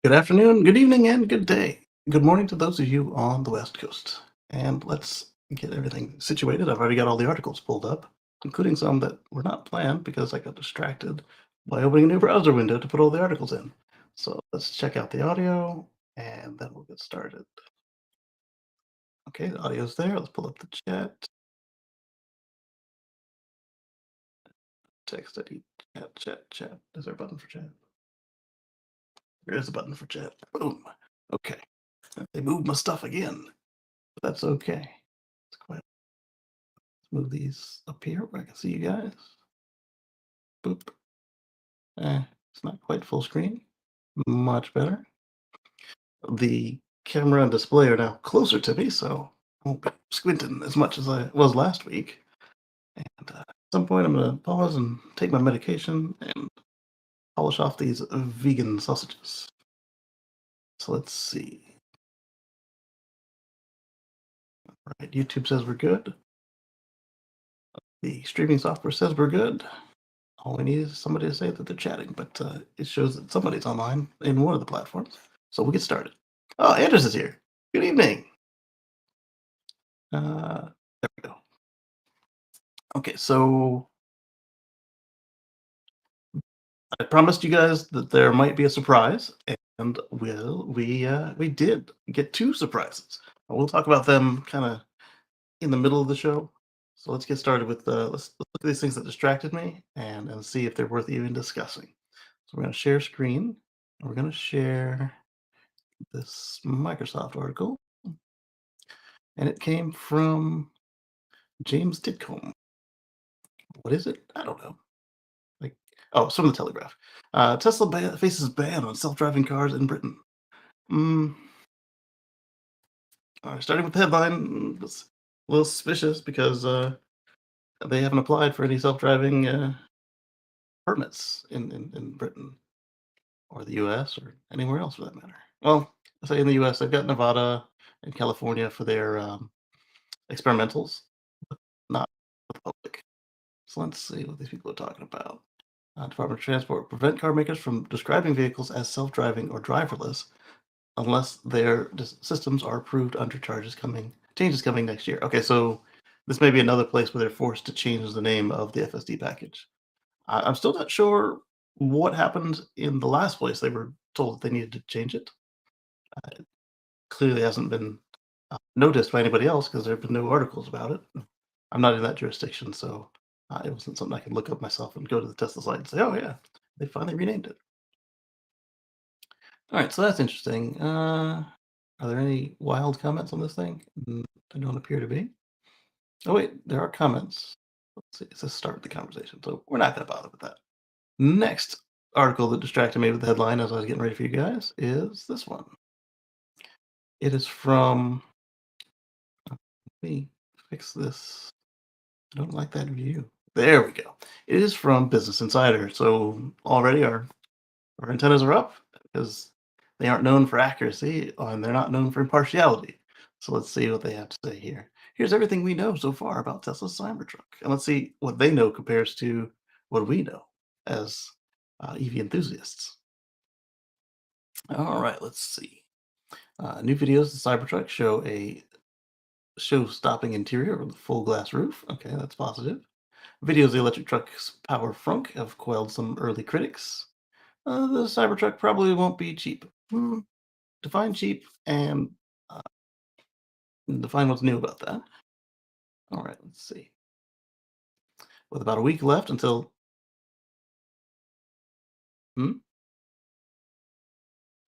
Good afternoon, good evening, and good day. Good morning to those of you on the West Coast. And let's get everything situated. I've already got all the articles pulled up, including some that were not planned because I got distracted by opening a new browser window to put all the articles in. So let's check out the audio and then we'll get started. Okay, the audio's there. Let's pull up the chat. Text ID, chat. Is there a button for chat? There is a button for chat. Boom. Okay. They moved my stuff again, but that's okay. It's quite move these up here where I can see you guys. Boop. It's not quite full screen. Much better. The camera and display are now closer to me, so I won't be squinting as much as I was last week. And at some point, I'm going to pause and take my medication and polish off these vegan sausages. So let's see. Right, YouTube says we're good. The streaming software says we're good. All we need is somebody to say that they're chatting, but it shows that somebody's online in one of the platforms. So we'll get started. Oh, Anders is here. Good evening. There we go. Okay, so I promised you guys that there might be a surprise, and we did get two surprises. We'll talk about them kind of in the middle of the show. So let's get started with let's look at these things that distracted me and see if they're worth even discussing. So we're going to share screen. And we're going to share this Microsoft article, and it came from James Titcomb. What is it? I don't know. Like, oh, it's from the Telegraph. Tesla faces ban on self-driving cars in Britain. Mm, Starting with the headline, it's a little suspicious because they haven't applied for any self-driving permits in Britain or the U.S. or anywhere else for that matter. Well, I say in the U.S. they've got Nevada and California for their experimentals, not for the public. So let's see what these people are talking about. Department of Transport prevent car makers from describing vehicles as self-driving or driverless unless their systems are approved under changes coming next year. Okay, so this may be another place where they're forced to change the name of the FSD package. I'm still not sure what happened in the last place they were told that they needed to change it. It clearly hasn't been noticed by anybody else because there have been no articles about it. I'm not in that jurisdiction, so it wasn't something I could look up myself and go to the Tesla site and say, "Oh yeah, they finally renamed it." All right, so that's interesting. Are there any wild comments on this thing? There don't appear to be. Oh wait, there are comments. Let's see. It says start the conversation, so we're not going to bother with that. Next article that distracted me with the headline as I was getting ready for you guys is this one. It is from. Let me fix this. I don't like that view. There we go. It is from Business Insider. So already our antennas are up because they aren't known for accuracy and they're not known for impartiality. So let's see what they have to say here. Here's everything we know so far about Tesla's Cybertruck, and let's see what they know compares to what we know as EV enthusiasts. All right, let's see. New videos of the Cybertruck show a show-stopping interior with a full glass roof. Okay, that's positive. Videos of the electric truck's power frunk have quelled some early critics. The Cybertruck probably won't be cheap. Define cheap and uh, define what's new about that. All right, let's see. With about a week left until. Hmm?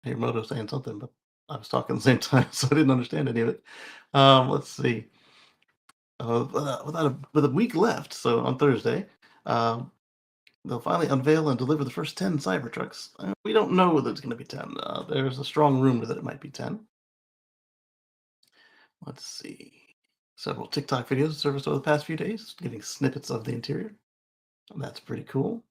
I hear Moto saying something, but I was talking at the same time, so I didn't understand any of it. Let's see. With a week left, so on Thursday, um, they'll finally unveil and deliver the first 10 Cybertrucks. We don't know whether it's going to be 10. There's a strong rumor that it might be 10. Let's see. Several TikTok videos surfaced over the past few days, giving snippets of the interior. That's pretty cool.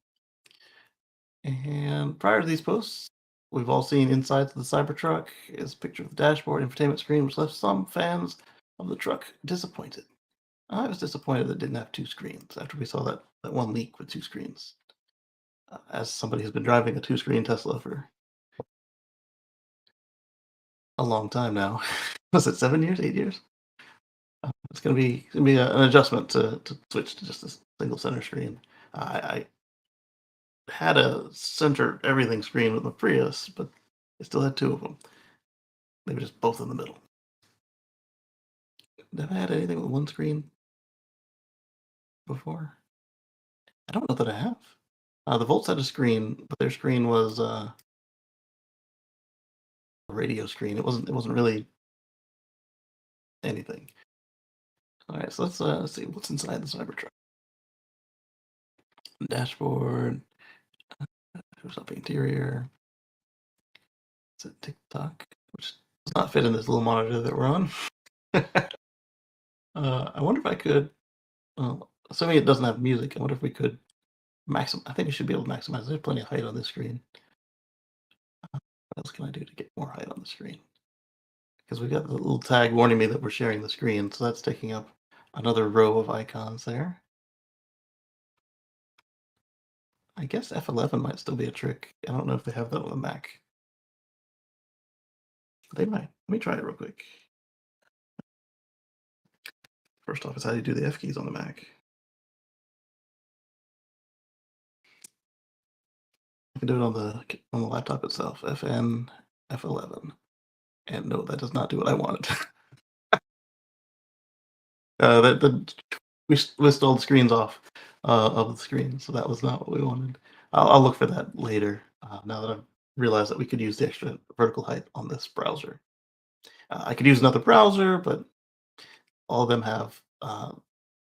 And prior to these posts, we've all seen insides of the Cybertruck. Is a picture of the dashboard, infotainment screen, which left some fans of the truck disappointed. I was disappointed that it didn't have two screens after we saw that one leak with two screens. As somebody who's been driving a two-screen Tesla for a long time now. Was it 7 years, 8 years? It's gonna be an adjustment to switch to just a single center screen. I had a center everything screen with my Prius, but I still had 2 of them. They were just both in the middle. Have I had anything with one screen before? I don't know that I have. The Volts had a screen, but their screen was a radio screen. It wasn't really anything. All right, so let's see what's inside the Cybertruck. Dashboard. There's up interior. It's a TikTok, which does not fit in this little monitor that we're on. I wonder if I could. Assuming it doesn't have music, I wonder if we could maximum. I think we should be able to maximize. There's plenty of height on this screen. What else can I do to get more height on the screen? Because we've got the little tag warning me that we're sharing the screen, so that's taking up another row of icons there. I guess F11 might still be a trick. I don't know if they have that on the Mac. They might. Let me try it real quick. First off, is how you do the F keys on the Mac. I can do it on the laptop itself. FN F11. And no, that does not do what I wanted. That we stole the screens off of the screen, so that was not what we wanted. I'll look for that later. Now that I've realized that we could use the extra vertical height on this browser. I could use another browser, but all of them have. I'm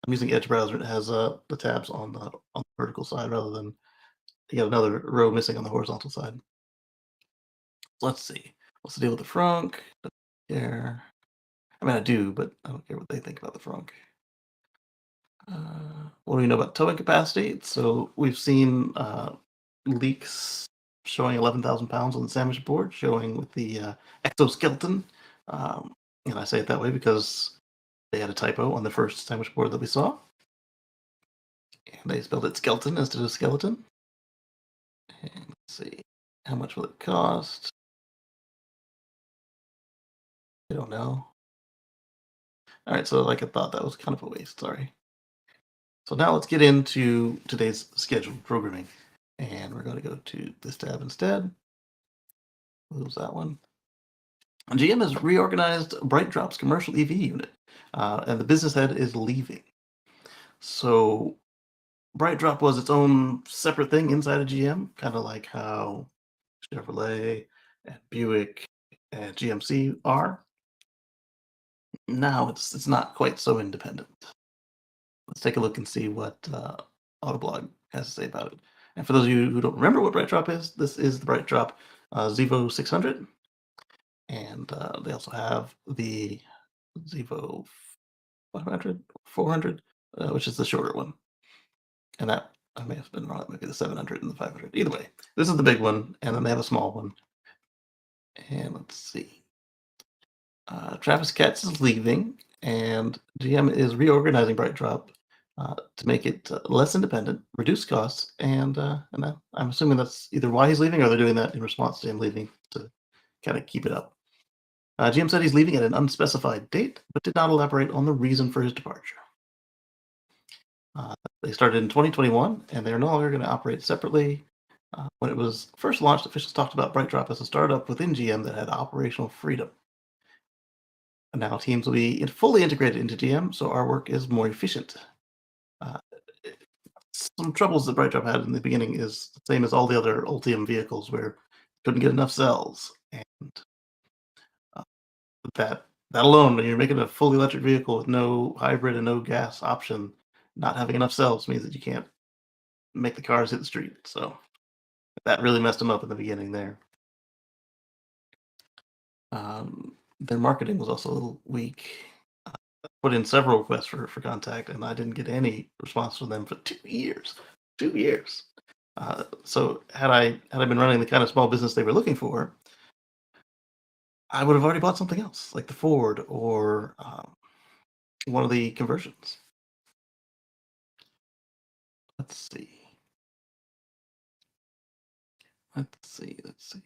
using Edge browser, and it has the tabs on the vertical side rather than you got another row missing on the horizontal side. Let's see. What's the deal with the frunk? Don't care. I mean, I do, but I don't care what they think about the frunk. What do we know about towing capacity? So we've seen leaks showing 11,000 pounds on the sandwich board, showing with the exoskeleton. Um, and I say it that way because they had a typo on the first sandwich board that we saw. And they spelled it skeleton instead of skeleton. And let's see, how much will it cost? I don't know. All right, so like I thought that was kind of a waste. Sorry. So now let's get into today's scheduled programming. And we're going to go to this tab instead. Close that one. GM has reorganized BrightDrop's commercial EV unit, and the business head is leaving. So BrightDrop was its own separate thing inside of GM, kind of like how Chevrolet and Buick and GMC are. Now it's not quite so independent. Let's take a look and see what Autoblog has to say about it. And for those of you who don't remember what BrightDrop is, this is the BrightDrop Zevo 600. And they also have the Zevo 500, 400, which is the shorter one. And that, I may have been wrong, it might be the 700 and the 500. Either way, this is the big one, and then they have a small one. And let's see. Travis Katz is leaving, and GM is reorganizing BrightDrop to make it less independent, reduce costs, and I'm assuming that's either why he's leaving or they're doing that in response to him leaving to kind of keep it up. GM said he's leaving at an unspecified date, but did not elaborate on the reason for his departure. They started in 2021, and they're no longer going to operate separately. When it was first launched, officials talked about BrightDrop as a startup within GM that had operational freedom. And now teams will be fully integrated into GM, so our work is more efficient. Uh, some troubles that BrightDrop had in the beginning is the same as all the other Ultium vehicles, where couldn't get enough cells, and that alone, when you're making a fully electric vehicle with no hybrid and no gas option, not having enough cells means that you can't make the cars hit the street. So that really messed them up in the beginning there. Their marketing was also a little weak. Put in several requests for contact, and I didn't get any response from them for 2 years. 2 years. So had I been running the kind of small business they were looking for, I would have already bought something else, like the Ford or one of the conversions. Let's see. Let's see.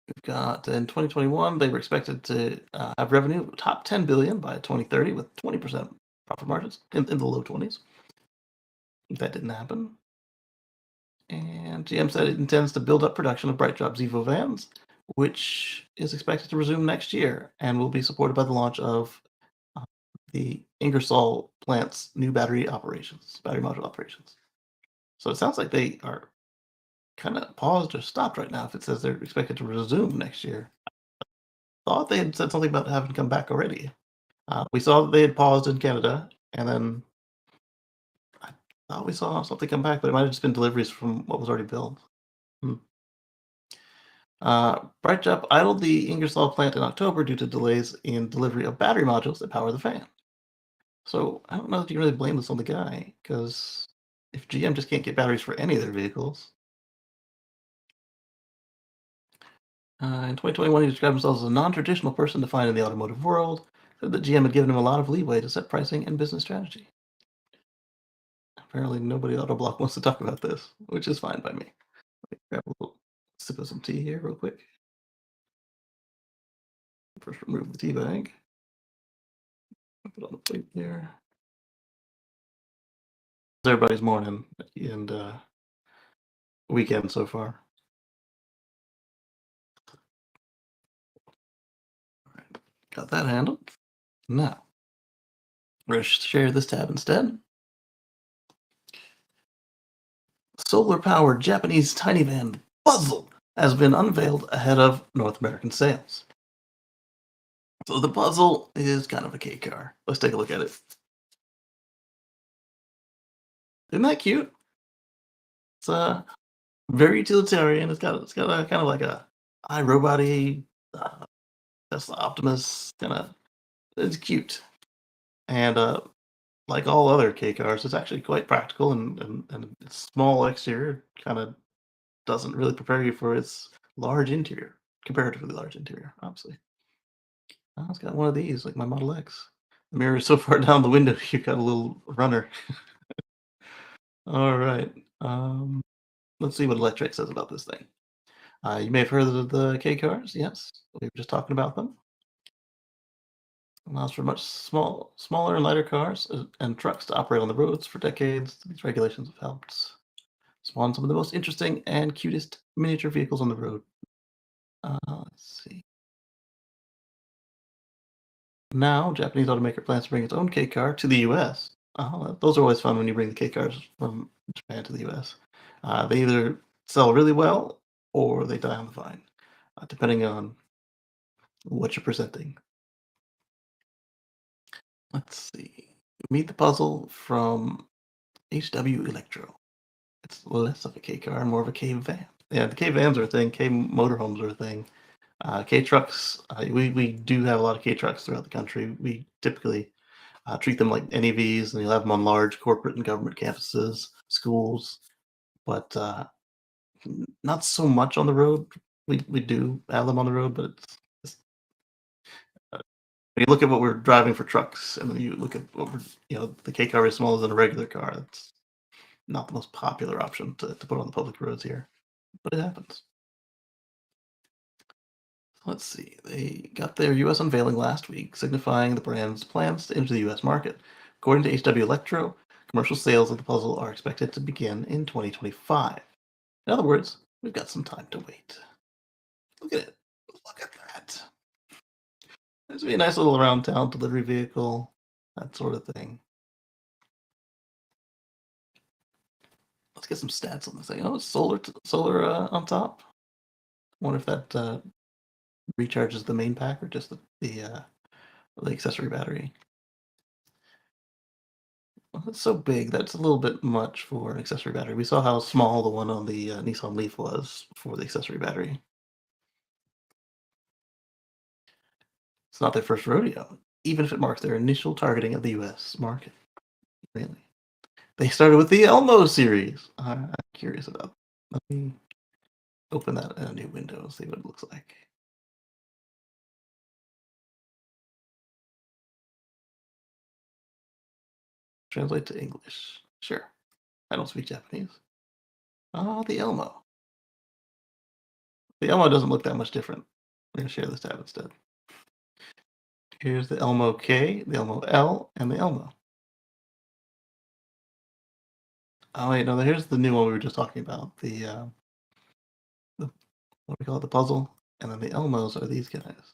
We've got in 2021, they were expected to have revenue top 10 billion by 2030 with 20% profit margins in the low 20s. That didn't happen. And GM said it intends to build up production of BrightDrop Zevo vans, which is expected to resume next year and will be supported by the launch of uh, the Ingersoll plant's new battery module operations. So it sounds like they are kind of paused or stopped right now if it says they're expected to resume next year. Thought they had said something about having come back already. We saw that they had paused in Canada, and then I thought we saw something come back, but it might have just been deliveries from what was already built. Hmm. BrightJump idled the Ingersoll plant in October due to delays in delivery of battery modules that power the fan. So I don't know if you can really blame this on the guy, because if GM just can't get batteries for any of their vehicles. In 2021, he described himself as a non-traditional person to find in the automotive world, said that GM had given him a lot of leeway to set pricing and business strategy. Apparently, nobody at Autoblock wants to talk about this, which is fine by me. Let me grab a little sip of some tea here, real quick. First, remove the tea bag. Put it on the plate there. How's everybody's morning and weekend so far? All right, got that handled. Now, we're going to share this tab instead. Solar-powered Japanese tiny van Puzzle has been unveiled ahead of North American sales. So the Puzzle is kind of a K car. Let's take a look at it. Isn't that cute? It's very utilitarian. It's got a kind of like a iRobot-y, Tesla Optimus kind of. It's cute, and like all other K cars, it's actually quite practical, and its small exterior kind of doesn't really prepare you for its large interior, comparatively large interior, obviously. It's got one of these, like my Model X. The mirror is so far down the window, you've got a little runner. All right. Um, let's see what Electric says about this thing. You may have heard of the K cars. Yes, we were just talking about them. Allows for much smaller and lighter cars and trucks to operate on the roads for decades. These regulations have helped spawn some of the most interesting and cutest miniature vehicles on the road. Let's see. Now, Japanese automaker plans to bring its own K car to the US. Those are always fun when you bring the K cars from Japan to the US. They either sell really well or they die on the vine, depending on what you're presenting. Let's see. Meet the Puzzle from HW Electro. It's less of a K car and more of a K van. Yeah, the K vans are a thing. K motorhomes are a thing. K trucks. We do have a lot of K trucks throughout the country. We typically treat them like NEVs, and you'll have them on large corporate and government campuses, schools, but not so much on the road. We do have them on the road, but it's when you look at what we're driving for trucks, and then you look at what we're, the K car is smaller than a regular car. It's not the most popular option to put on the public roads here, but it happens. Let's see. They got their US unveiling last week, signifying the brand's plans to enter the US market. According to HW Electro, commercial sales of the Puzzle are expected to begin in 2025. In other words, we've got some time to wait. Look at it. Look at that. This would be a nice little around town delivery vehicle, that sort of thing. Let's get some stats on this thing. Oh, it's solar on top. Wonder if that recharges the main pack or just the accessory battery. Well, it's so big that's a little bit much for an accessory battery. We saw how small the one on the Nissan Leaf was for the accessory battery. It's not their first rodeo, even if it marks their initial targeting of the US market. Really. They started with the Elmo series. I'm curious about. Let me open that in a new window and see what it looks like. Translate to English. Sure. I don't speak Japanese. The Elmo. The Elmo doesn't look that much different. We're gonna share this tab instead. Here's the Elmo K, the Elmo L, and the Elmo. Oh wait, no, here's the new one we were just talking about. The what do we call it? The puzzle, and then the Elmos are these guys.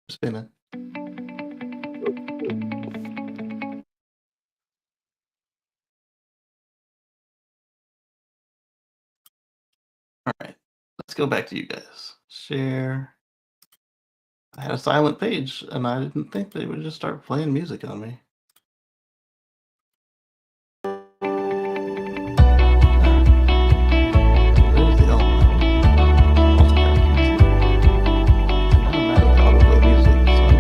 Spinning. All right, let's go back to you guys. Share. I had a silent page, and I didn't think they would just start playing music on me. There's the Elmo. Also kind of cute. I'm mad at the autoplay music, so I'm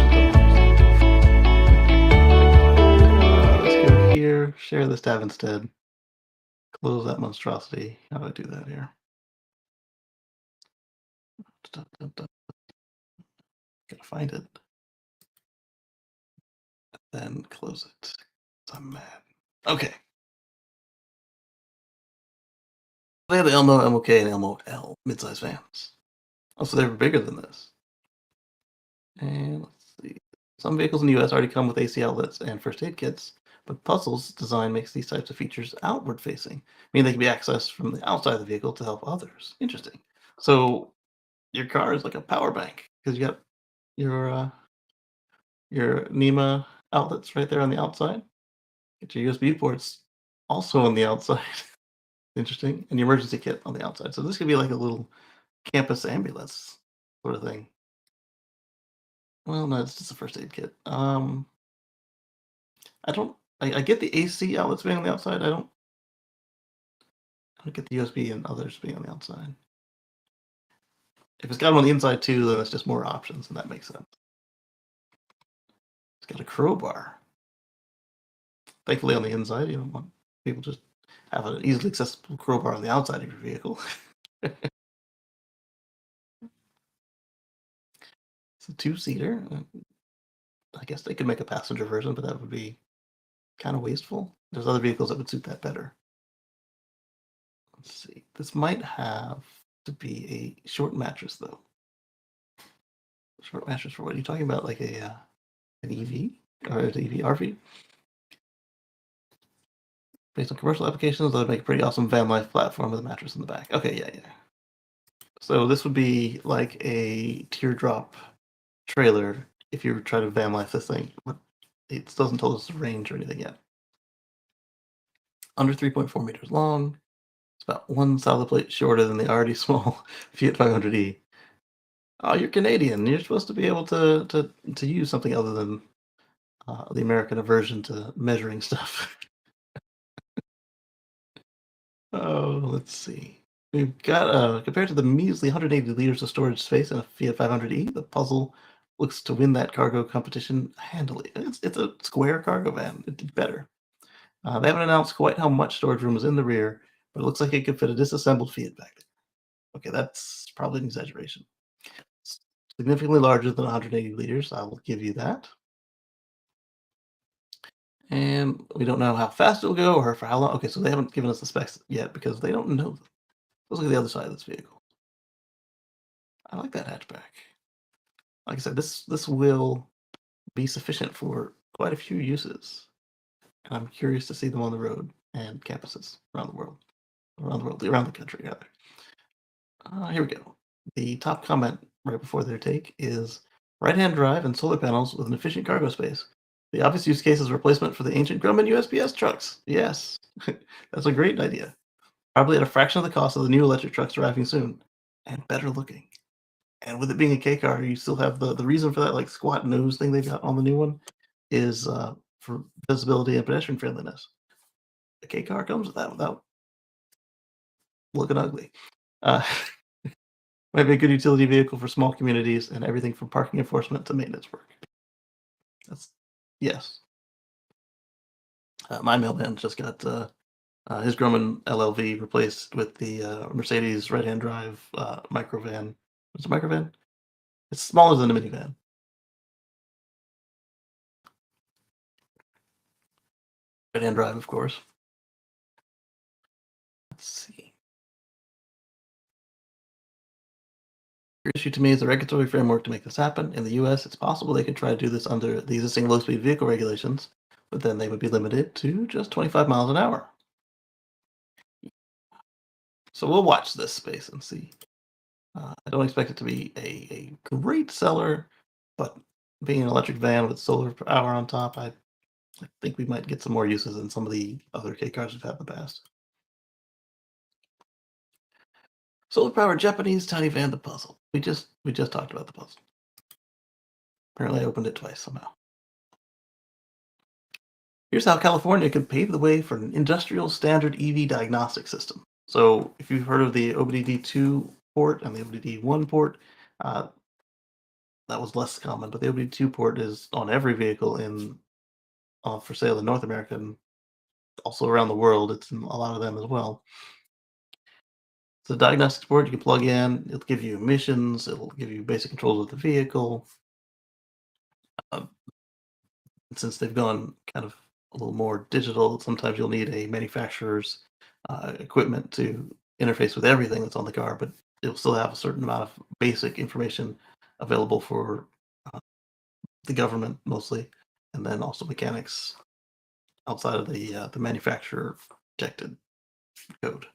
just let's go here. Share this tab instead. Close that monstrosity. How do I do that here? Gotta find it. Then close it. I'm mad. Okay. They have the Elmo, Elmo K, and Elmo L midsize vans. Oh, so they're bigger than this. And let's see. Some vehicles in the US already come with AC outlets and first aid kits, but Puzzle's design makes these types of features outward facing, meaning they can be accessed from the outside of the vehicle to help others. Interesting. So your car is like a power bank because you got your uh, your NEMA outlets right there on the outside. Get your USB ports also on the outside. Interesting. And your emergency kit on the outside. So this could be like a little campus ambulance sort of thing. Well, no, it's just a first aid kit. I don't. I get the AC outlets being on the outside. I don't get the USB and others being on the outside. If it's got them on the inside too, then it's just more options, and that makes sense. It's got a crowbar. Thankfully, on the inside, you don't want people just have an easily accessible crowbar on the outside of your vehicle. It's a two-seater. I guess they could make a passenger version, but that would be kind of wasteful. There's other vehicles that would suit that better. Let's see. This might have to be a short mattress, though. Short mattress for what are you talking about? Like an EV or an EV RV? Based on commercial applications, that would make a pretty awesome van life platform with a mattress in the back. Okay, yeah. So this would be like a teardrop trailer if you were trying to van life this thing. But it doesn't tell us the range or anything yet. Under 3.4 meters long. It's about one solid plate shorter than the already small Fiat 500e. Oh, you're Canadian. You're supposed to be able to use something other than the American aversion to measuring stuff. Oh, let's see. We've got compared to the measly 180 liters of storage space in a Fiat 500e, the puzzle looks to win that cargo competition handily. It's a square cargo van. It did better. They haven't announced quite how much storage room is in the rear, but it looks like it could fit a disassembled Fiat back there. Okay, that's probably an exaggeration. It's significantly larger than 180 liters. I will give you that. And we don't know how fast it'll go or for how long. Okay, so they haven't given us the specs yet because they don't know. Let's look at the other side of this vehicle. I like that hatchback. Like I said, this will be sufficient for quite a few uses. And I'm curious to see them on the road and campuses around the world. Around the country, rather. Here we go. The top comment right before their take is right-hand drive and solar panels with an efficient cargo space. The obvious use case is replacement for the ancient Grumman USPS trucks. Yes, that's a great idea. Probably at a fraction of the cost of the new electric trucks arriving soon, and better looking. And with it being a K car, you still have the reason for that like squat nose thing they've got on the new one is for visibility and pedestrian friendliness. The K car comes with that without looking ugly. Uh, might be a good utility vehicle for small communities and everything from parking enforcement to maintenance work. That's yes. My mailman just got his Grumman LLV replaced with the Mercedes right-hand drive microvan. What's a microvan? It's smaller than a minivan. Right-hand drive, of course. Let's see. issue to me is the regulatory framework to make this happen. In the US, it's possible they could try to do this under the existing low speed vehicle regulations, but then they would be limited to just 25 miles an hour. So we'll watch this space and see. I don't expect it to be a great seller, but being an electric van with solar power on top, I think we might get some more uses than some of the other K cars we've had in the past. Solar powered Japanese tiny van, the puzzle. We just talked about the puzzle. Apparently, I opened it twice somehow. Here's how California could pave the way for an industrial standard EV diagnostic system. So, if you've heard of the OBD2 port and the OBD1 port, uh, that was less common, but the OBD2 port is on every vehicle in for sale in North America and also around the world. It's in a lot of them as well. It's a diagnostic port you can plug in. It'll give you emissions. It'll give you basic controls of the vehicle. Uh, since they've gone kind of a little more digital, sometimes you'll need a manufacturer's equipment to interface with everything that's on the car, but it'll still have a certain amount of basic information available for uh, the government mostly, and then also mechanics outside of the manufacturer protected code.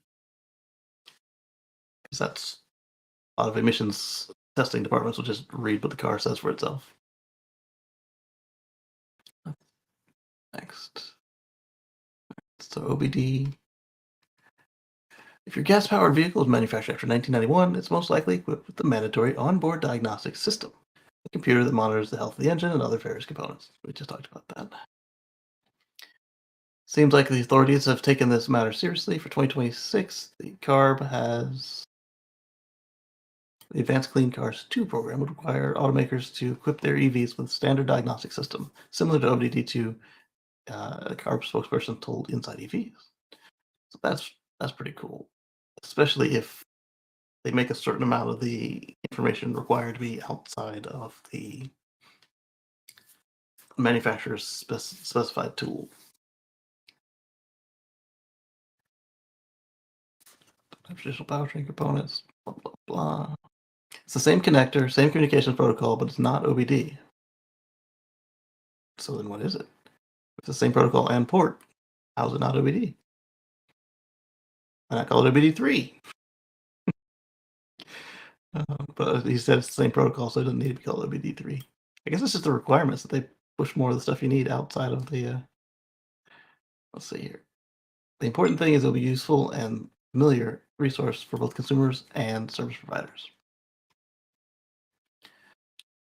Because that's a lot of emissions testing departments will just read what the car says for itself. Next. So OBD. If your gas-powered vehicle is manufactured after 1991, it's most likely equipped with the mandatory onboard diagnostic system, a computer that monitors the health of the engine and other various components. We just talked about that. Seems like the authorities have taken this matter seriously. For 2026, the CARB has the Advanced Clean Cars 2 program would require automakers to equip their EVs with a standard diagnostic system, similar to OBD2, a CARB spokesperson told Inside EVs. So that's pretty cool, especially if they make a certain amount of the information required to be outside of the manufacturer's specified tool. Traditional powertrain components, blah, blah, blah. It's the same connector, same communications protocol, but it's not OBD. So then what is it? It's the same protocol and port. How is it not OBD? Why not call it OBD3? But he said it's the same protocol, so it doesn't need to be called OBD3. I guess it's just the requirements that they push more of the stuff you need outside of the. Let's see here. The important thing is it'll be useful and familiar resource for both consumers and service providers.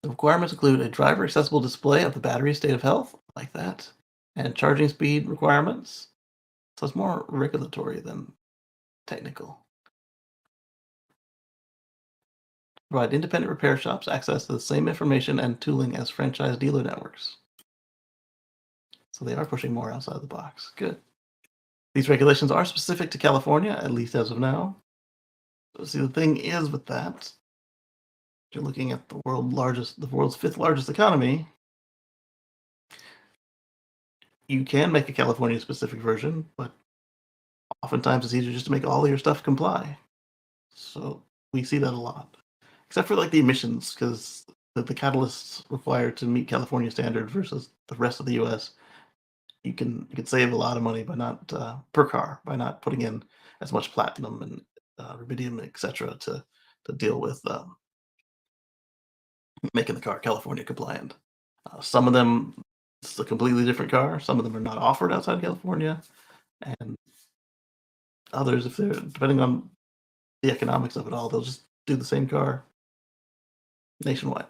The requirements include a driver accessible display of the battery state of health, like that, and charging speed requirements. So it's more regulatory than technical. Provide independent repair shops access to the same information and tooling as franchise dealer networks. So they are pushing more outside the box. Good. These regulations are specific to California, at least as of now. So see, the thing is with that, you're looking at the world's fifth largest economy. You can make a California specific version, but oftentimes it's easier just to make all of your stuff comply. So we see that a lot, except for like the emissions, because the catalysts required to meet California standard versus the rest of the U.S. You can save a lot of money by not per car by not putting in as much platinum and rubidium, etc., to deal with making the car California compliant. Some of them it's a completely different car. Some of them are not offered outside California, and others, if they're depending on the economics of it all, they'll just do the same car nationwide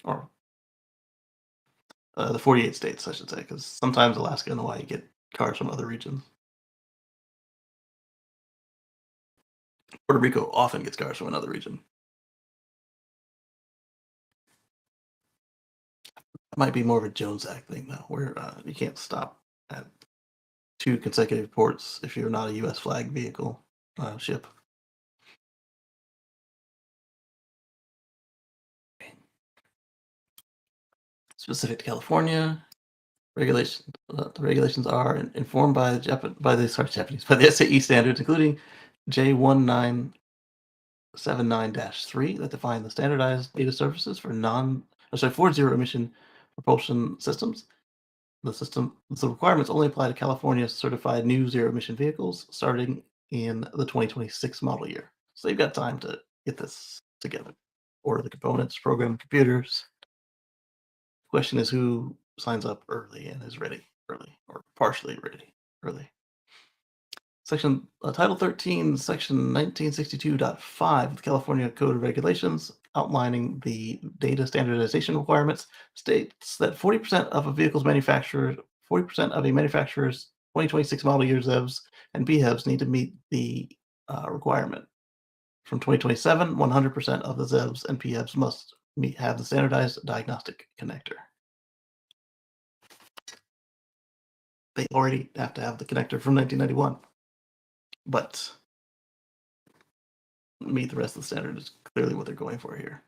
or the 48 states, I should say, because sometimes Alaska and Hawaii get cars from other regions. Puerto Rico often gets cars from another region. It might be more of a Jones Act thing, though, where you can't stop at two consecutive ports if you're not a U.S. flag vehicle ship. Specific to California, the regulations are informed by the Japanese by the SAE standards, including J19 79-3 that define the standardized data services for for zero emission propulsion systems. The requirements only apply to California certified new zero emission vehicles starting in the 2026 model year. So you've got time to get this together. Order the components, program the computers. Question is who signs up early and is ready early or partially ready early. Title 13, Section 1962.5 of the California Code of Regulations, outlining the data standardization requirements, states that 40% of a manufacturer's 2026 model year ZEVs and BHEVs need to meet the requirement. From 2027, 100% of the ZEVs and PHEVs must have the standardized diagnostic connector. They already have to have the connector from 1991, but meet the rest of the standard is clearly what they're going for here.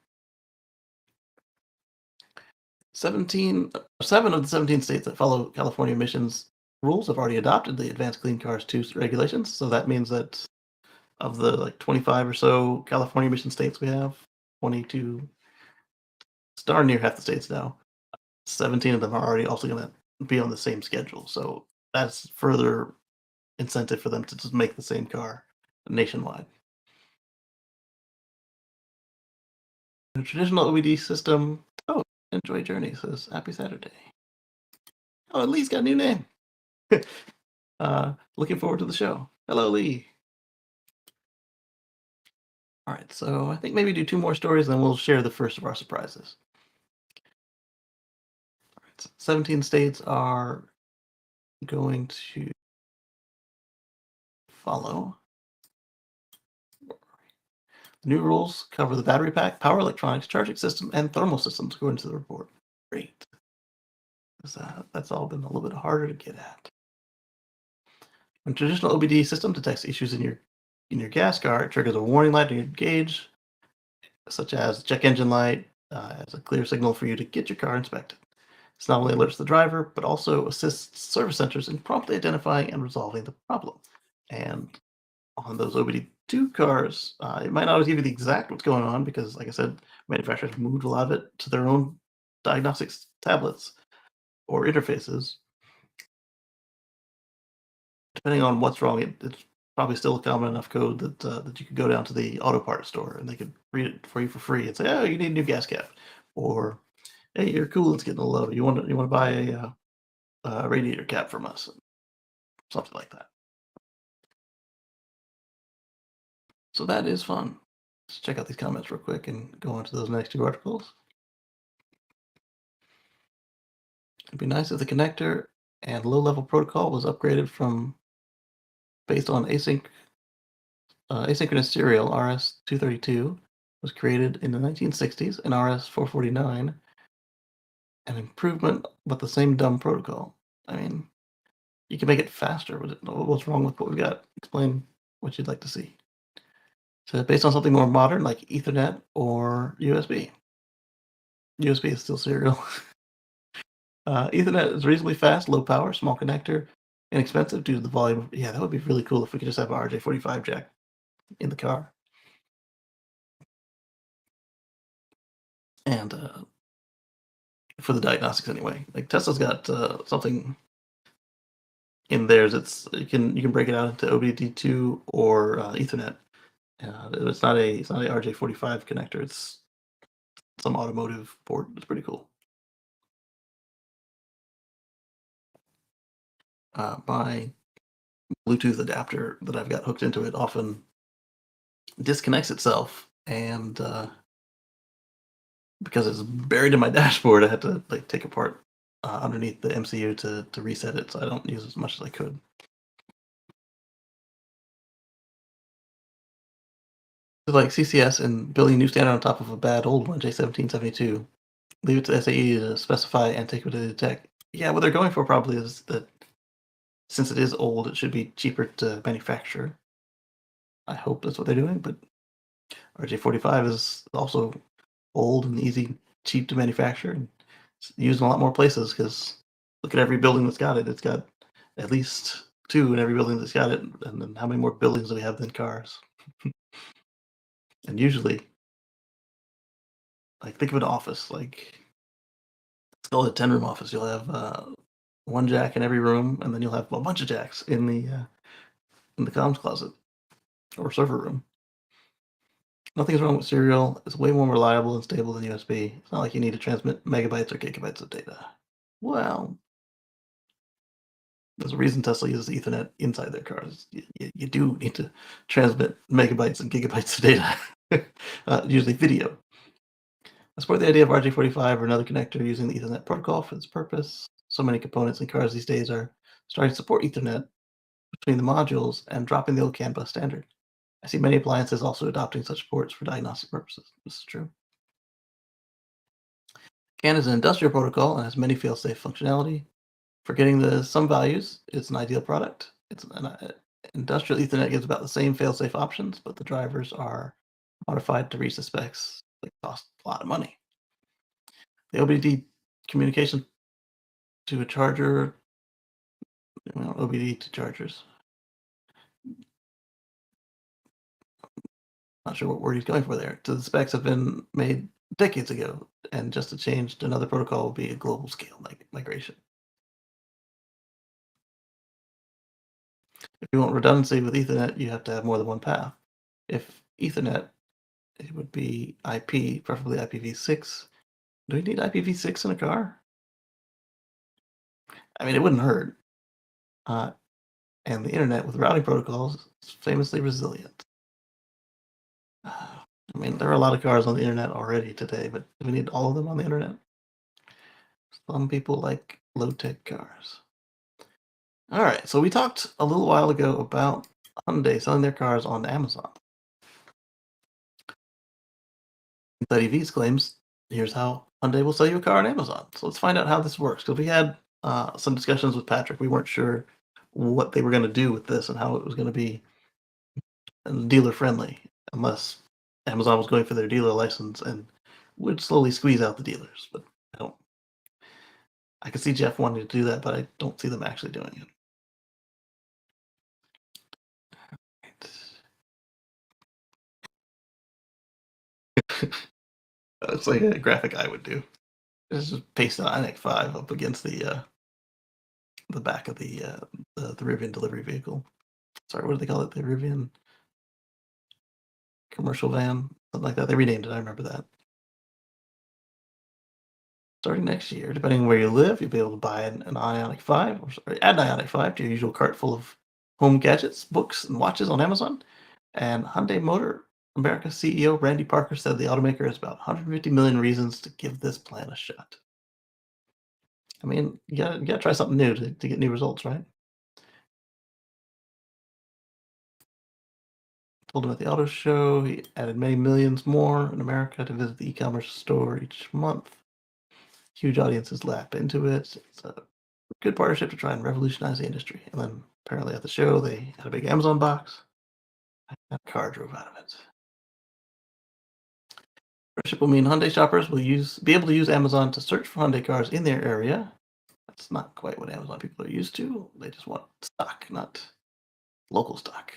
7 of the 17 states that follow California emissions rules have already adopted the Advanced Clean Cars 2 regulations. So that means that of the 25 or so California emission states we have, 22, it's darn near half the states now. 17 of them are already also going to be on the same schedule. So that's further incentive for them to just make the same car nationwide. The traditional OBD system. Oh, enjoy Journey says happy Saturday. Oh, Lee's got a new name. Looking forward to the show. Hello, Lee. All right, so I think maybe do two more stories, then we'll share the first of our surprises. All right, so 17 states are going to follow. The new rules cover the battery pack, power electronics, charging system, and thermal systems, according to the report. Great. That's all been a little bit harder to get at. When traditional OBD system detects issues in your gas car, it triggers a warning light on your gauge, such as check engine light, as a clear signal for you to get your car inspected. This not only alerts the driver, but also assists service centers in promptly identifying and resolving the problem. And on those OBD2 cars, it might not always give you the exact what's going on because, like I said, manufacturers moved a lot of it to their own diagnostics tablets or interfaces. Depending on what's wrong, it's probably still a common enough code that you could go down to the auto parts store and they could read it for you for free and say, "Oh, you need a new gas cap," or "Hey, your coolant's getting low. You want to buy a radiator cap from us," something like that. So that is fun. Let's check out these comments real quick and go on to those next two articles. It'd be nice if the connector and low-level protocol was upgraded from based on asynchronous serial RS-232 was created in the 1960s and RS-449 an improvement but the same dumb protocol. I mean, you can make it faster. What's wrong with what we've got? Explain what you'd like to see. So based on something more modern like Ethernet or USB. USB is still serial. Ethernet is reasonably fast, low power, small connector, inexpensive due to the volume. Yeah, that would be really cool if we could just have an RJ45 jack in the car. And for the diagnostics anyway, like Tesla's got something in theirs. You can break it out into OBD2 or Ethernet. It's not a RJ45 connector. It's some automotive port. It's pretty cool. My Bluetooth adapter that I've got hooked into it often disconnects itself, and because it's buried in my dashboard, I had to take apart underneath the MCU to reset it, so I don't use as much as I could. Like CCS and building a new standard on top of a bad old one, J1772. Leave it to SAE to specify and take what they detect. Yeah, what they're going for probably is that since it is old, it should be cheaper to manufacture. I hope that's what they're doing, but RJ45 is also old and easy, cheap to manufacture, and it's used in a lot more places because look at every building that's got it. It's got at least two in every building that's got it, and then how many more buildings do we have than cars? And usually, like think of an office, like let's call it a 10-room office. You'll have one jack in every room, and then you'll have a bunch of jacks in the comms closet or server room. Nothing's wrong with serial. It's way more reliable and stable than USB. It's not like you need to transmit megabytes or gigabytes of data. Well, there's a reason Tesla uses Ethernet inside their cars. You do need to transmit megabytes and gigabytes of data, usually video. I support the idea of RJ45 or another connector using the Ethernet protocol for this purpose. So many components in cars these days are starting to support Ethernet between the modules and dropping the old CAN bus standard. I see many appliances also adopting such ports for diagnostic purposes. This is true. CAN is an industrial protocol and has many fail-safe functionality. For getting the some values, it's an ideal product. It's an industrial Ethernet gives about the same fail-safe options, but the drivers are modified to reach the specs that cost a lot of money. The OBD communication to a charger, OBD to chargers. Not sure what word he's going for there. To the specs have been made decades ago, and just to change to another protocol will be a global scale migration. If you want redundancy with Ethernet, you have to have more than one path. If Ethernet, it would be IP, preferably IPv6. Do we need IPv6 in a car? I mean, it wouldn't hurt. Uh, and the internet with routing protocols is famously resilient. I mean, there are a lot of cars on the internet already today, but do we need all of them on the internet? Some people like low-tech cars. All right, so we talked a little while ago about Hyundai selling their cars on Amazon. Inside EVs claims, here's how Hyundai will sell you a car on Amazon. So let's find out how this works. Because we had some discussions with Patrick. We weren't sure what they were going to do with this and how it was going to be dealer friendly, unless Amazon was going for their dealer license and would slowly squeeze out the dealers. But I don't. I could see Jeff wanting to do that, but I don't see them actually doing it. It's like a graphic I would do. Just paste an INEC 5 up against the back of the Rivian delivery vehicle. Sorry, what do they call it? The Rivian commercial van, something like that. They renamed it. I remember that. Starting next year, depending on where you live, you'll be able to buy an Ionic 5 or add an Ionic 5 to your usual cart full of home gadgets, books, and watches on Amazon. And Hyundai Motor America CEO Randy Parker said the automaker has about 150 million reasons to give this plan a shot. I mean, you gotta try something new to get new results, right? Told him at the auto show he added many millions more in America to visit the e-commerce store each month. Huge audiences lap into it. It's a good partnership to try and revolutionize the industry. And then apparently at the show they had a big Amazon box. A car drove out of it. Partnership will mean Hyundai shoppers will be able to use Amazon to search for Hyundai cars in their area. That's not quite what Amazon people are used to. They just want stock, not local stock,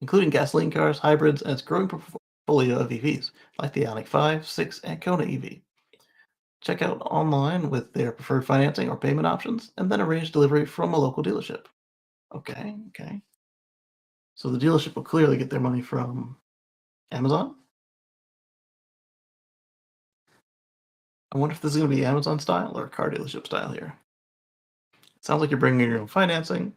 including gasoline cars, hybrids, and its growing portfolio of EVs, like the Ioniq 5, 6, and Kona EV. Check out online with their preferred financing or payment options, and then arrange delivery from a local dealership. Okay. So the dealership will clearly get their money from Amazon. I wonder if this is going to be Amazon style or car dealership style here. It sounds like you're bringing your own financing.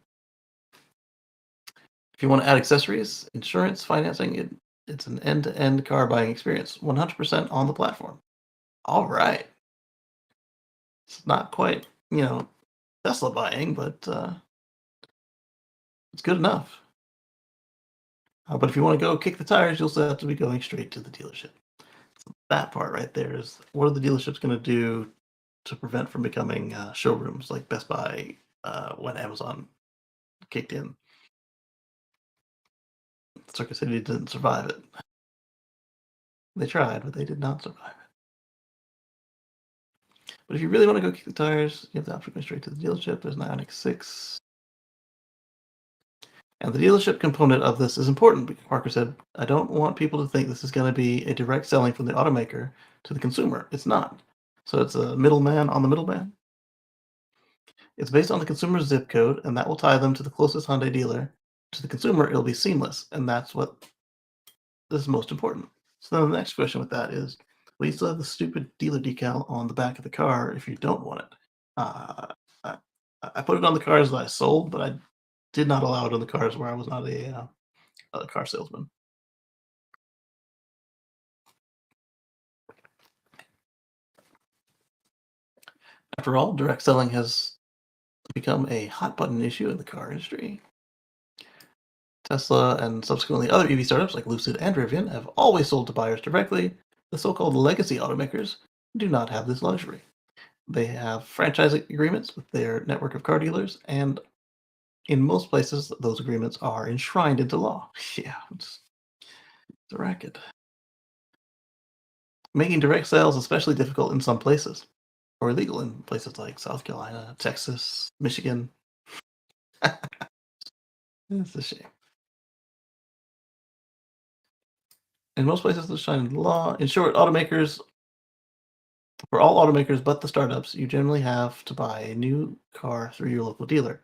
If you want to add accessories, insurance, financing, it's an end-to-end car buying experience, 100% on the platform. All right. It's not quite, Tesla buying, but it's good enough. But if you want to go kick the tires, you'll still have to be going straight to the dealership. So that part right there is what are the dealerships going to do to prevent from becoming showrooms like Best Buy when Amazon kicked in. Circuit City didn't survive it. They tried, but they did not survive it. But if you really want to go kick the tires, you have the option to go straight to the dealership. There's an Ioniq 6. And the dealership component of this is important because Parker said, I don't want people to think this is going to be a direct selling from the automaker to the consumer. It's not. So it's a middleman on the middleman. It's based on the consumer's zip code, and that will tie them to the closest Hyundai dealer. To the consumer, it'll be seamless, and that's what is most important. So then the next question with that is, will you still have the stupid dealer decal on the back of the car if you don't want it? Uh, I, I put it on the cars that I sold, but I did not allow it on the cars where I was not a car salesman. After all, direct selling has become a hot button issue in the car industry. Tesla and subsequently other EV startups like Lucid and Rivian have always sold to buyers directly. The so-called legacy automakers do not have this luxury. They have franchise agreements with their network of car dealers, and in most places, those agreements are enshrined into law. Yeah, it's a racket. Making direct sales especially difficult in some places, or illegal in places like South Carolina, Texas, Michigan. It's a shame. In most places, they're enshrined into law. In short, automakers for all automakers but the startups, you generally have to buy a new car through your local dealer,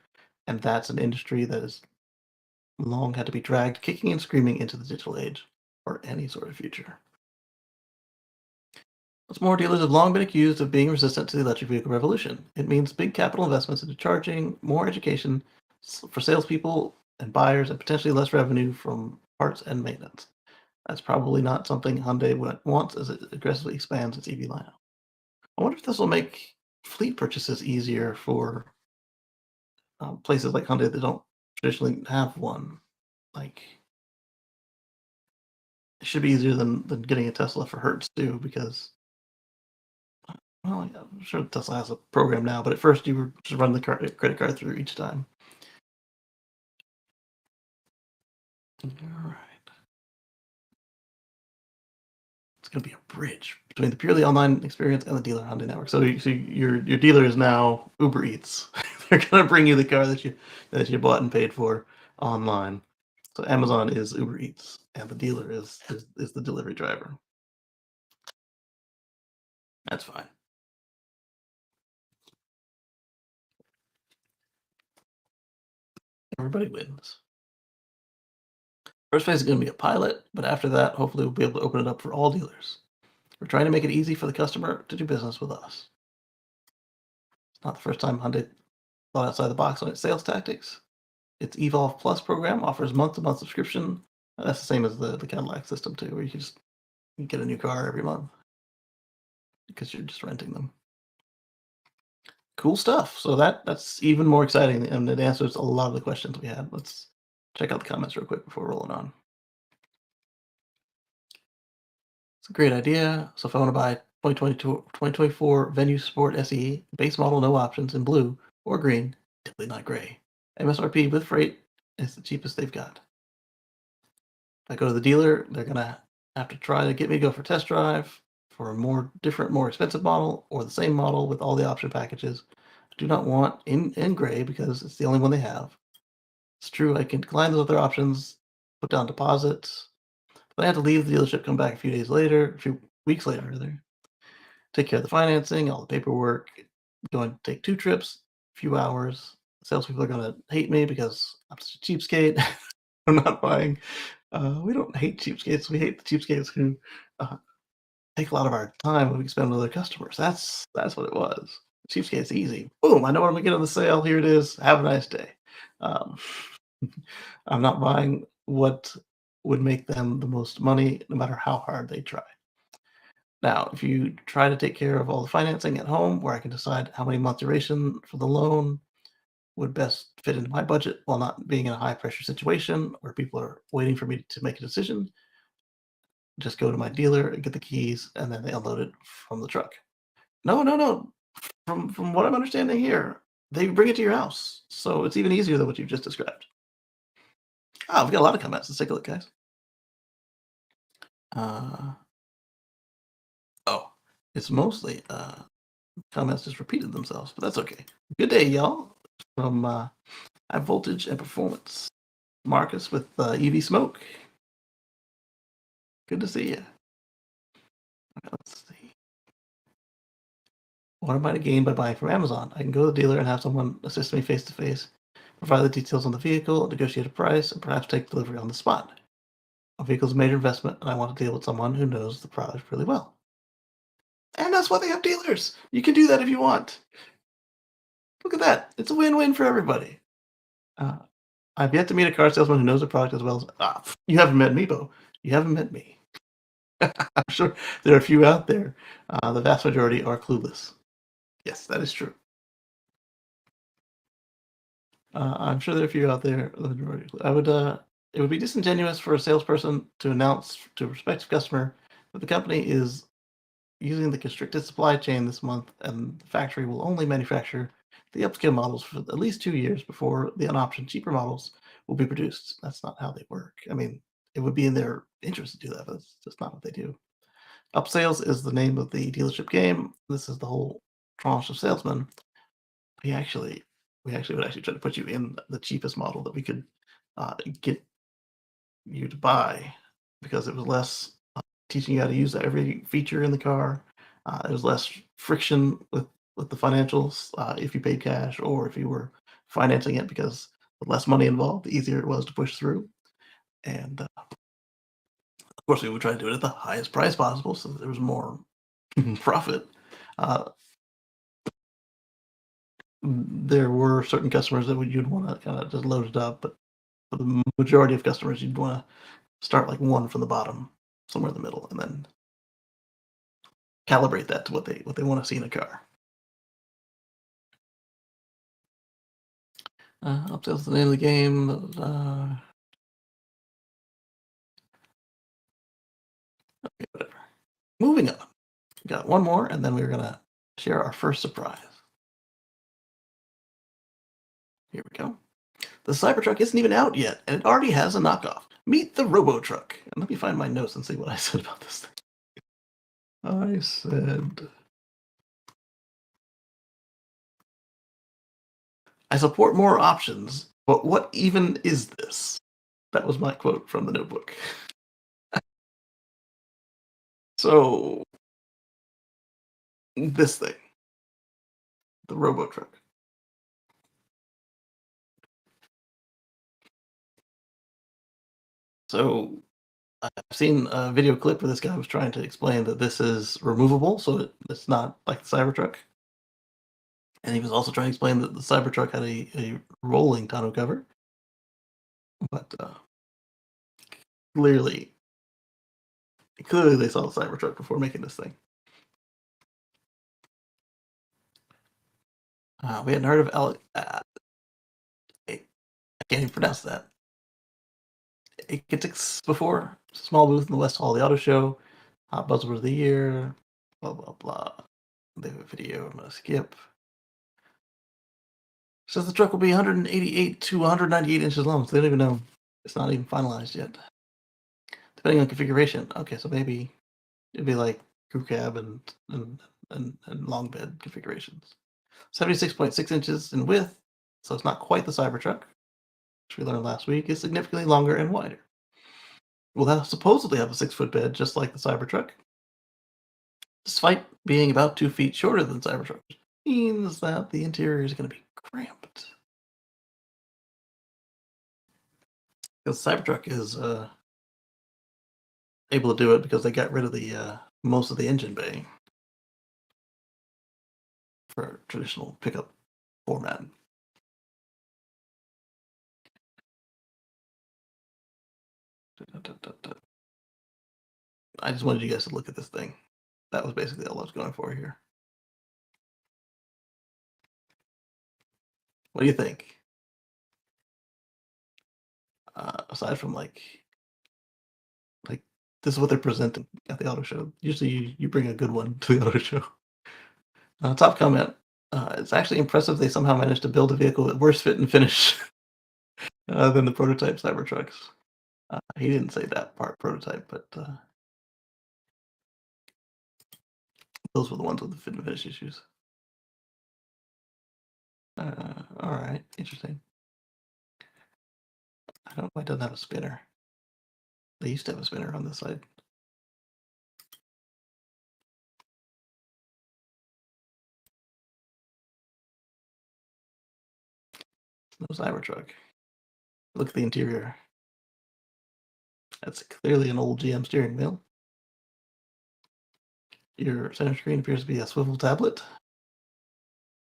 and that's an industry that has long had to be dragged kicking and screaming into the digital age or any sort of future. What's more, dealers have long been accused of being resistant to the electric vehicle revolution. It means big capital investments into charging, more education for salespeople and buyers, and potentially less revenue from parts and maintenance. That's probably not something Hyundai wants as it aggressively expands its EV lineup. I wonder if this will make fleet purchases easier for places like Hyundai that don't traditionally have one. Like, it should be easier than getting a Tesla for Hertz too, because well, yeah, I'm sure Tesla has a program now, but at first you were just run the credit card through each time. All right, it's going to be a bridge between the purely online experience and the dealer Hyundai network. So your dealer is now Uber Eats. They're going to bring you the car that you bought and paid for online. So Amazon is Uber Eats, and the dealer is the delivery driver. That's fine. Everybody wins. First phase is going to be a pilot, but after that, hopefully we'll be able to open it up for all dealers. We're trying to make it easy for the customer to do business with us. It's not the first time Hyundai thought outside the box on its sales tactics. Its Evolve Plus program offers month-to-month subscription. That's the same as the Cadillac system too, where you get a new car every month because you're just renting them. Cool stuff. So that's even more exciting, and it answers a lot of the questions we had. Let's check out the comments real quick before rolling on. It's a great idea. So if I want to buy 2022, 2024 Venue Sport SE, base model, no options in blue or green, definitely not gray. MSRP with freight is the cheapest they've got. If I go to the dealer, they're gonna have to try to get me to go for test drive for a more expensive model or the same model with all the option packages. I do not want in gray because it's the only one they have. It's true, I can decline those other options, put down deposits, but I have to leave the dealership, come back a few days later, a few weeks later rather, take care of the financing, all the paperwork, going to take 2 trips, a few hours. Salespeople are gonna hate me because I'm such a cheapskate. I'm not buying. We don't hate cheapskates. We hate the cheapskates who uh, take a lot of our time when we spend with other customers. That's what it was. Cheapskate's easy. Boom! I know what I'm gonna get on the sale. Here it is. Have a nice day. Um, I'm not buying what would make them the most money, no matter how hard they try. Now, if you try to take care of all the financing at home, where I can decide how many month duration for the loan would best fit into my budget while not being in a high pressure situation where people are waiting for me to make a decision, just go to my dealer and get the keys, and then they unload it from the truck. No, no, no. From what I'm understanding here, they bring it to your house, so it's even easier than what you've just described. Ah, we've got a lot of comments. Let's take a look, guys. Uh, oh, it's mostly comments just repeated themselves, but that's okay. Good day, y'all. From High Voltage and Performance. Marcus with EV Smoke. Good to see you. Let's see. What am I to gain by buying from Amazon? I can go to the dealer and have someone assist me face to face, provide the details on the vehicle, negotiate a price, and perhaps take delivery on the spot. A vehicle is a major investment, and I want to deal with someone who knows the product really well. And that's why they have dealers. You can do that if you want. Look at that. It's a win-win for everybody. Uh, I've yet to meet a car salesman who knows the product as well as you haven't met me, Bo. You haven't met me. I'm sure there are a few out there. The vast majority are clueless. Yes, that is true. I'm sure there are a few out there. The majority. I would. It would be disingenuous for a salesperson to announce to a prospective customer that the company is using the constricted supply chain this month, and the factory will only manufacture the upscale models for at least 2 years before the unoptioned cheaper models will be produced. That's not how they work. I mean, it would be in their interest to do that, but it's just not what they do. Upsales is the name of the dealership game. This is the whole tranche of salesmen. We actually, we actually would actually try to put you in the cheapest model that we could get you to buy because it was less teaching you how to use every feature in the car. There was less friction with the financials if you paid cash or if you were financing it because the less money involved, the easier it was to push through. And of course, we would try to do it at the highest price possible so that there was more profit. Uh, there were certain customers that you'd want to kind of just load it up, but for the majority of customers, you'd want to start like one from the bottom, somewhere in the middle, and then calibrate that to what they want to see in a car. Upsell's the name of the game. Okay, whatever. Moving on. Got one more, and then we're gonna share our first surprise. Here we go. The Cybertruck isn't even out yet, and it already has a knockoff. Meet the Robotruck. And let me find my notes and see what I said about this thing. I said, I support more options, but what even is this? That was my quote from the notebook. So, this thing, the Robotruck. So, I've seen a video clip where this guy was trying to explain that this is removable, so it's not like the Cybertruck. And he was also trying to explain that the Cybertruck had a rolling tonneau cover, but clearly, clearly they saw the Cybertruck before making this thing. We hadn't heard of I can't even pronounce that. Akitix before. Small booth in the West Hall of the Auto Show. Hot Buzzword of the Year. Blah blah blah. They have a video. I'm gonna skip. Says the truck will be 188 to 198 inches long. So they don't even know. It's not even finalized yet. Depending on configuration. Okay, so maybe it'd be like crew cab and long bed configurations. 76.6 inches in width, so it's not quite the Cybertruck, which we learned last week, is significantly longer and wider. Will supposedly have a 6-foot bed, just like the Cybertruck, despite being about 2 feet shorter than Cybertruck, which means that the interior is going to be cramped. Because Cybertruck is able to do it because they got rid of the most of the engine bay for traditional pickup format. I just wanted you guys to look at this thing. That was basically all I was going for here. What do you think? Aside from like this is what they're presenting at the auto show. Usually, you bring a good one to the auto show. Top comment: It's actually impressive they somehow managed to build a vehicle with worse fit and finish than the prototype Cybertrucks. He didn't say that part prototype, but those were the ones with the fit and finish issues. All right, interesting. I don't know why it doesn't have a spinner. They used to have a spinner on this side. No Cybertruck. Look at the interior. That's clearly an old GM steering wheel. Your center screen appears to be a swivel tablet.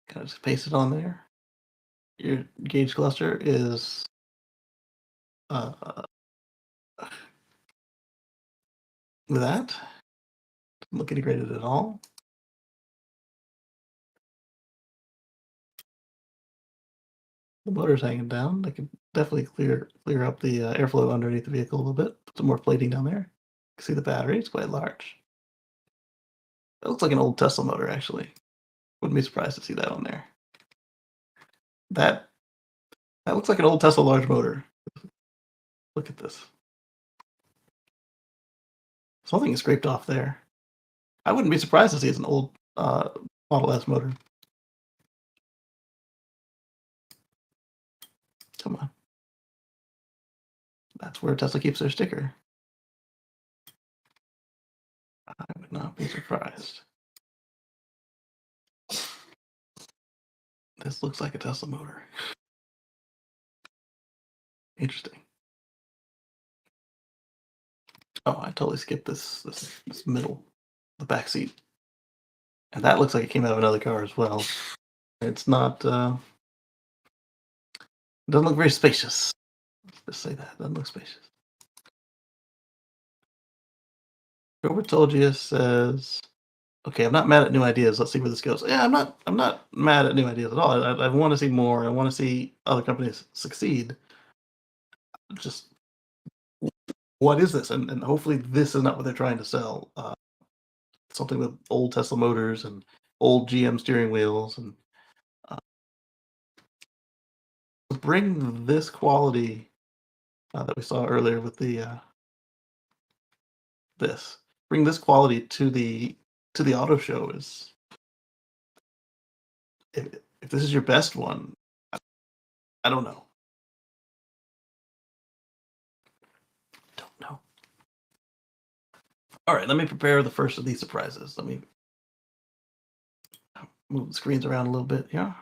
Kind of just paste it on there. Your gauge cluster is uh, that. Doesn't look integrated at all. The motor's hanging down. They could definitely clear up the airflow underneath the vehicle a little bit. Put some more plating down there. You can see the battery. It's quite large. It looks like an old Tesla motor, actually. Wouldn't be surprised to see that on there. That that looks like an old Tesla large motor. Look at this. Something is scraped off there. I wouldn't be surprised to see it's an old Model S motor. Come on. That's where Tesla keeps their sticker. I would not be surprised. This looks like a Tesla motor. Interesting. Oh, I totally skipped this middle, the back seat. And that looks like it came out of another car as well. It's not doesn't look very spacious. Let's just say that. Doesn't look spacious. Whoever told you says, okay, I'm not mad at new ideas. Let's see where this goes. Yeah, I'm not mad at new ideas at all. I want to see more. I want to see other companies succeed. Just what is this? And hopefully this is not what they're trying to sell. Something with old Tesla motors and old GM steering wheels and uh, bring this quality that we saw earlier with the this bring this quality to the auto show is if, if this is your best one, I don't know. Don't know. All right, let me prepare the first of these surprises. Let me move the screens around a little bit here.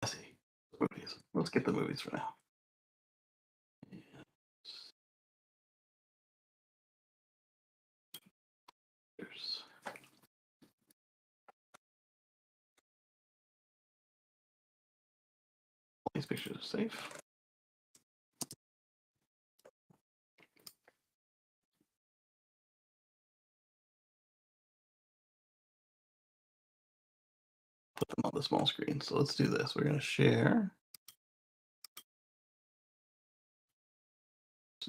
Let's see. Movies. Let's get the movies for now. Here's all these pictures are safe. Put them on the small screen. So let's do this. We're going to share.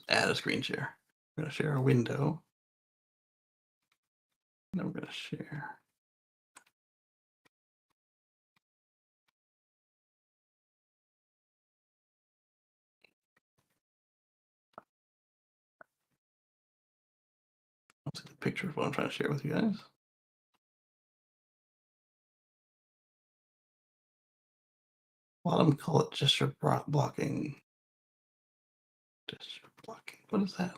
Add a screen share. We're going to share a window. And then we're going to share. Let's see the picture of what I'm trying to share with you guys. A lot of them call it gesture blocking. Gesture blocking. What is that?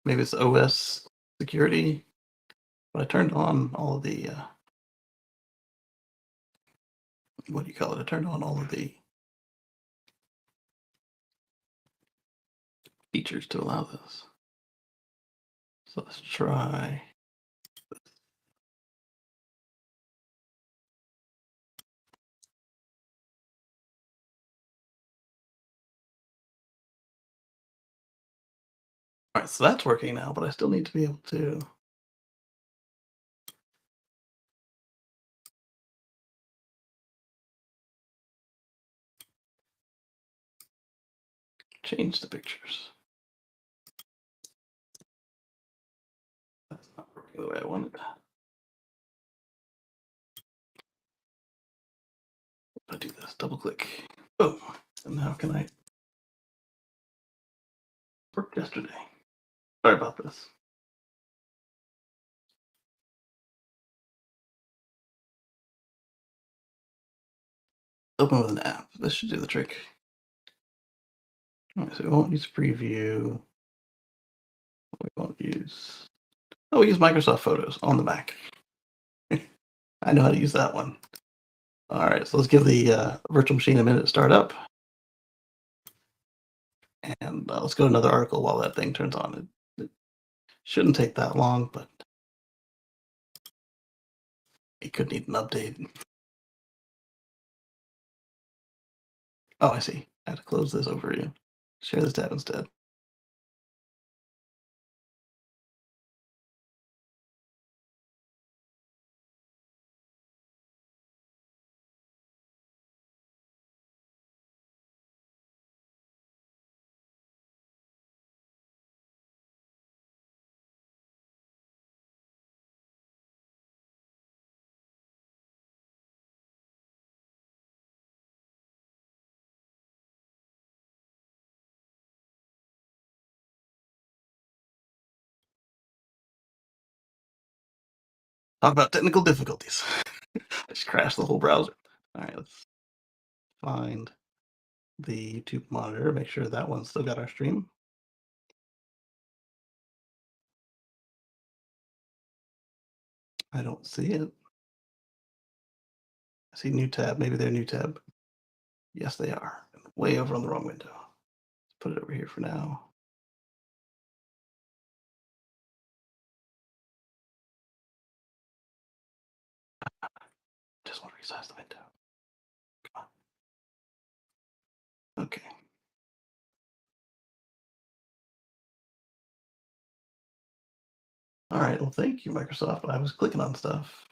Maybe it's OS security. But I turned on all of the what do you call it? I turned on all of the features to allow this. So let's try. All right, so that's working now, but I still need to be able to change the pictures. That's not working the way I wanted. I do this, double click. Boom. And how can I work yesterday? Sorry about this. Open with an app. This should do the trick. All right, so we won't use preview. We won't use. Oh, we use Microsoft Photos on the Mac. I know how to use that one. All right, so let's give the virtual machine a minute to start up. And let's go to another article while that thing turns on. It shouldn't take that long, but it could need an update. Oh, I see. I had to close this over you. Share this tab instead. Talk about technical difficulties. I just crashed the whole browser. All right, let's find the YouTube monitor. Make sure that one's still got our stream. I don't see it. I see new tab. Maybe they're new tab. Yes, they are. Way over on the wrong window. Let's put it over here for now. Just want to resize the window. Come on. Okay. All right. Well, thank you, Microsoft. I was clicking on stuff.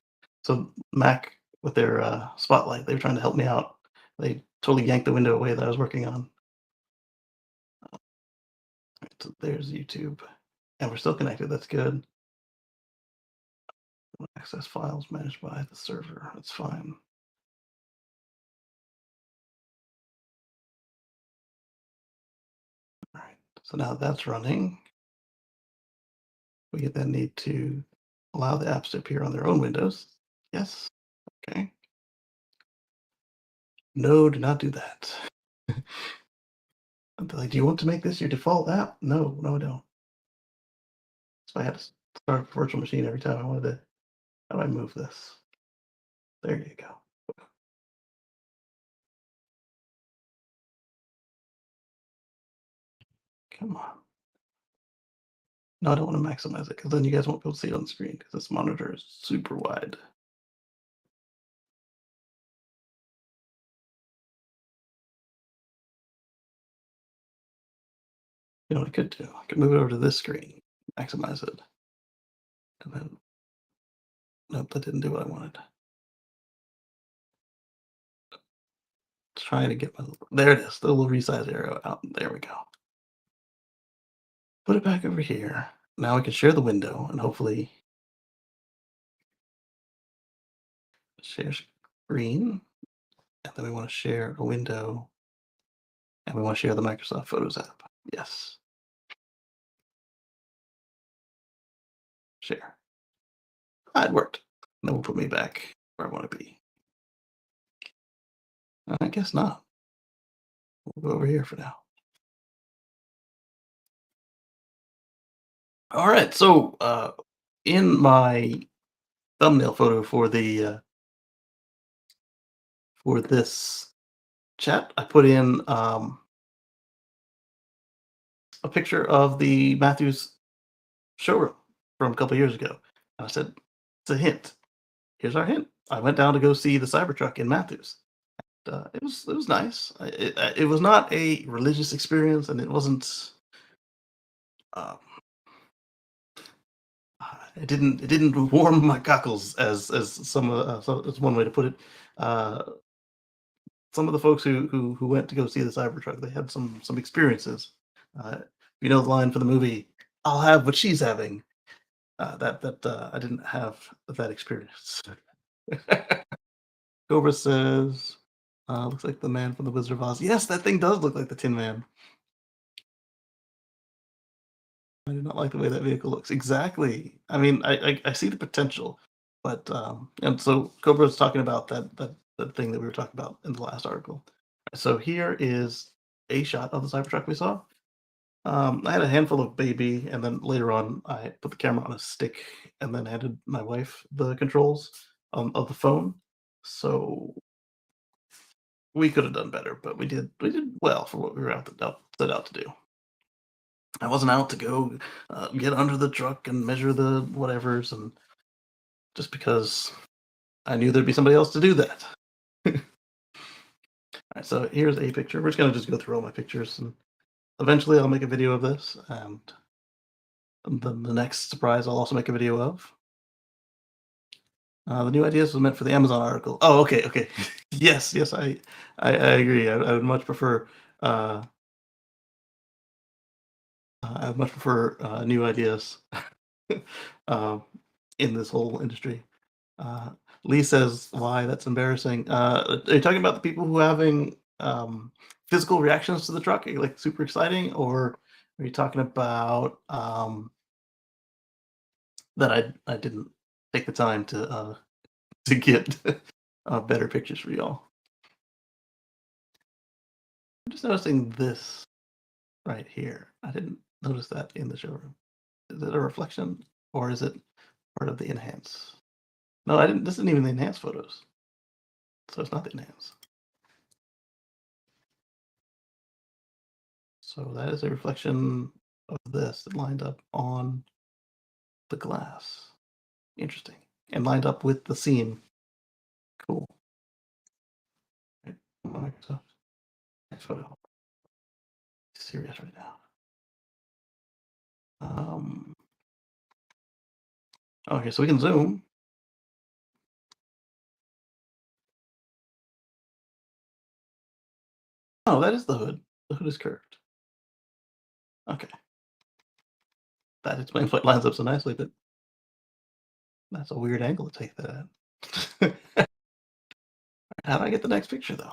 So Mac with their Spotlight, they were trying to help me out. They totally yanked the window away that I was working on. Right, so there's YouTube, and we're still connected. That's good. Access files managed by the server. That's fine. All right. So now that's running. We then need to allow the apps to appear on their own windows. Yes. Okay. No, do not do that. Like, do you want to make this your default app? No, no, I don't. So I had to start a virtual machine every time I wanted to. How do I move this? There you go. Come on. No, I don't want to maximize it because then you guys won't be able to see it on the screen because this monitor is super wide. You know what I could do? I could move it over to this screen, maximize it, and then nope, that didn't do what I wanted. Trying to get my there it is, the little resize arrow out. There we go. Put it back over here. Now I can share the window and hopefully share screen. And then we want to share a window and we want to share the Microsoft Photos app. Yes. Share. Ah, it worked. That will put me back where I want to be. I guess not. We'll go over here for now. All right. So in my thumbnail photo for this chat, I put in a picture of the Matthews showroom from a couple years ago. And I said, it's a hint. Here's our hint. I went down to go see the Cybertruck in Matthews. It was nice. It was not a religious experience, and it wasn't. Um, it didn't warm my cockles as some so that's one way to put it. Uh, some of the folks who went to go see the Cybertruck, they had some experiences. You know the line for the movie, "I'll have what she's having." I didn't have that experience. Cobra says, Looks like the man from the Wizard of Oz. Yes, that thing does look like the Tin Man. I do not like the way that vehicle looks. Exactly. I mean, I see the potential, but and so Cobra's talking about that thing that we were talking about in the last article. So here is a shot of the Cybertruck we saw. I had a handful of baby, and then later on, I put the camera on a stick and then handed my wife the controls of the phone. So we could have done better, but we did well for what we were set out to do. I wasn't out to go get under the truck and measure the whatevers, and just because I knew there'd be somebody else to do that. All right, so here's a picture. We're just gonna just go through all my pictures, and eventually I'll make a video of this, and then the next surprise I'll also make a video of. The new ideas was meant for the Amazon article. Oh, okay, okay. Yes, yes, I agree. I would much prefer uh, I would much prefer new ideas um, in this whole industry. Uh, Lee says, "Why? That's embarrassing." Are you talking about the people who are having physical reactions to the truck, like super exciting, or are you talking about that I didn't take the time to get better pictures for y'all? I'm just noticing this right here. I didn't notice that in the showroom. Is it a reflection or is it part of the enhance? No, I didn't. This isn't even the enhance photos, so it's not the enhance. So that is a reflection of this that lined up on the glass. Interesting. And lined up with the seam. Cool. Right. Microsoft. Next photo. Serious right now. Um, okay, so we can zoom. Oh, that is the hood. The hood is curved. Okay. That explains why it lines up so nicely, but that's a weird angle to take that at. How do I get the next picture though?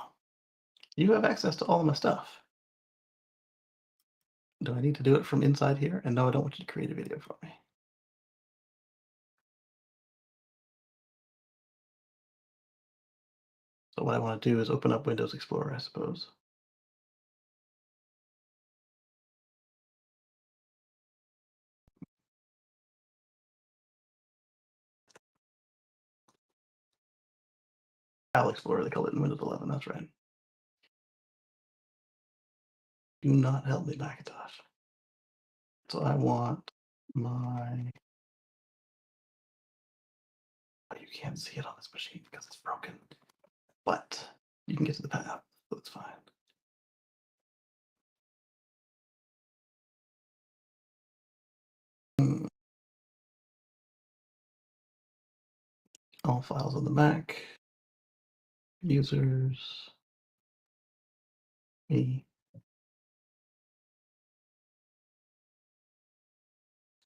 You have access to all of my stuff. Do I need to do it from inside here? And no, I don't want you to create a video for me. So what I want to do is open up Windows Explorer, I suppose. File Explorer, they call it in Windows 11. That's right. Do not help me, Macintosh. So I want my. Oh, you can't see it on this machine because it's broken. But you can get to the path, so it's fine. Mm, all files on the Mac. Users. Me.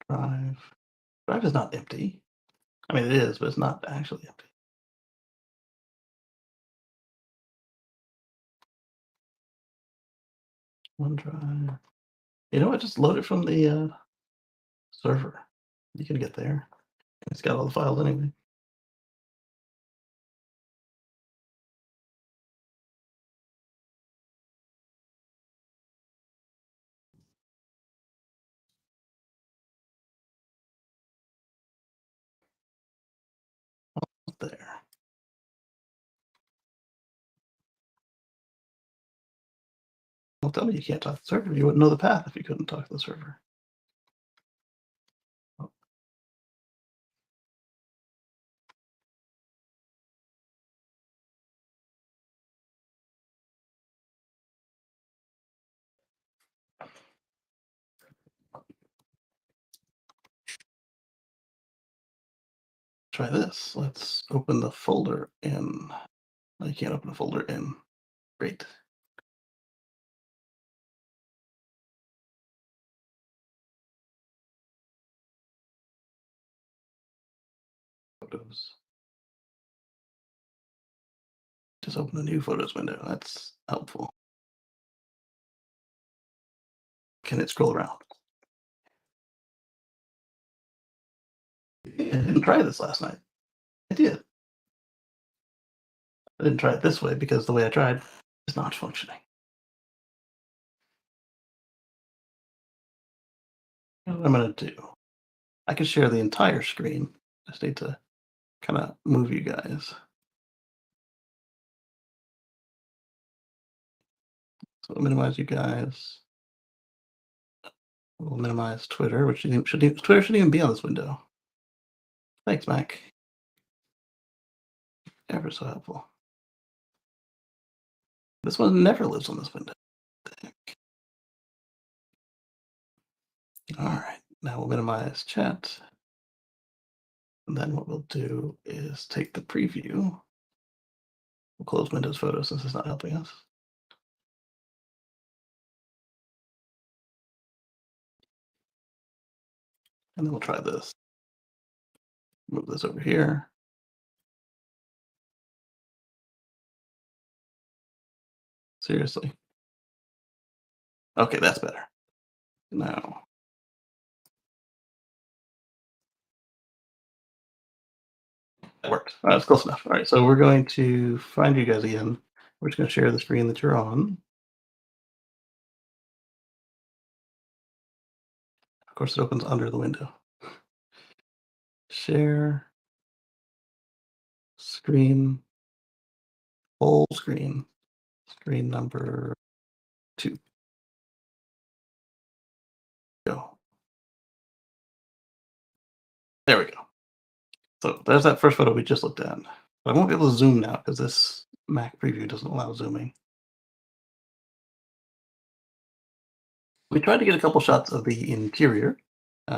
Drive. Drive is not empty. I mean, it is, but it's not actually empty. OneDrive. You know what? Just load it from the server. You can get there. It's got all the files anyway. There. Well, tell me you can't talk to the server. You wouldn't know the path if you couldn't talk to the server. Oh, try this. Let's open the folder in. No, you can't open a folder in. Great. Photos. Just open a new photos window. That's helpful. Can it scroll around? I didn't try this last night. I did. I didn't try it this way because the way I tried is not functioning. What I'm gonna do, I can share the entire screen. I just need to kind of move you guys. So minimize you guys. We'll minimize Twitter, which Twitter shouldn't even be on this window. Thanks, Mac. Ever so helpful. This one never lives on this window. All right, now we'll minimize chat. And then what we'll do is take the preview. We'll close Windows Photo since it's not helping us. And then we'll try this. Move this over here. Seriously. Okay, that's better. Now, that worked. All right, that's close enough. All right, so we're going to find you guys again. We're just going to share the screen that you're on. Of course, it opens under the window. Share screen, full screen, screen number 2. Go. There we go. So there's that first photo we just looked at. But I won't be able to zoom now because this Mac preview doesn't allow zooming. We tried to get a couple shots of the interior.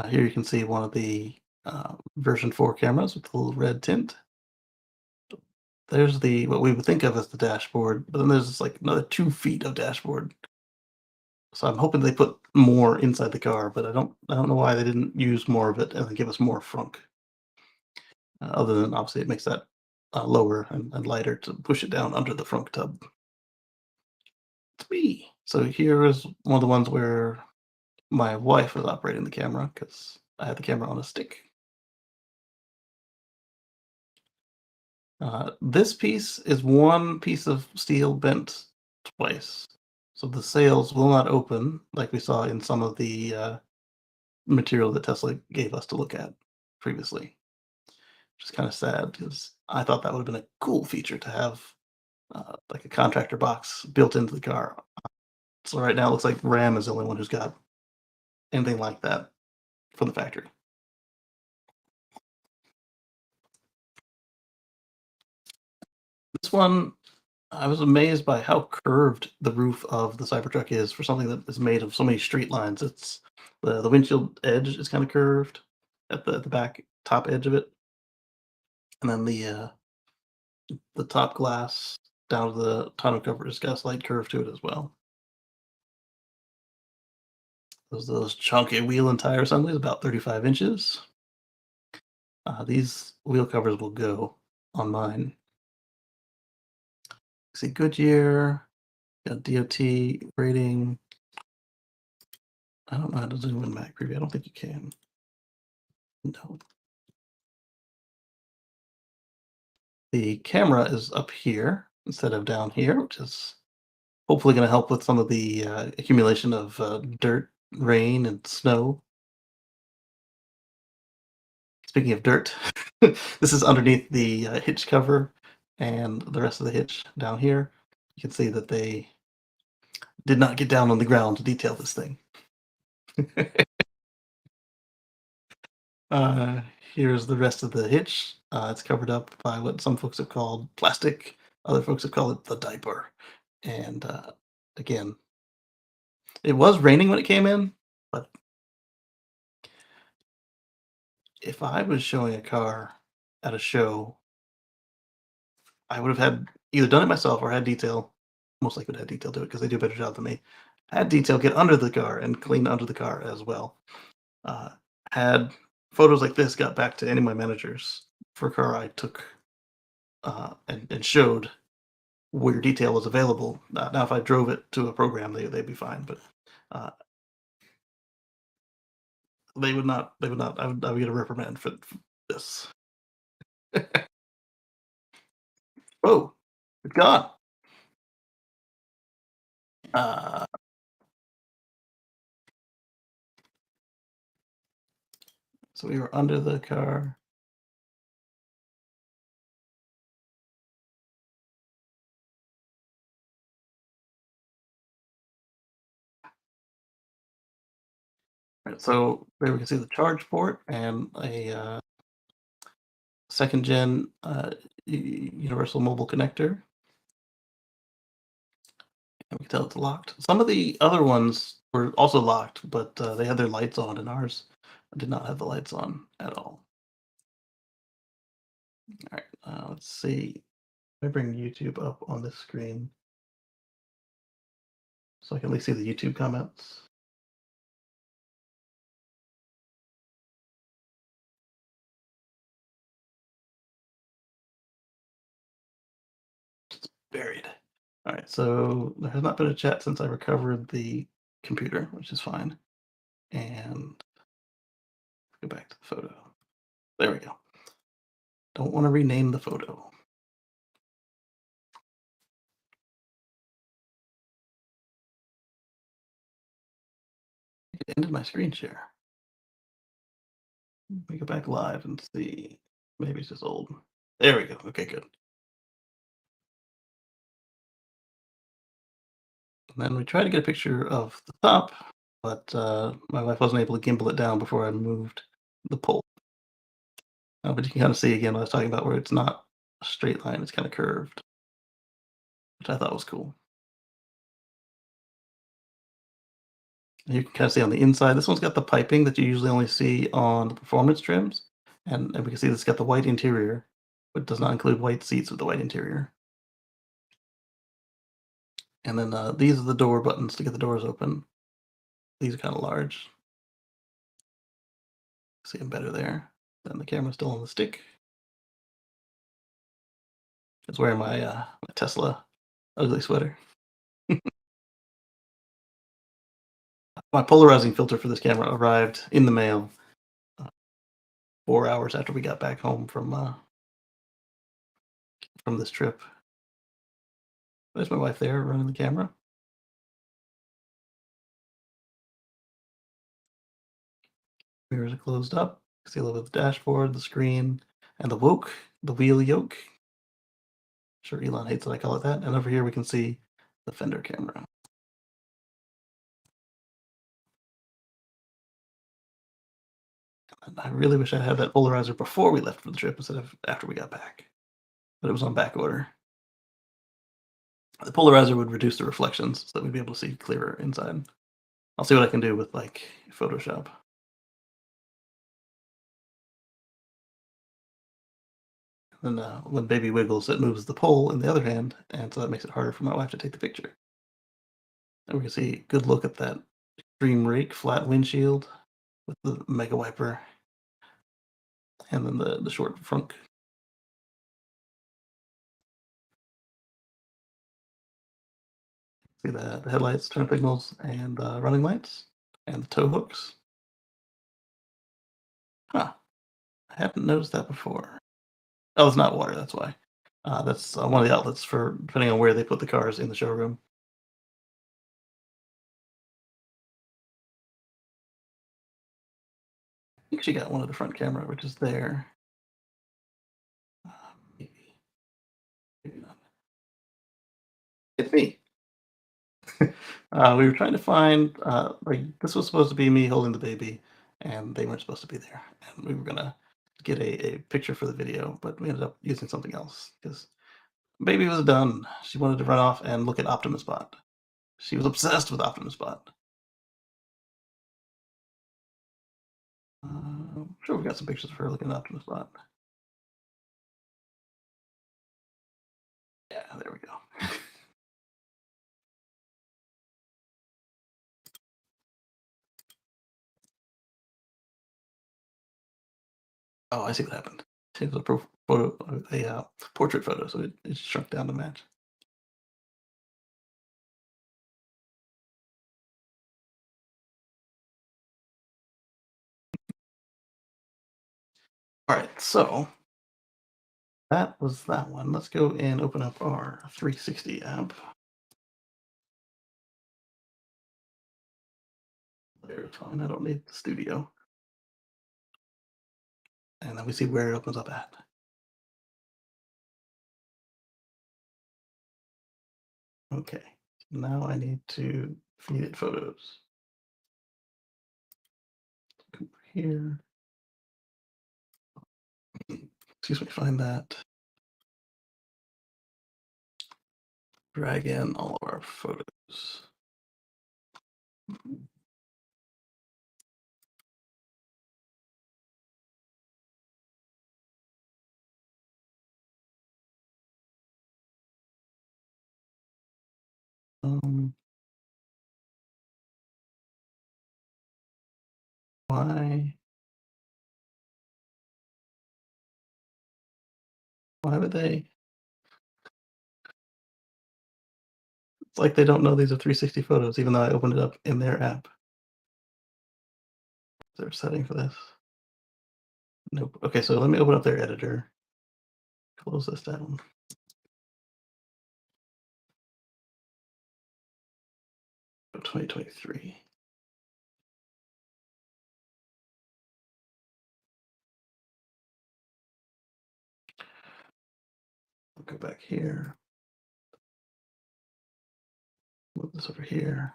Here you can see one of the version 4 cameras with the little red tint. There's the what we would think of as the dashboard, but then there's like another 2 feet of dashboard. So I'm hoping they put more inside the car, but I don't know why they didn't use more of it and then give us more frunk. Other than obviously it makes that lower and lighter to push it down under the frunk tub. It's me. So here is one of the ones where my wife was operating the camera because I had the camera on a stick. This piece is one piece of steel bent twice. So the sails will not open like we saw in some of the material that Tesla gave us to look at previously. Which is kind of sad because I thought that would have been a cool feature to have like a contractor box built into the car. So right now it looks like Ram is the only one who's got anything like that from the factory. This one, I was amazed by how curved the roof of the Cybertruck is for something that is made of so many straight lines. It's the windshield edge is kind of curved at the back top edge of it, and then the top glass down to the tonneau cover has got a slight curve to it as well. Those chunky wheel and tire assemblies, about 35 inches. These wheel covers will go on mine. See Goodyear, got DOT rating. I don't know how to zoom in Mac preview. I don't think you can. No. The camera is up here instead of down here, which is hopefully going to help with some of the accumulation of dirt, rain, and snow. Speaking of dirt, this is underneath the hitch cover and the rest of the hitch down here. You can see that they did not get down on the ground to detail this thing. uh, Here's the rest of the hitch. It's covered up by what some folks have called plastic. Other folks have called it the diaper. And again, it was raining when it came in, but if I was showing a car at a show, I would have had either done it myself or had detail. Most likely would have detail do it because they do a better job than me. Had detail get under the car and clean under the car as well. Uh, had photos like this got back to any of my managers for a car I took and showed. where detail was available. Now, if I drove it to a program, they'd be fine, but uh, they would not. They would not. I would get a reprimand for this. Oh, it's gone. Uh, so we were under the car. Right, so there we can see the charge port and a second gen universal mobile connector. And we can tell it's locked. Some of the other ones were also locked, but they had their lights on, and ours did not have the lights on at all. All right, let's see. Let me bring YouTube up on this screen so I can at least see the YouTube comments. It's buried. All right, so there has not been a chat since I recovered the computer, which is fine. And go back to the photo. There we go. Don't want to rename the photo. It ended my screen share. Let me go back live and see. Maybe it's just old. There we go. Okay, good. And then we tried to get a picture of the top, but my wife wasn't able to gimbal it down before I moved the pole. But you can kind of see again what I was talking about, where it's not a straight line; it's kind of curved, which I thought was cool. And you can kind of see on the inside. This one's got the piping that you usually only see on the performance trims, and we can see it's got the white interior, but does not include white seats with the white interior. And then these are the door buttons to get the doors open. These are kind of large. See them better there. Then the camera's still on the stick. It's wearing my Tesla ugly sweater. My polarizing filter for this camera arrived in the mail 4 hours after we got back home from this trip. There's my wife there running the camera. Mirrors are closed up. See a little bit of the dashboard, the screen, and the wheel yoke. Sure, Elon hates that I call it that. And over here we can see the fender camera. And I really wish I had that polarizer before we left for the trip instead of after we got back. But it was on back order. The polarizer would reduce the reflections so that we'd be able to see clearer inside. I'll see what I can do with like Photoshop. And when baby wiggles, it moves the pole in the other hand, and so that makes it harder for my wife to take the picture. And we can see a good look at that extreme rake flat windshield with the mega wiper, and then the short front. See the headlights, turn signals, and running lights, and the tow hooks. Huh, I haven't noticed that before. Oh, it's not water, that's why. That's one of the outlets for depending on where they put the cars in the showroom. I think she got one of the front camera, which is there. Uh, maybe, maybe not. It's me. We were trying to find like this was supposed to be me holding the baby, and they weren't supposed to be there. And we were gonna get a picture for the video, but we ended up using something else because baby was done. She wanted to run off and look at Optimus Bot. She was obsessed with Optimus Bot. I'm sure we got some pictures of her looking at Optimus Bot. Yeah, there we go. Oh, I see what happened. It was a portrait photo, so it shrunk down to match. All right, so that was that one. Let's go and open up our 360 app. There, fine. I don't need the studio. And then we see where it opens up at. Okay. Now I need to feed it photos. Come over here. Excuse me, find that. Drag in all of our photos. Um, why? Why would they? It's like they don't know these are 360 photos, even though I opened it up in their app. Is there a setting for this? Nope. Okay, so let me open up their editor. Close this down. 2023. I'll go back here. Move this over here.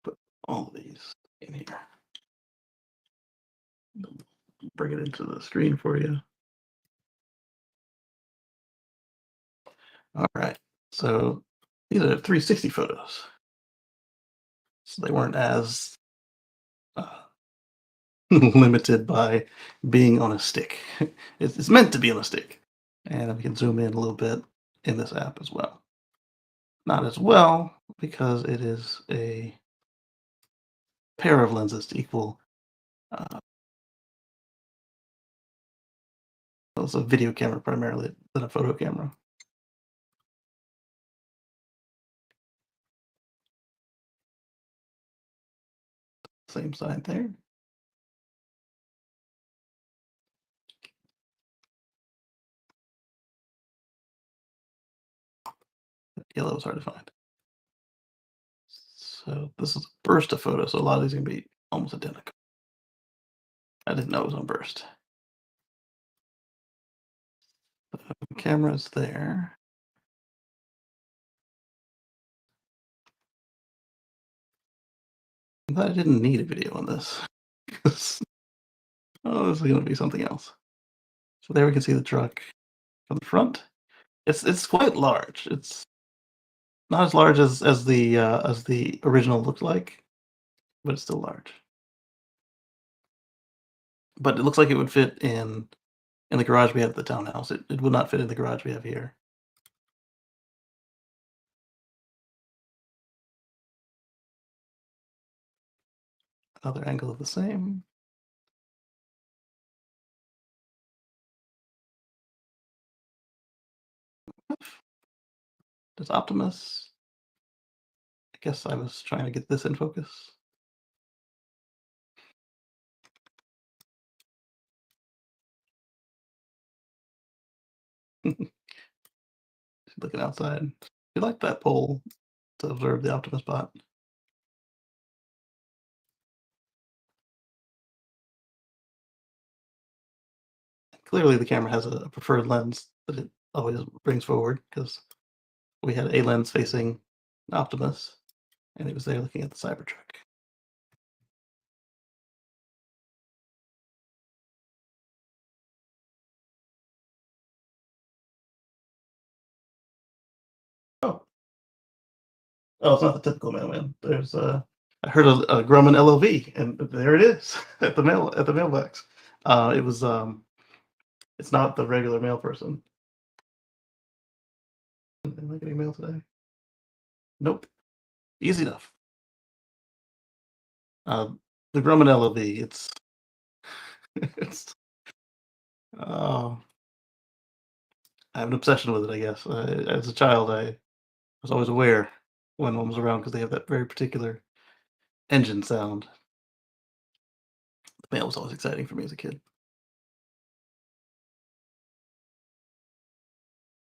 Put all of these in here. Bring it into the screen for you. All right. So these are 360 photos. So they weren't as uh, limited by being on a stick. It's meant to be on a stick. And we can zoom in a little bit in this app as well. Not as well because it is a pair of lenses to equal. Well, it's a video camera primarily than a photo camera. Same side there. Yellow is hard to find. So this is a burst of photos. So a lot of these are gonna be almost identical. I didn't know it was on burst. Camera's there. I'm glad I didn't need a video on this. 'Cause, oh, this is gonna be something else. So there we can see the truck from the front. It's quite large. It's not as large as the original looked like, but it's still large. But it looks like it would fit in the garage we have at the townhouse. It would not fit in the garage we have here. Another angle of the same. There's Optimus. I guess I was trying to get this in focus. Looking outside. You like that pole to observe the Optimus bot. Clearly, the camera has a preferred lens that it always brings forward because we had a lens facing Optimus, and it was there looking at the Cybertruck. Oh, oh, it's not the typical mailman. There's I heard a Grumman LLV, and there it is at the mailbox. It was it's not the regular mail person. Am I getting mail today? Nope. Easy enough. Uh, the Grumman LLV. It's oh, I have an obsession with it. I guess as a child, I was always aware when one was around because they have that very particular engine sound. The mail was always exciting for me as a kid.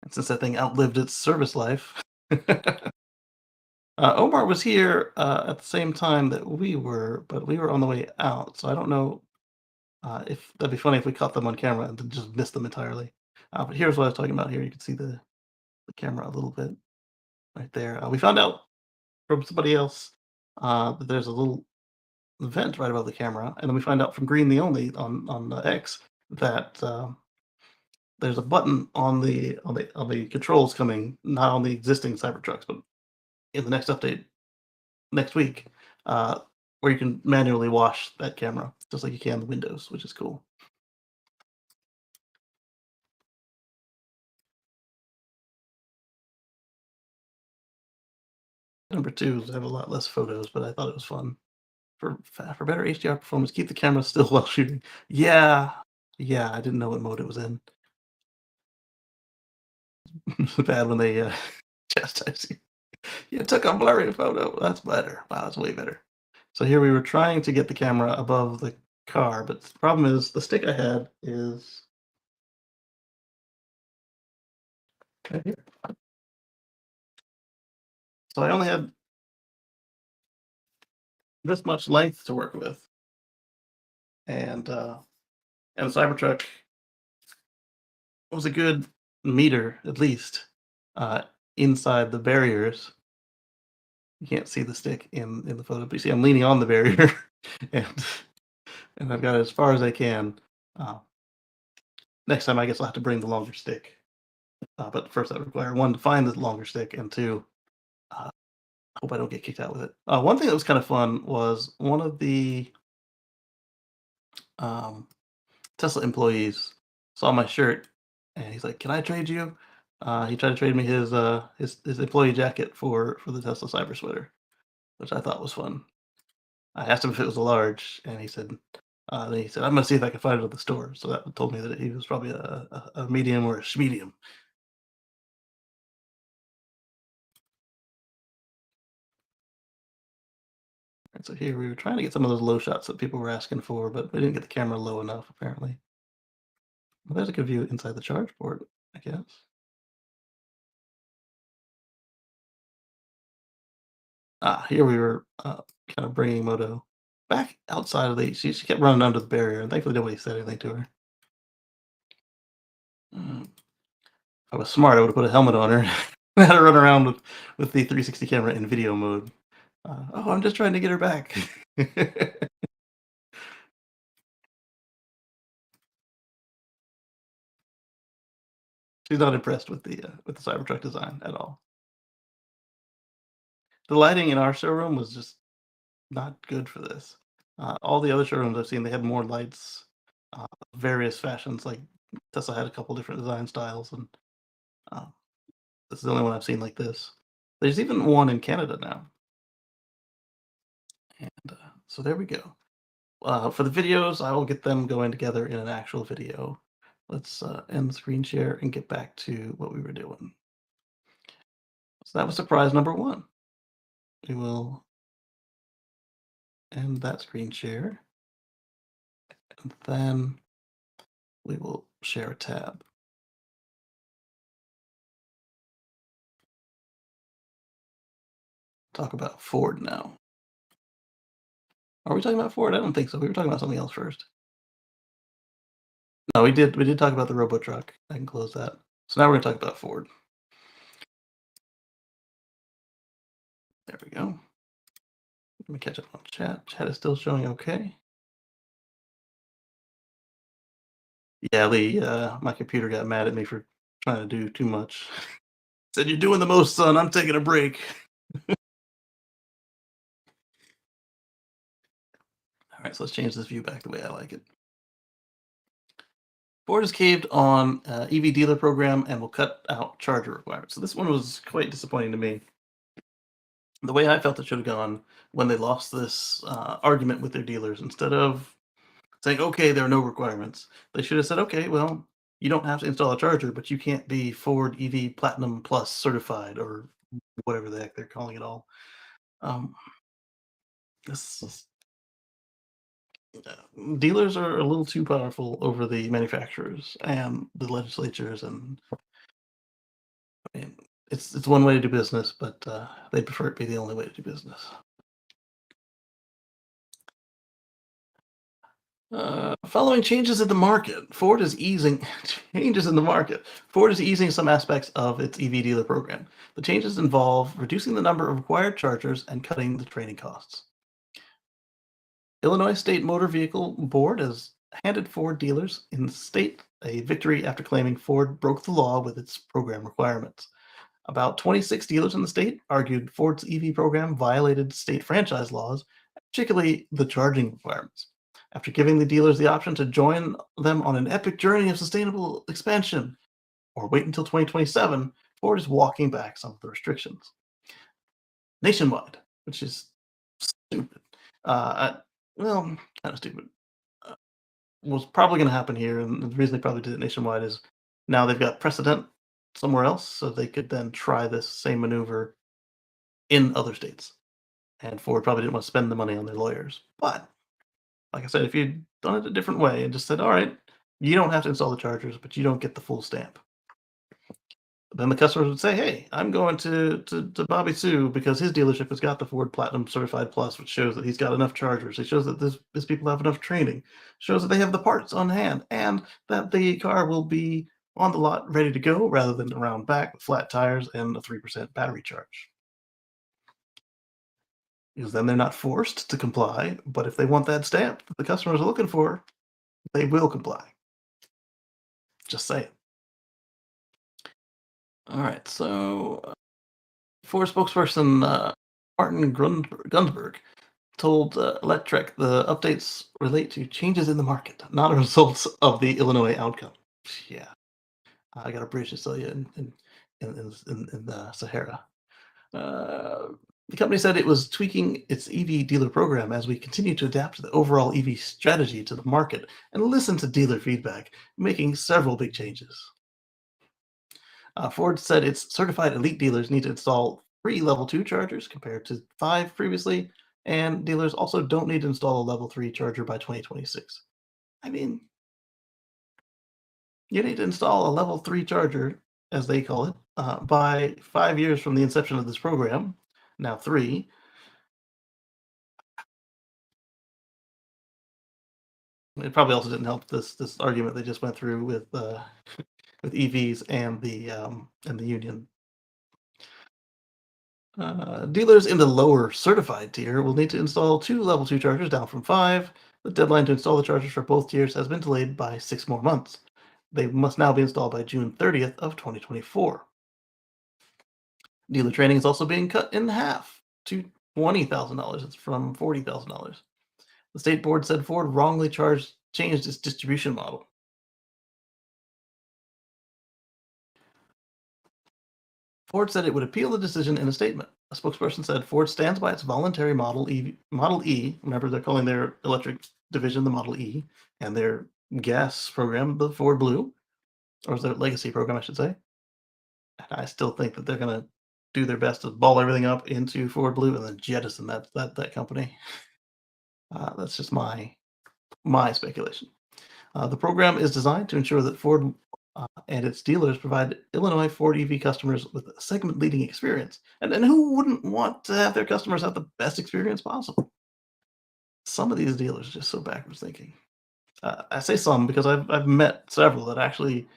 since that thing outlived its service life. Omar was here at the same time that we were, but we were on the way out. So I don't know if that'd be funny if we caught them on camera and then just missed them entirely. But here's what I was talking about here. You can see the camera a little bit right there. We found out from somebody else that there's a little vent right above the camera, and then we find out from Green the Only on X that there's a button on the controls coming, not on the existing Cybertrucks, but in the next update next week, uh, where you can manually wash that camera just like you can the Windows, which is cool. Number two is I have a lot less photos, but I thought it was fun for better HDR performance. Keep the camera still while shooting. Yeah, yeah, I didn't know what mode it was in. It's bad when they chastise you. You took a blurry photo. That's better. Wow, that's way better. So here we were trying to get the camera above the car, but the problem is the stick I had is right here. So I only had this much length to work with, and the Cybertruck was a good meter at least uh, inside the barriers. You can't see the stick in the photo, but you see I'm leaning on the barrier, and and I've got it as far as I can. Uh, Next time, I guess I'll have to bring the longer stick. But first, I require one to find the longer stick, and two, uh, hope I don't get kicked out with it. One thing that was kind of fun was one of the um, Tesla employees saw my shirt, and he's like, "Can I trade you?" He tried to trade me his employee jacket for the Tesla Cyber sweater, which I thought was fun. I asked him if it was a large, and then he said, "I'm gonna see if I can find it at the store." So that told me that he was probably a medium or a schmedium. And so here we were trying to get some of those low shots that people were asking for, but we didn't get the camera low enough apparently. Well, there's a good view inside the charge port, I guess. Here we were kind of bringing Moto back outside of the. She kept running under the barrier, and thankfully nobody said anything to her. If I was smart, I would have put a helmet on her and had her run around with the 360 camera in video mode. Oh, I'm just trying to get her back. She's not impressed with the Cybertruck design at all. The lighting in our showroom was just not good for this. All the other showrooms I've seen, they had more lights, various fashions. Like Tesla had a couple different design styles, and uh, this is the only one I've seen like this. There's even one in Canada now, and so there we go. For the videos, I will get them going together in an actual video. Let's end the screen share and get back to what we were doing. So that was surprise number one. We will end that screen share, and then we will share a tab. Talk about Ford now. Are we talking about Ford? I don't think so. We were talking about something else first. No, we did talk about the Robo truck. I can close that. So now we're gonna talk about Ford. There we go. Let me catch up on chat. Chat is still showing okay. Yeah, my computer got mad at me for trying to do too much. Said, "You're doing the most, son. I'm taking a break." All right, so let's change this view back the way I like it. Ford has caved on EV dealer program and will cut out charger requirements. So this one was quite disappointing to me. The way I felt it should have gone when they lost this argument with their dealers, instead of saying, "Okay, there are no requirements," they should have said, "Okay, well, you don't have to install a charger, but you can't be Ford EV Platinum Plus certified," or whatever the heck they're calling it all. Um, this is, Dealers are a little too powerful over the manufacturers and the legislatures, and And it's one way to do business, but they prefer it be the only way to do business. Following changes in the market, Ford is easing changes in the market. Ford is easing some aspects of its EV dealer program. The changes involve reducing the number of required chargers and cutting the training costs. Illinois State Motor Vehicle Board has handed Ford dealers in the state a victory after claiming Ford broke the law with its program requirements. About 26 dealers in the state argued Ford's EV program violated state franchise laws, particularly the charging requirements. After giving the dealers the option to join them on an epic journey of sustainable expansion or wait until 2027, Ford is walking back some of the restrictions nationwide, which is stupid. Well, kind of stupid. Uh, what's probably going to happen here, and the reason they probably did it nationwide is now they've got precedent somewhere else, so they could then try this same maneuver in other states. And Ford probably didn't want to spend the money on their lawyers. But like I said, if you'd done it a different way and just said, all right, you don't have to install the chargers, but you don't get the full stamp. Then the customers would say, hey, I'm going to Bobby Sue because his dealership has got the Ford Platinum Certified Plus, which shows that he's got enough chargers. It shows that these people have enough training, shows that they have the parts on hand, and that the car will be on the lot ready to go rather than around back with flat tires and a 3% battery charge. Because then they're not forced to comply, but if they want that stamp that the customers are looking for, they will comply. Just saying. All right, so Ford spokesperson Martin Gunsberg told Electrek the updates relate to changes in the market, not a result of the Illinois outcome. Yeah, I got a bridge to sell you in the Sahara. Uh, the company said it was tweaking its EV dealer program as we continue to adapt the overall EV strategy to the market and listen to dealer feedback, making several big changes. Ford said its certified elite dealers need to install 3 level 2 chargers compared to 5 previously, and dealers also don't need to install a level 3 charger by 2026. I mean, you need to install a level 3 charger, as they call it, by 5 years from the inception of this program. Now 3. It probably also didn't help this argument they just went through with EVs and the union. Dealers in the lower certified tier will need to install 2 level 2 chargers down from 5. The deadline to install the chargers for both tiers has been delayed by 6 more months. They must now be installed by June 30th of 2024. Dealer training is also being cut in half to $20,000. It's from $40,000. The state board said Ford wrongly changed its distribution model. Ford said it would appeal the decision in a statement. A spokesperson said Ford stands by its voluntary Model E. Remember, they're calling their electric division the Model E, and their gas program the Ford Blue, or their legacy program, I should say. And I still think that they're going to do their best to ball everything up into Ford Blue and then jettison that company. That's just my speculation. The program is designed to ensure that Ford and its dealers provide Illinois Ford EV customers with a segment leading experience. And who wouldn't want to have their customers have the best experience possible? Some of these dealers are just so backwards thinking. I say some because I've met several that actually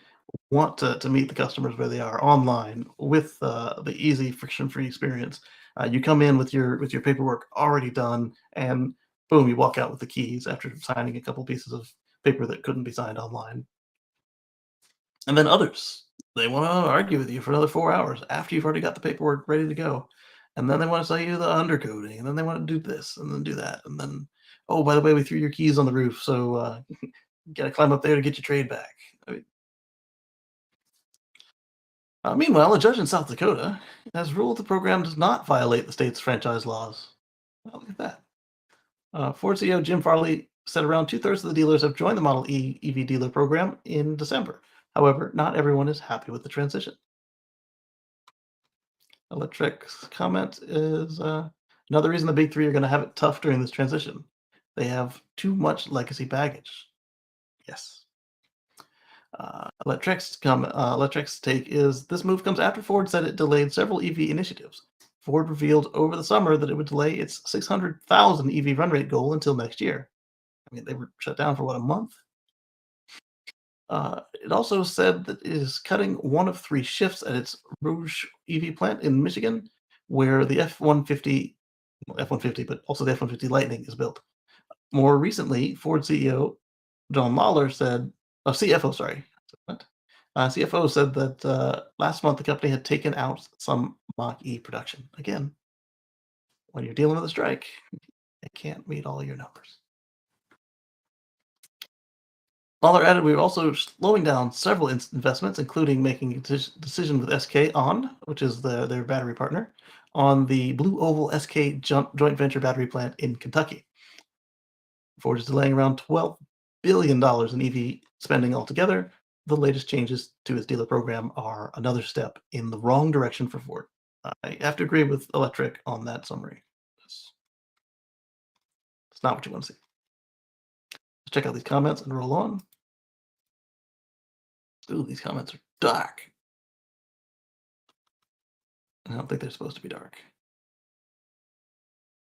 want to meet the customers where they are online with the easy friction free experience. You come in with your paperwork already done, and boom, you walk out with the keys after signing a couple pieces of paper that couldn't be signed online. And then others, they want to argue with you for another 4 hours after you've already got the paperwork ready to go. And then they want to sell you the undercoating, and then they want to do this, and then do that, and then, oh, by the way, we threw your keys on the roof, so you got to climb up there to get your trade back. I mean, meanwhile, a judge in South Dakota has ruled the program does not violate the state's franchise laws. Well, look at that. Ford CEO Jim Farley said around two-thirds of the dealers have joined the Model E EV dealer program in December. However, not everyone is happy with the transition. Electric's comment is another reason the big three are going to have it tough during this transition. They have too much legacy baggage. Yes. Electrek's take is this move comes after Ford said it delayed several EV initiatives. Ford revealed over the summer that it would delay its 600,000 EV run rate goal until next year. I mean, they were shut down for what, a month? It also said that it is cutting one of three shifts at its Rouge EV plant in Michigan, where the F-150, but also the F-150 Lightning is built. More recently, Ford CEO John Lawler said, CFO, sorry, what? CFO said that last month the company had taken out some Mach E production. Again, when you're dealing with a strike, they can't meet all your numbers. Lawler added, we are also slowing down several investments, including making a decision with SK On, which is their battery partner, on the Blue Oval SK joint venture battery plant in Kentucky. Ford is delaying around $12 billion in EV spending altogether. The latest changes to its dealer program are another step in the wrong direction for Ford. I have to agree with Electric on that summary. It's not what you want to see. Let's check out these comments and roll on. Ooh, these comments are dark. I don't think they're supposed to be dark.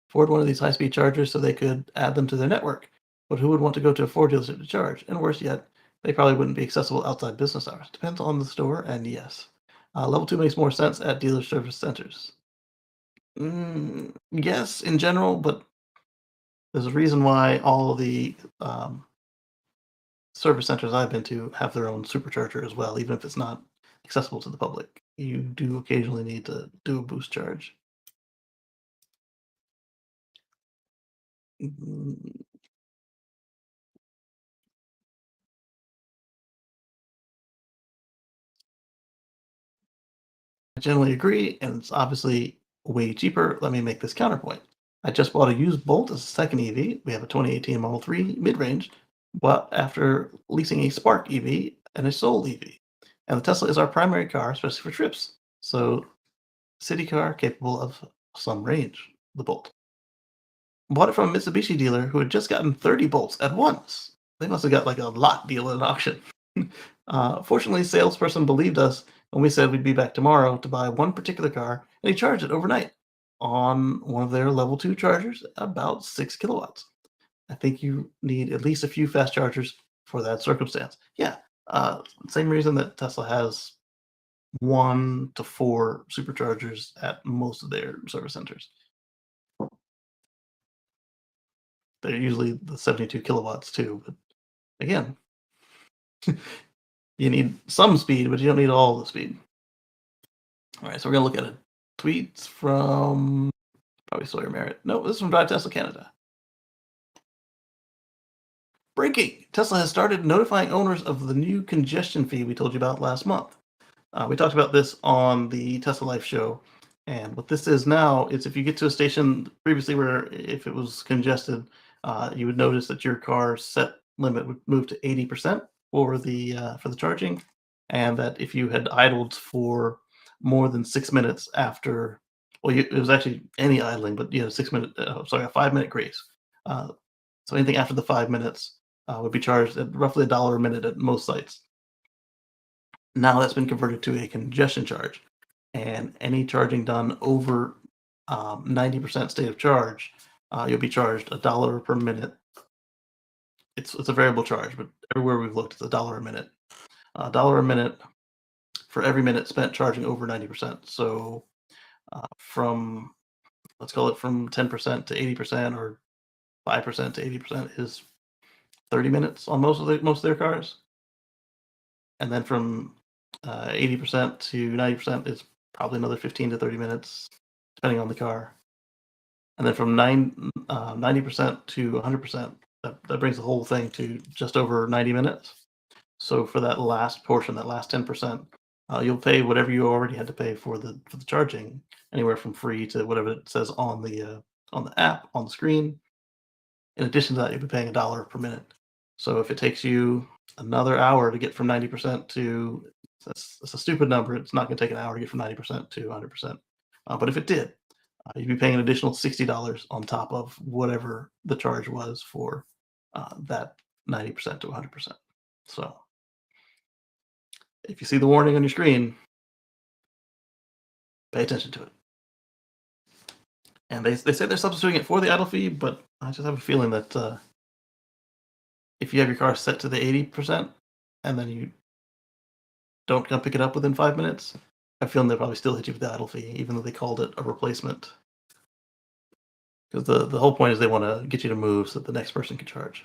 Ford wanted these high-speed chargers so they could add them to their network. But who would want to go to a Ford dealership to charge? And worse yet, they probably wouldn't be accessible outside business hours. Depends on the store, and yes. Level 2 makes more sense at dealer service centers. Yes, in general, but there's a reason why all the service centers I've been to have their own supercharger as well, even if it's not accessible to the public. You do occasionally need to do a boost charge. Mm, I generally agree, and it's obviously way cheaper. Let me make this counterpoint. I just bought a used Bolt as a second EV. We have a 2018 Model 3 mid-range, but after leasing a Spark EV and a Soul EV. And the Tesla is our primary car, especially for trips. So, city car capable of some range, the Bolt. Bought it from a Mitsubishi dealer who had just gotten 30 Bolts at once. They must have got like a lot deal at an auction. Fortunately, salesperson believed us when we said we'd be back tomorrow to buy one particular car, and he charged it overnight on one of their level 2 chargers, about 6 kilowatts. I think you need at least a few fast chargers for that circumstance. Yeah, same reason that Tesla has 1 to 4 superchargers at most of their service centers. They're usually the 72 kilowatts too, but again, you need some speed, but you don't need all the speed. All right, so we're gonna look at a tweet from probably Sawyer Merritt. No, this is from Drive Tesla Canada. Breaking! Tesla has started notifying owners of the new congestion fee we told you about last month. We talked about this on the Tesla Life show, and what this is now is if you get to a station previously where if it was congested, you would notice that your car's set limit would move to 80% for the charging, and that if you had idled for more than 6 minutes after, well, it was actually any idling, but you know, 6 minute, sorry, a 5 minute grace. Uh, so anything after the 5 minutes would be charged at roughly $1 a minute at most sites. Now that's been converted to a congestion charge, and any charging done over 90% state of charge, you'll be charged $1 per minute. It's a variable charge, but everywhere we've looked, it's $1 a minute. $1 a minute for every minute spent charging over 90%. So from let's call it from 10% to 80% or 5% to 80% is 30 minutes on most of their cars, and then from 80% to 90% is probably another 15 to 30 minutes, depending on the car. And then from 90% to 100%, that brings the whole thing to just over 90 minutes. So for that last portion, that last 10%, you'll pay whatever you already had to pay for the charging, anywhere from free to whatever it says on the app on the screen. In addition to that, you'll be paying $1 per minute. So if it takes you another hour to get from 90% to that's a stupid number. It's not going to take an hour to get from 90% to 100%. But if it did, you'd be paying an additional $60 on top of whatever the charge was for that 90% to 100%. So if you see the warning on your screen, pay attention to it. And they say they're substituting it for the idle fee, but I just have a feeling that if you have your car set to the 80% and then you don't come pick it up within 5 minutes, I feel they'll probably still hit you with the idle fee, even though they called it a replacement. Because the whole point is they want to get you to move so that the next person can charge.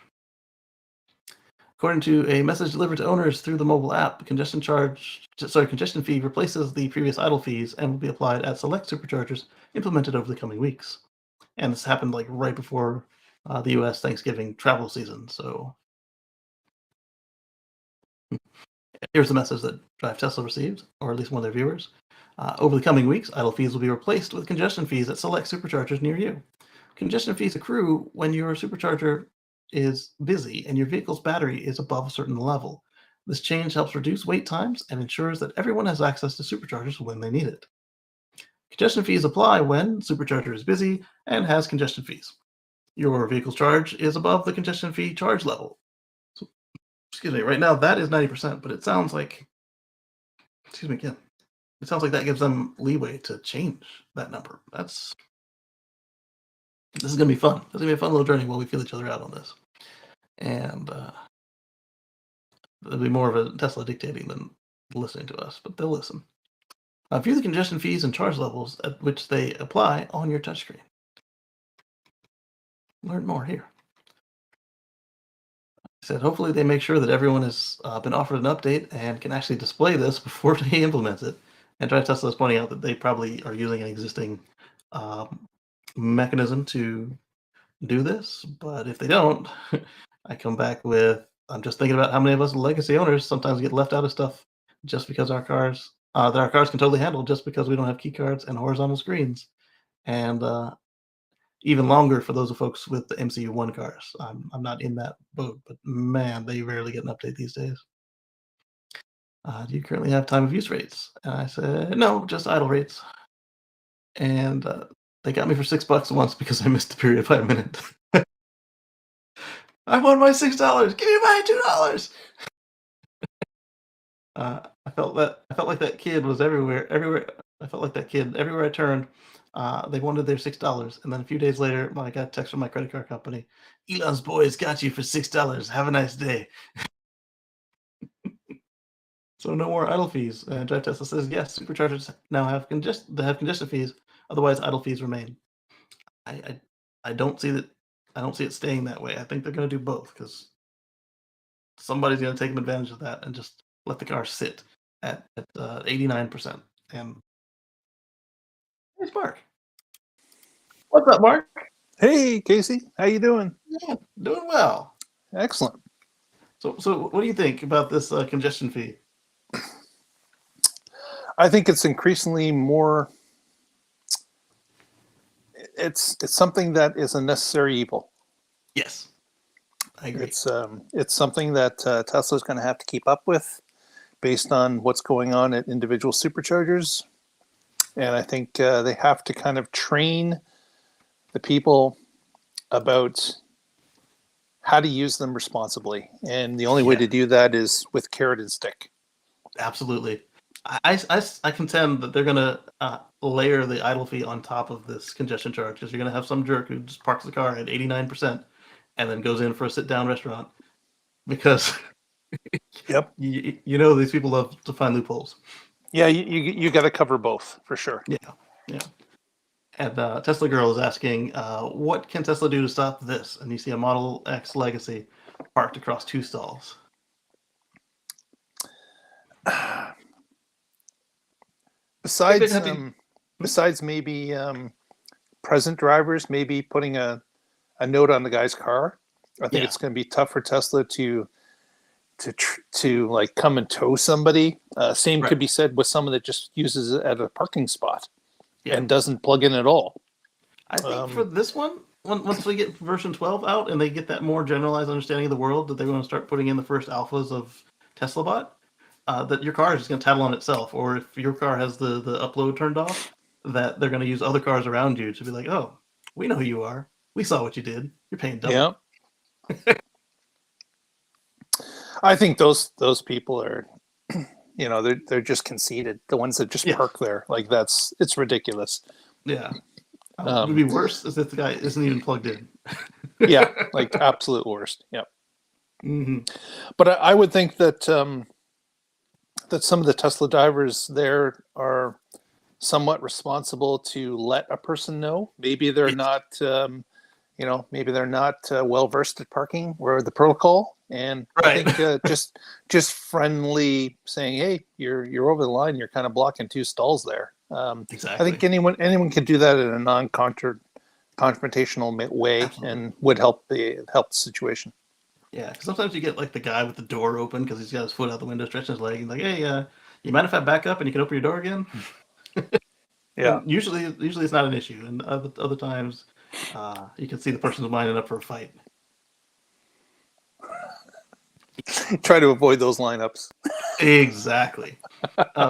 According to a message delivered to owners through the mobile app, congestion fee replaces the previous idle fees and will be applied at select superchargers implemented over the coming weeks. And this happened like right before the U.S. Thanksgiving travel season. So here's the message that Drive Tesla received, or at least one of their viewers. Over the coming weeks, idle fees will be replaced with congestion fees at select superchargers near you. Congestion fees accrue when your supercharger is busy and your vehicle's battery is above a certain level. This change helps reduce wait times and ensures that everyone has access to superchargers when they need it. Congestion fees apply when supercharger is busy and has congestion fees. Your vehicle's charge is above the congestion fee charge level. So, excuse me, right now that is 90%, but it sounds like, excuse me again, it sounds like that gives them leeway to change that number. This is going to be fun. This is going to be a fun little journey while we feel each other out on this. And it'll be more of a Tesla dictating than listening to us, but they'll listen. View the congestion fees and charge levels at which they apply on your touchscreen. Learn more here. I said, hopefully they make sure that everyone has been offered an update and can actually display this before they implement it. And Drive Tesla is pointing out that they probably are using an existing mechanism to do this, but if they don't, I come back with, I'm just thinking about how many of us legacy owners sometimes get left out of stuff just because our cars can totally handle just because we don't have key cards and horizontal screens. And even longer for those of folks with the MCU1 cars. I'm not in that boat, but man, they rarely get an update these days. Do you currently have time of use rates? And I said, no, just idle rates. And they got me for $6 once because I missed the period by a minute. I won my $6. Give me my $2. I felt like that kid was everywhere. I felt like that kid everywhere I turned. They wanted their $6, and then a few days later, I got a text from my credit card company. Elon's boys got you for $6. Have a nice day. So no more idle fees. Drive Tesla says yes. Superchargers now have congestion fees. Otherwise, idle fees remain. I don't see that. I don't see it staying that way. I think they're going to do both because somebody's going to take advantage of that and just let the car sit at 89%. And here's Mark. What's up, Mark? Hey, Kacey. How you doing? Yeah, doing well. Excellent. So what do you think about this congestion fee? I think it's increasingly more. It's something that is a necessary evil. Yes, I agree. It's something that Tesla's going to have to keep up with, based on what's going on at individual superchargers, and I think they have to kind of train the people about how to use them responsibly, and the only way to do that is with carrot and stick. Absolutely. I contend that they're going to layer the idle fee on top of this congestion charge, because you're going to have some jerk who just parks the car at 89% and then goes in for a sit-down restaurant because yep, you know these people love to find loopholes. Yeah, you got to cover both for sure. Yeah. And Tesla Girl is asking, what can Tesla do to stop this? And you see a Model X Legacy parked across 2 stalls. Besides maybe present drivers, maybe putting a note on the guy's car. I think it's going to be tough for Tesla to like come and tow somebody. Same could be said with someone that just uses it at a parking spot and doesn't plug in at all. I think for this one, once we get version 12 out and they get that more generalized understanding of the world, that they want to start putting in the first alphas of Tesla Bot, that your car is just going to tattle on itself. Or if your car has the upload turned off, that they're going to use other cars around you to be like, oh, we know who you are. We saw what you did. You're paying double. Yeah. I think those people are they're just conceited. The ones that just Yes. park there, like it's ridiculous. Yeah. It would be worse is if the guy isn't even plugged in. Yeah, like absolute worst. Yeah. Hmm. But I would think that that some of the Tesla drivers there are somewhat responsible to let a person know. Maybe they're Yes. not, maybe they're not well versed at parking or the protocol. And I Right. think just friendly saying, "Hey, you're over the line. You're kind of blocking two stalls there." I think Exactly. anyone could do that in a confrontational way Absolutely. and would help the situation. Yeah, because sometimes you get like the guy with the door open because he's got his foot out the window, stretching his leg. He's like, "Hey, you mind if I back up and you can open your door again?" Yeah. And usually it's not an issue, and other times, you can see the person's lining up for a fight. Try to avoid those lineups. Exactly.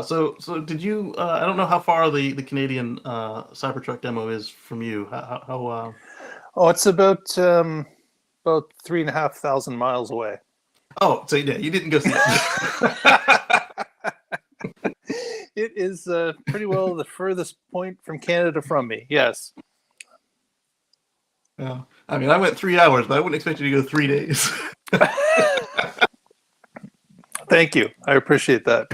So did you? I don't know how far the Canadian Cybertruck demo is from you. How Oh, it's about 3,500 miles away. Oh, so yeah, you didn't go see it. It is pretty well the furthest point from Canada from me. Yes. Yeah. I mean, I went 3 hours, but I wouldn't expect you to go 3 days. Thank you. I appreciate that.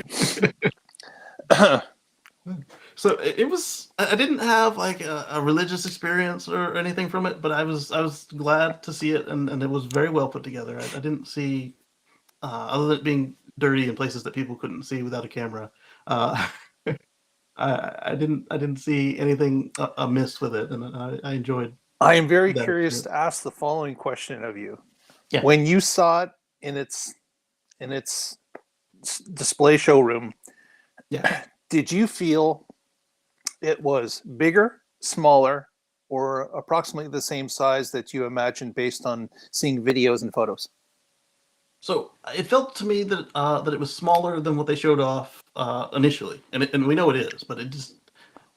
So it was. I didn't have like a religious experience or anything from it, but I was glad to see it, and it was very well put together. I didn't see, other than it being dirty in places that people couldn't see without a camera. Uh, I didn't see anything amiss with it, and I enjoyed I am very that curious experience. to ask the following question of you. Yeah. When you saw it in its display showroom, Yeah. did you feel it was bigger, smaller, or approximately the same size that you imagined based on seeing videos and photos? So it felt to me that it was smaller than what they showed off initially, and we know it is, but it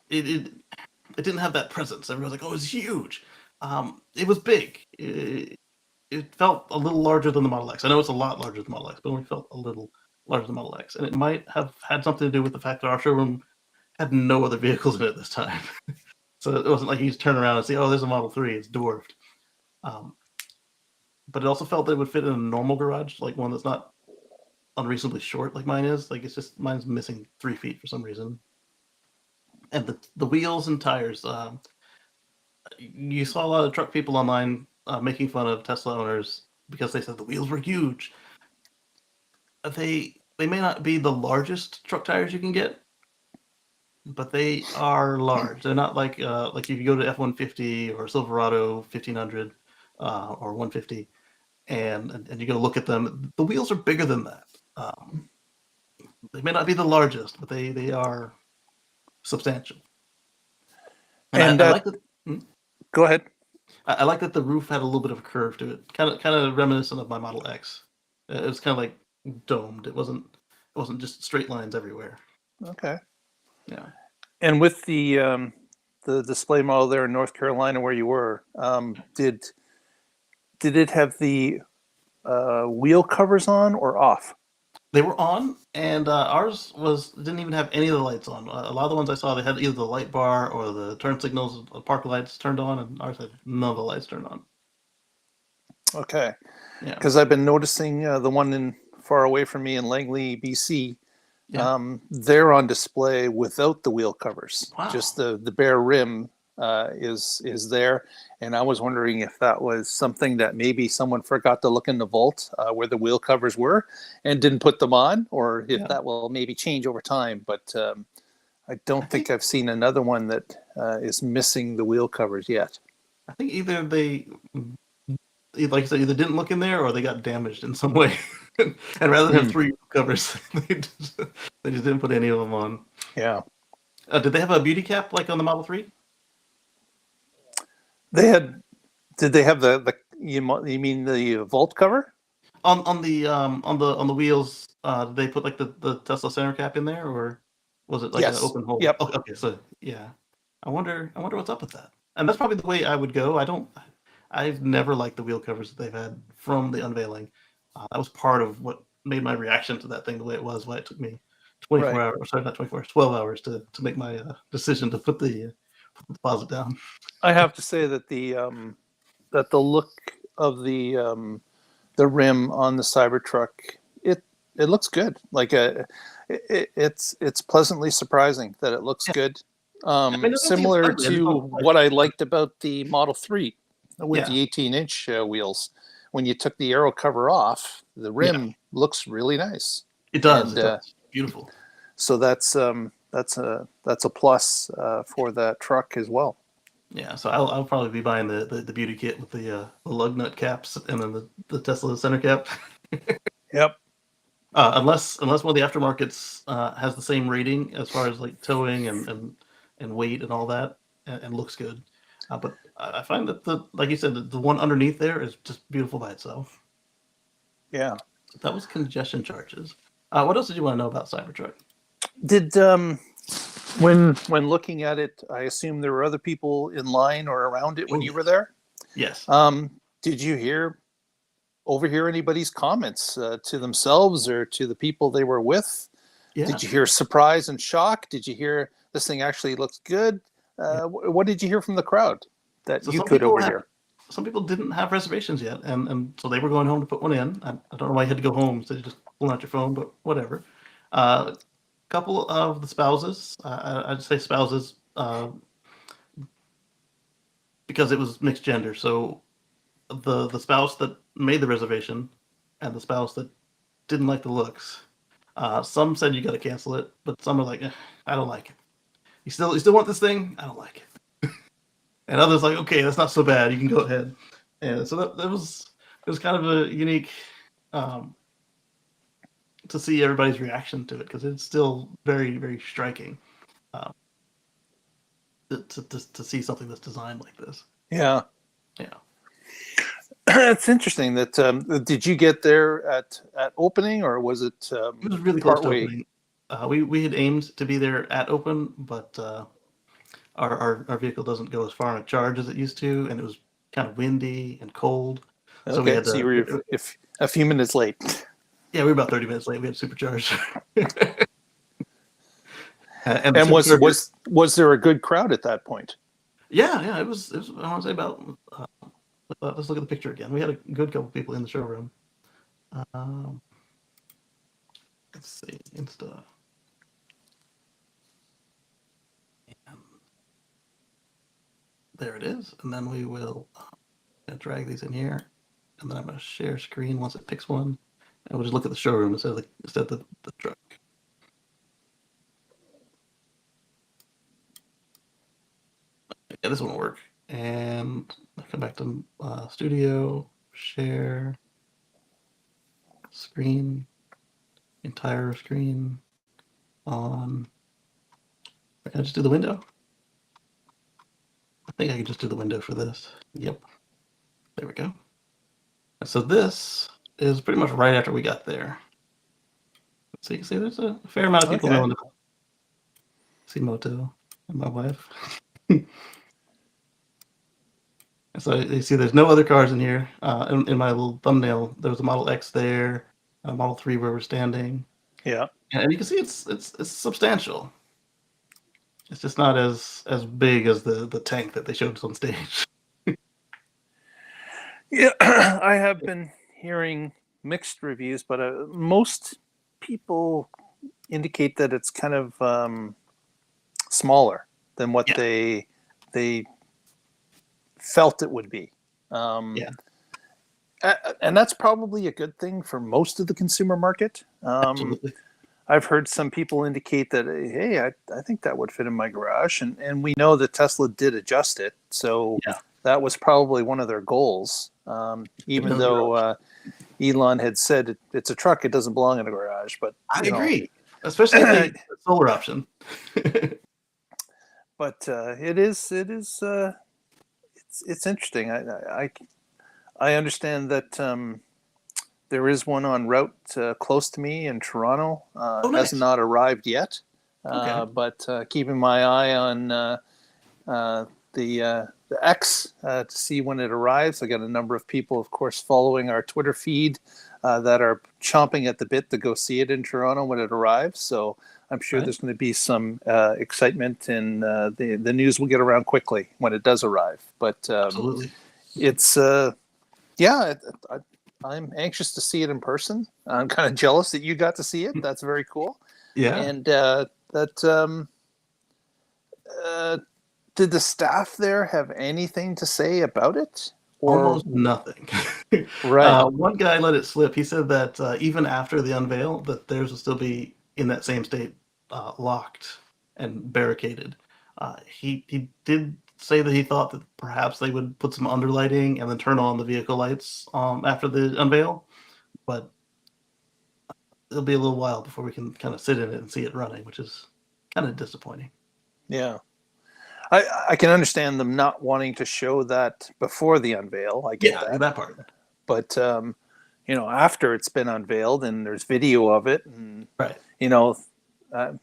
it didn't have that presence. Everyone was like, "Oh, it's huge." It was big. It felt a little larger than the Model X. I know it's a lot larger than the Model X, but it only felt a little larger than the Model X, and it might have had something to do with the fact that our showroom had no other vehicles in it this time. So it wasn't like you just turn around and see, "Oh, there's a Model 3. It's dwarfed." Um, but it also felt that it would fit in a normal garage, like one that's not unreasonably short like mine is. Like it's just mine's missing 3 feet for some reason. And the wheels and tires. You saw a lot of truck people online making fun of Tesla owners because they said the wheels were huge. They may not be the largest truck tires you can get, but they are large. They're not like if you go to F-150 or Silverado 1500 or 150 and you go to look at them, the wheels are bigger than that. They may not be the largest, but they are substantial. And And I like that. Hmm? go ahead. I like that the roof had a little bit of a curve to it, kind of reminiscent of my Model X. It was kind of like domed. It wasn't just straight lines everywhere. Okay. Yeah. And with the display model there in North Carolina where you were, did it have the wheel covers on or off? They were on, and ours didn't even have any of the lights on. A lot of the ones I saw, they had either the light bar or the turn signals, park lights turned on, and ours had none of the lights turned on. Okay. Yeah. Because I've been noticing the one in far away from me in Langley, BC. Yeah. They're on display without the wheel covers. Wow. Just the bare rim is there, and I was wondering if that was something that maybe someone forgot to look in the vault where the wheel covers were and didn't put them on, or if Yeah. that will maybe change over time. But I don't I think think I've seen another one that is missing the wheel covers yet. I think either like I said, either didn't look in there or they got damaged in some way. And rather than have Hmm. three covers, they just didn't put any of them on. Yeah, Did they have a beauty cap like on the Model 3? they had. Did they have you mean the vault cover? On the wheels, did they put like the Tesla center cap in there, or was it like an Yes. open hole? Yep. Okay, so yeah. I wonder what's up with that. And that's probably the way I would go. I've never liked the wheel covers that they've had from the unveiling. That was part of what made my reaction to that thing the way it was, why it took me 24 Right. hours. Sorry, not 24 hours. 12 hours to make my decision to put the deposit down. I have to say that the look of the rim on the Cybertruck, it it looks good. Like it's pleasantly surprising that it looks Yeah, good. I mean, I don't think it's Similar ugly. I just to don't like. what I liked about the Model 3 with Yeah, the 18-inch wheels. When you took the aero cover off, the yeah, rim looks really nice, it does. and It does. Beautiful. so that's a plus for that truck as well. Yeah, so I'll probably be buying the beauty kit with the lug nut caps and then the Tesla center cap. Yep. Unless one of the aftermarkets has the same rating as far as like towing and weight and all that, and looks good. But I find that like you said, the one underneath there is just beautiful by itself. Yeah. So that was congestion charges. What else did you want to know about Cybertruck? Did when looking at it, I assume there were other people in line or around it Oh when you were yes, there. yes, Did you overhear anybody's comments to themselves or to the people they were with? yeah, Did you hear surprise and shock? Did you hear this thing actually looks good? yeah. What did you hear from the crowd that So you could overhear? some people didn't have reservations yet, and so they were going home to put one in. I don't know why you had to go home instead of just pulling out your phone, but whatever. A couple of the spouses, I'd say spouses, because it was mixed gender. So the spouse that made the reservation and the spouse that didn't like the looks. Some said you got to cancel it, but some are like, I don't like it. You still want this thing? I don't like it. And others like, okay, that's not so bad. You can go ahead. And so that was it was kind of a unique um, to see everybody's reaction to it because it's still very very striking um, to see something that's designed like this. Yeah. Yeah, It's interesting that did you get there at opening or was it it was really close part to way? opening. We had aimed to be there at open, but our vehicle doesn't go as far on a charge as it used to, and it was kind of windy and cold, so we Okay, had so you to. were if a few minutes late. Yeah, we were about 30 minutes late. We had to supercharge, and the And supercharger. was there a good crowd at that point? Yeah, yeah, it was. I want to say about. Let's look at the picture again. We had a good couple people in the showroom. Um, let's see, Insta. And there it is, and then we will drag these in here, and then I'm going to share screen once it picks one, and we'll just look at the showroom instead of the truck. Yeah, this one will work. And I come back to studio, share, screen, entire screen on. Can I just do the window? I think I can just do the window for this. Yep. There we go. So this is pretty much right after we got there. So you can see there's a fair amount of people Okay. going to see Moto and my wife. And so you see there's no other cars in here. In my little thumbnail, there was a Model X there, a Model 3 where we're standing. Yeah. And you can see it's substantial. It's just not as big as the tank that they showed us on stage. Yeah, I have been hearing mixed reviews, but most people indicate that it's kind of smaller than what Yeah, they felt it would be. Um, yeah, and that's probably a good thing for most of the consumer market. absolutely. I've heard some people indicate that, hey, I think that would fit in my garage. And we know that Tesla did adjust it. So Yeah, that was probably one of their goals. Even no though garage. Elon had said it's a truck, it doesn't belong in a garage. But, I you know, agree, especially the solar option. but it's interesting. I understand that there is one en route close to me in Toronto. Oh, Has nice. not arrived yet, Okay. but keeping my eye on the X to see when it arrives. I got a number of people, of course, following our Twitter feed that are chomping at the bit to go see it in Toronto when it arrives. So I'm sure Right. there's going to be some excitement, and the news will get around quickly when it does arrive. But Absolutely. it's yeah, I'm anxious to see it in person. I'm kind of jealous that you got to see it. That's very cool. Yeah. And that uh, did the staff there have anything to say about it? Or Almost nothing. right? One guy let it slip. He said that even after the unveil, that theirs will still be in that same state, locked and barricaded. He did say that he thought that perhaps they would put some underlighting and then turn on the vehicle lights after the unveil, but it'll be a little while before we can kind of sit in it and see it running, which is kind of disappointing. Yeah. I can understand them not wanting to show that before the unveil. I get Yeah, that. that part. But after it's been unveiled and there's video of it, and Right.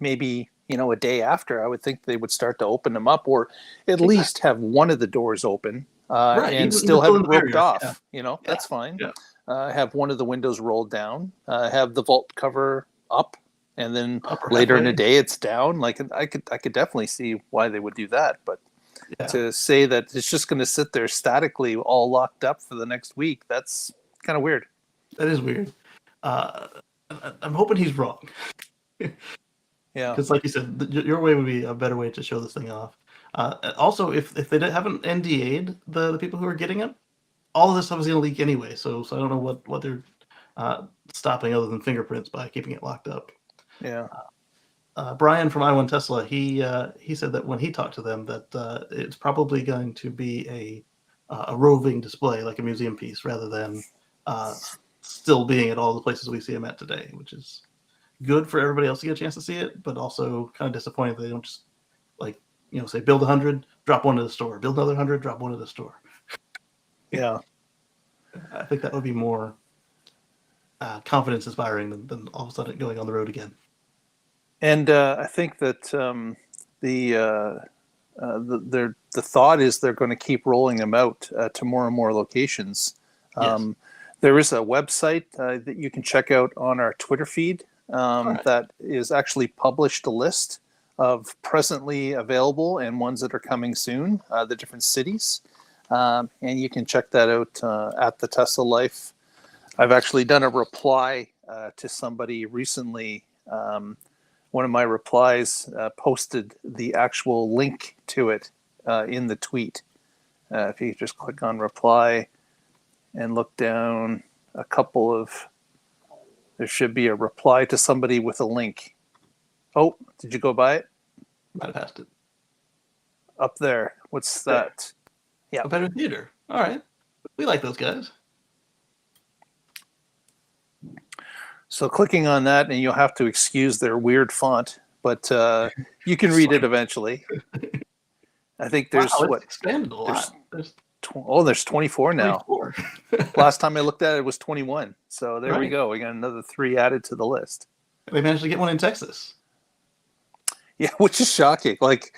maybe a day after, I would think they would start to open them up, or at least have one of the doors open Right. and Even still still have in it the roped barrier. Yeah. off. Yeah. That's fine. Yeah. Have one of the windows rolled down, have the vault cover up, and then Upper later in the halfway. day it's down. Like I could definitely see why they would do that, but Yeah. to say that it's just going to sit there statically, all locked up for the next week, that's kind of weird. That is weird. I'm hoping he's wrong. Yeah. Because, like you said, your way would be a better way to show this thing off. Also, if they haven't NDA'd the people who are getting it, all of this stuff is going to leak anyway. So I don't know what they're stopping other than fingerprints by keeping it locked up. Yeah. Brian from I1 Tesla, he said that when he talked to them, that it's probably going to be a roving display, like a museum piece, rather than still being at all the places we see them at today, which is good for everybody else to get a chance to see it, but also kind of disappointing that they don't just say build 100, drop one to the store, build another 100, drop one to the store. Yeah. I think that would be more confidence inspiring than all of a sudden going on the road again. And I think that the thought is they're going to keep rolling them out to more and more locations. Yes. There is a website that you can check out on our Twitter feed Right. that is actually published a list of presently available and ones that are coming soon, the different cities. And you can check that out at the Tesla Life. I've actually done a reply to somebody recently. One of my replies posted the actual link to it in the tweet. If you just click on reply and look down there should be a reply to somebody with a link. Oh, did you go by it? Might have passed it. Up there. What's that? Yeah. A better theater. All right. We like those guys. So clicking on that, and you'll have to excuse their weird font, but you can read it eventually. I think there's it's expanded a lot. There's 24 now. 24. Last time I looked at it, it was 21. So there we Right. go. We got another 3 added to the list. They managed to get one in Texas. Yeah, which is shocking. Like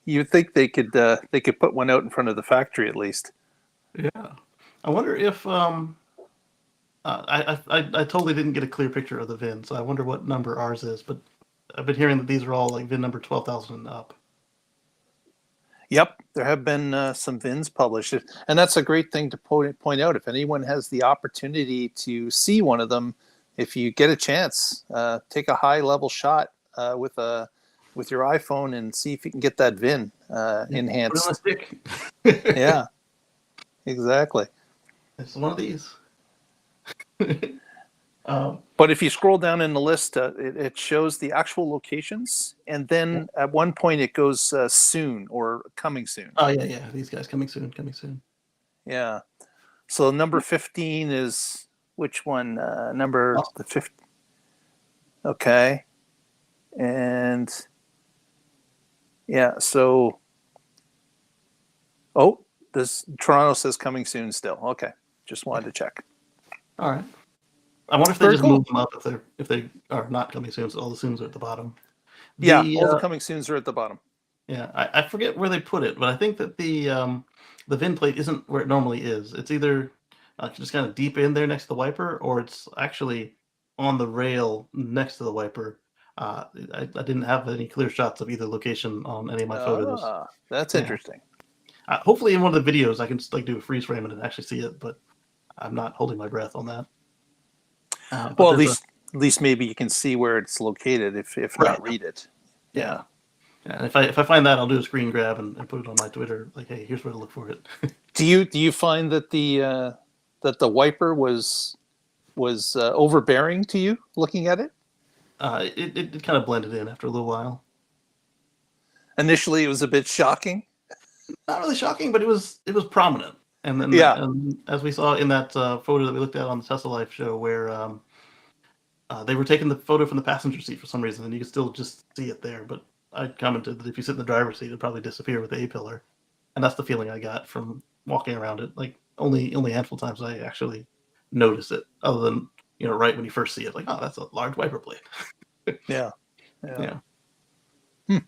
you'd think they could put one out in front of the factory at least. Yeah. I wonder if I totally didn't get a clear picture of the VIN, so I wonder what number ours is. But I've been hearing that these are all like VIN number 12,000 and up. Yep, there have been some VINs published, and that's a great thing to point out. If anyone has the opportunity to see one of them, if you get a chance, take a high-level shot with your iPhone and see if you can get that VIN enhanced. Put it on a stick. Yeah, exactly. It's one of these. But if you scroll down in the list, it shows the actual locations, and then at one point it goes soon or coming soon. Oh yeah. These guys coming soon. Yeah. So number 15 is which one? The 15. Okay. And yeah, so this Toronto says coming soon still. Okay. Just wanted to check. All right. I wonder if they Very just cool. move them up if they are not coming soon, so all the soons are at the bottom. All the coming soons are at the bottom. Yeah, I forget where they put it, but I think that the VIN plate isn't where it normally is. It's either just kind of deep in there next to the wiper, or it's actually on the rail next to the wiper. I didn't have any clear shots of either location on any of my photos. Ah, that's Yeah. interesting. Hopefully, in one of the videos, I can just like do a freeze frame and actually see it, but I'm not holding my breath on that. But Well, there's a at least maybe you can see where it's located, if right. not read it. Yeah. Yeah. And if I find that, I'll do a screen grab and put it on my Twitter. Like, hey, here's where to look for it. Do you find that the wiper was overbearing to you looking at it? It kind of blended in after a little while. Initially, it was a bit shocking. Not really shocking, but it was prominent. And then Yeah. as we saw in that photo that we looked at on the Tesla Life show, where they were taking the photo from the passenger seat for some reason, and you could still just see it there. But I commented that if you sit in the driver's seat, it'd probably disappear with the A-pillar, and that's the feeling I got from walking around it. Like only a handful of times I actually noticed it, other than right when you first see it, like, oh, that's a large wiper blade. Yeah. Yeah. Yeah.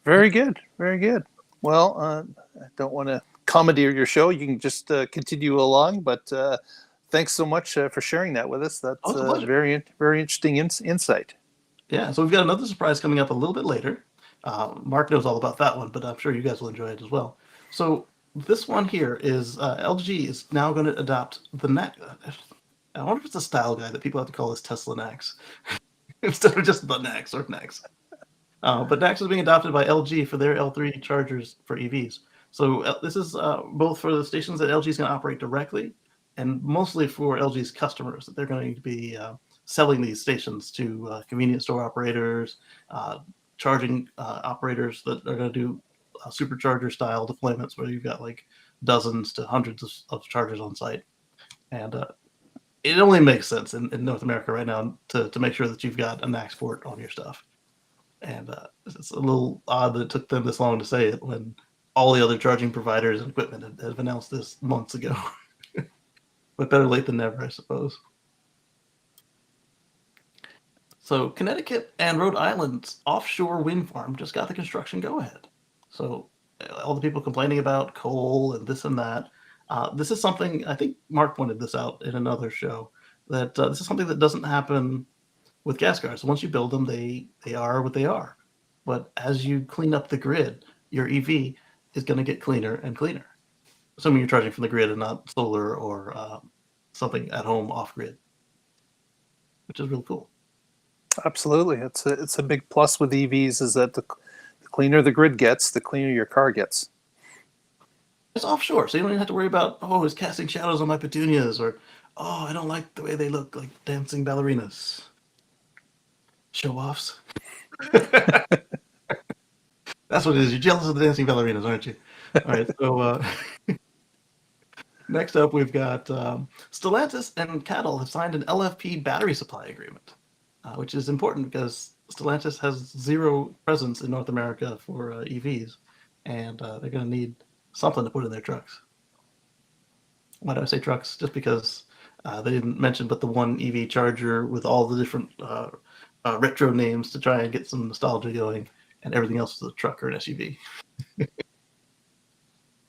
Very good. Very good. Well, I don't want to commandeer your show. You can just continue along, but thanks so much for sharing that with us. That's It's a pleasure. very, very interesting insight. Yeah, so we've got another surprise coming up a little bit later. Mark knows all about that one, but I'm sure you guys will enjoy it as well. So this one here is LG is now going to adopt the NAC. I wonder if it's a style guide that people have to call this Tesla NACS instead of just the NACS or NACS. But NACS is being adopted by LG for their L3 chargers for EVs. So this is both for the stations that LG is going to operate directly, and mostly for LG's customers that they're going to be selling these stations to convenience store operators, charging operators that are going to do supercharger style deployments where you've got like dozens to hundreds of chargers on site. And it only makes sense in North America right now to make sure that you've got a NACS port on your stuff. And it's a little odd that it took them this long to say it when all the other charging providers and equipment have announced this months ago. But better late than never, I suppose. So Connecticut and Rhode Island's offshore wind farm just got the construction go-ahead. So all the people complaining about coal and this and that, this is something, I think Mark pointed this out in another show, that this is something that doesn't happen with gas cars. Once you build them, they are what they are. But as you clean up the grid, your EV is going to get cleaner and cleaner, assuming you're charging from the grid and not solar or something at home off grid, which is really cool. Absolutely, it's a big plus with EVs is that the cleaner the grid gets, the cleaner your car gets. It's offshore, so you don't even have to worry about, oh, it's casting shadows on my petunias, or, oh, I don't like the way they look like dancing ballerinas. Show-offs. That's what it is. You're jealous of the dancing ballerinas, aren't you? All right, so next up we've got Stellantis and Cattle have signed an LFP battery supply agreement, which is important because Stellantis has zero presence in North America for EVs, and they're going to need something to put in their trucks. Why do I say trucks? Just because they didn't mention but the one EV charger with all the different retro names to try and get some nostalgia going, and everything else is a truck or an SUV.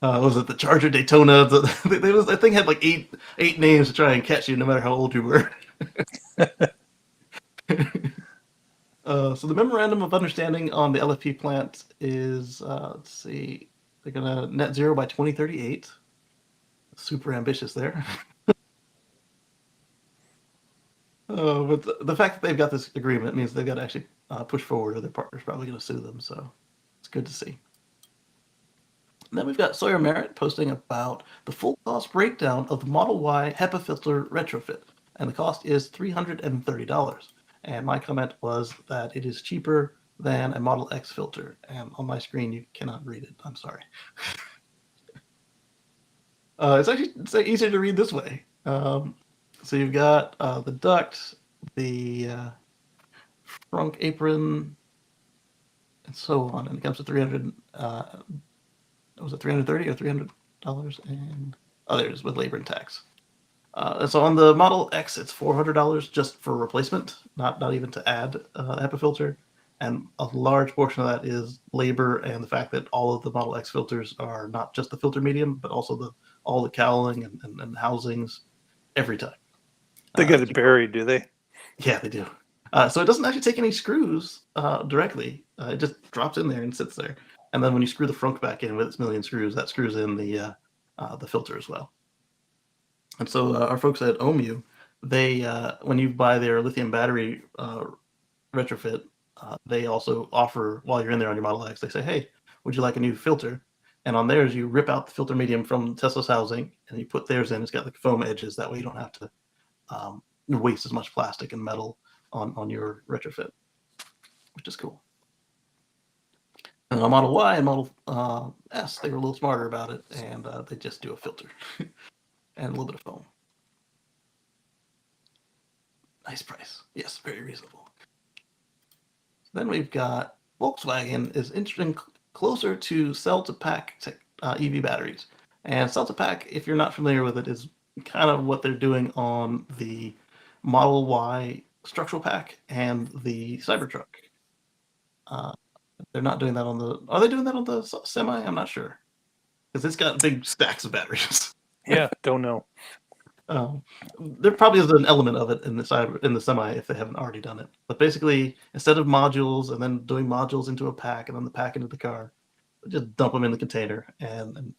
Was it the Charger Daytona? That thing had like eight names to try and catch you, no matter how old you were. So the memorandum of understanding on the LFP plant is, let's see, they're gonna net zero by 2038. Super ambitious there. But the fact that they've got this agreement means they've got to actually push forward, or their partner's probably going to sue them. So it's good to see. And then we've got Sawyer Merritt posting about the full cost breakdown of the Model Y HEPA filter retrofit, and the cost is $330. And my comment was that it is cheaper than a Model X filter. And on my screen, you cannot read it. I'm sorry. It's easier to read this way. So you've got the duct, the front apron, and so on, and it comes to 300. Was it 330 or $300? And there it is with labor and tax. So on the Model X, it's $400 just for replacement, not even to add a HEPA filter, and a large portion of that is labor and the fact that all of the Model X filters are not just the filter medium, but also the all the cowling and housings every time. They get it buried, do they? Yeah, they do. So it doesn't actually take any screws directly. It just drops in there and sits there. And then when you screw the frunk back in with its million screws, that screws in the filter as well. And so our folks at OMU, they when you buy their lithium battery retrofit, they also offer, while you're in there on your Model X, they say, hey, would you like a new filter? And on theirs, you rip out the filter medium from Tesla's housing and you put theirs in. It's got like foam edges. That way you don't have to waste as much plastic and metal on your retrofit, which is cool. And on Model Y and Model S, they were a little smarter about it, and they just do a filter and a little bit of foam. Nice price. Yes, very reasonable. Then we've got Volkswagen is interesting, closer to cell-to-pack EV batteries. And cell-to-pack, if you're not familiar with it, is kind of what they're doing on the Model Y structural pack and the Cybertruck. They're not doing that on the... Are they doing that on the Semi? I'm not sure. Because it's got big stacks of batteries. Yeah, don't know. There probably is an element of it in the Semi if they haven't already done it. But basically, instead of modules and then doing modules into a pack and then the pack into the car, just dump them in the container and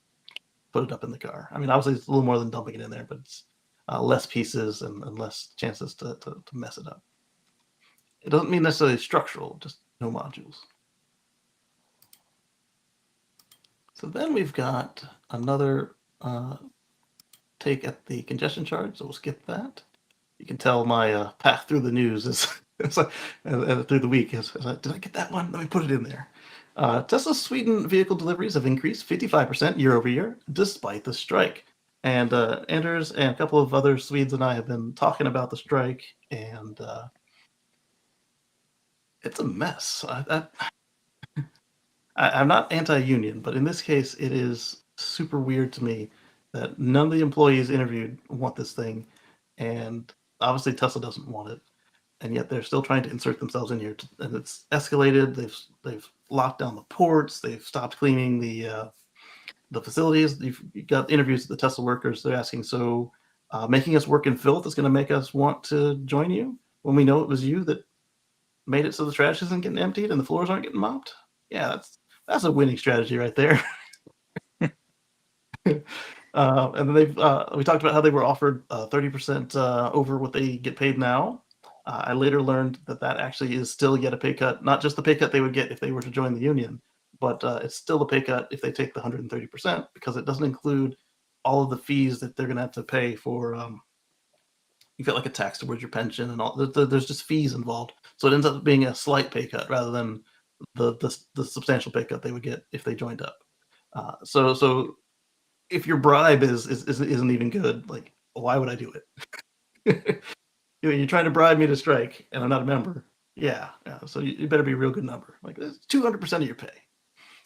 put it up in the car. I mean, obviously it's a little more than dumping it in there, but it's less pieces and less chances to mess it up. It doesn't mean necessarily structural, just no modules. So then we've got another take at the congestion charge, so we'll skip that. You can tell my path through the news is like, through the week is like, did I get that one? Let me put it in there. Tesla Sweden vehicle deliveries have increased 55% year over year, despite the strike. And Anders and a couple of other Swedes and I have been talking about the strike, and it's a mess. I'm not anti-union, but in this case, it is super weird to me that none of the employees interviewed want this thing, and obviously Tesla doesn't want it, and yet they're still trying to insert themselves in here. And it's escalated. They've locked down the ports. They've stopped cleaning the facilities. You've got interviews with the Tesla workers. They're asking, so making us work in filth is going to make us want to join you when we know it was you that made it so the trash isn't getting emptied and the floors aren't getting mopped? Yeah, that's a winning strategy right there. And then we talked about how they were offered 30% over what they get paid now. I later learned that actually is still yet a pay cut, not just the pay cut they would get if they were to join the union, but it's still a pay cut if they take the 130% because it doesn't include all of the fees that they're going to have to pay for. You get like a tax towards your pension and all. There's just fees involved, so it ends up being a slight pay cut rather than the substantial pay cut they would get if they joined up. So if your bribe isn't even good, like why would I do it? You're trying to bribe me to strike, and I'm not a member. Yeah. So you better be a real good number. Like it's 200% of your pay.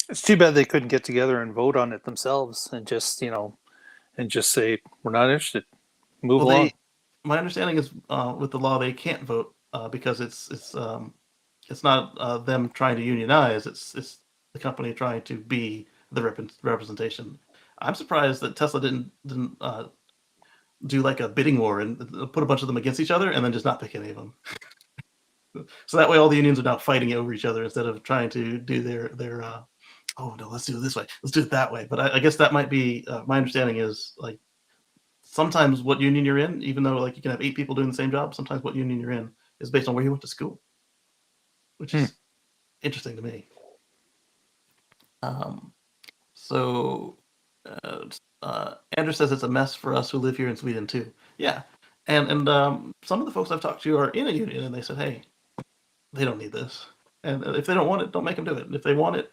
It's too bad they couldn't get together and vote on it themselves and just say we're not interested. Move along. My understanding is with the law they can't vote because it's not them trying to unionize. It's the company trying to be the representation. I'm surprised that Tesla didn't do like a bidding war and put a bunch of them against each other and then just not pick any of them. So that way all the unions are now fighting over each other instead of trying to do their oh no, let's do it this way, let's do it that way. But I guess that might be my understanding is like sometimes what union you're in, even though like you can have 8 people doing the same job, sometimes what union you're in is based on where you went to school, which is interesting to me. So Andrew says it's a mess for us who live here in Sweden too. Yeah, and some of the folks I've talked to are in a union, and they said, hey, they don't need this, and if they don't want it, don't make them do it. And if they want it,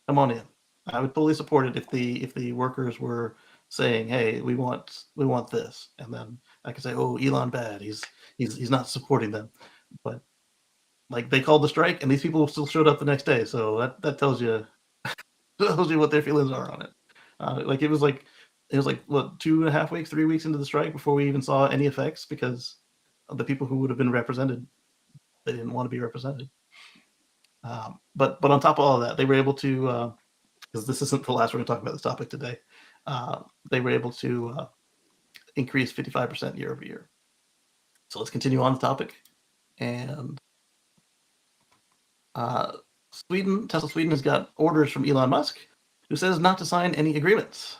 come on in. I would fully support it if the workers were saying, hey, we want this, and then I could say, oh, Elon bad, he's not supporting them, but like they called the strike, and these people still showed up the next day, so that tells you what their feelings are on it. Like it was like what 2.5 weeks, 3 weeks into the strike before we even saw any effects because of the people who would have been represented, they didn't want to be represented. But on top of all of that, they were able to because this isn't the last we're going to talk about this topic today. they were able to increase 55% year over year. So let's continue on the topic. And Tesla Sweden has got orders from Elon Musk, who says not to sign any agreements.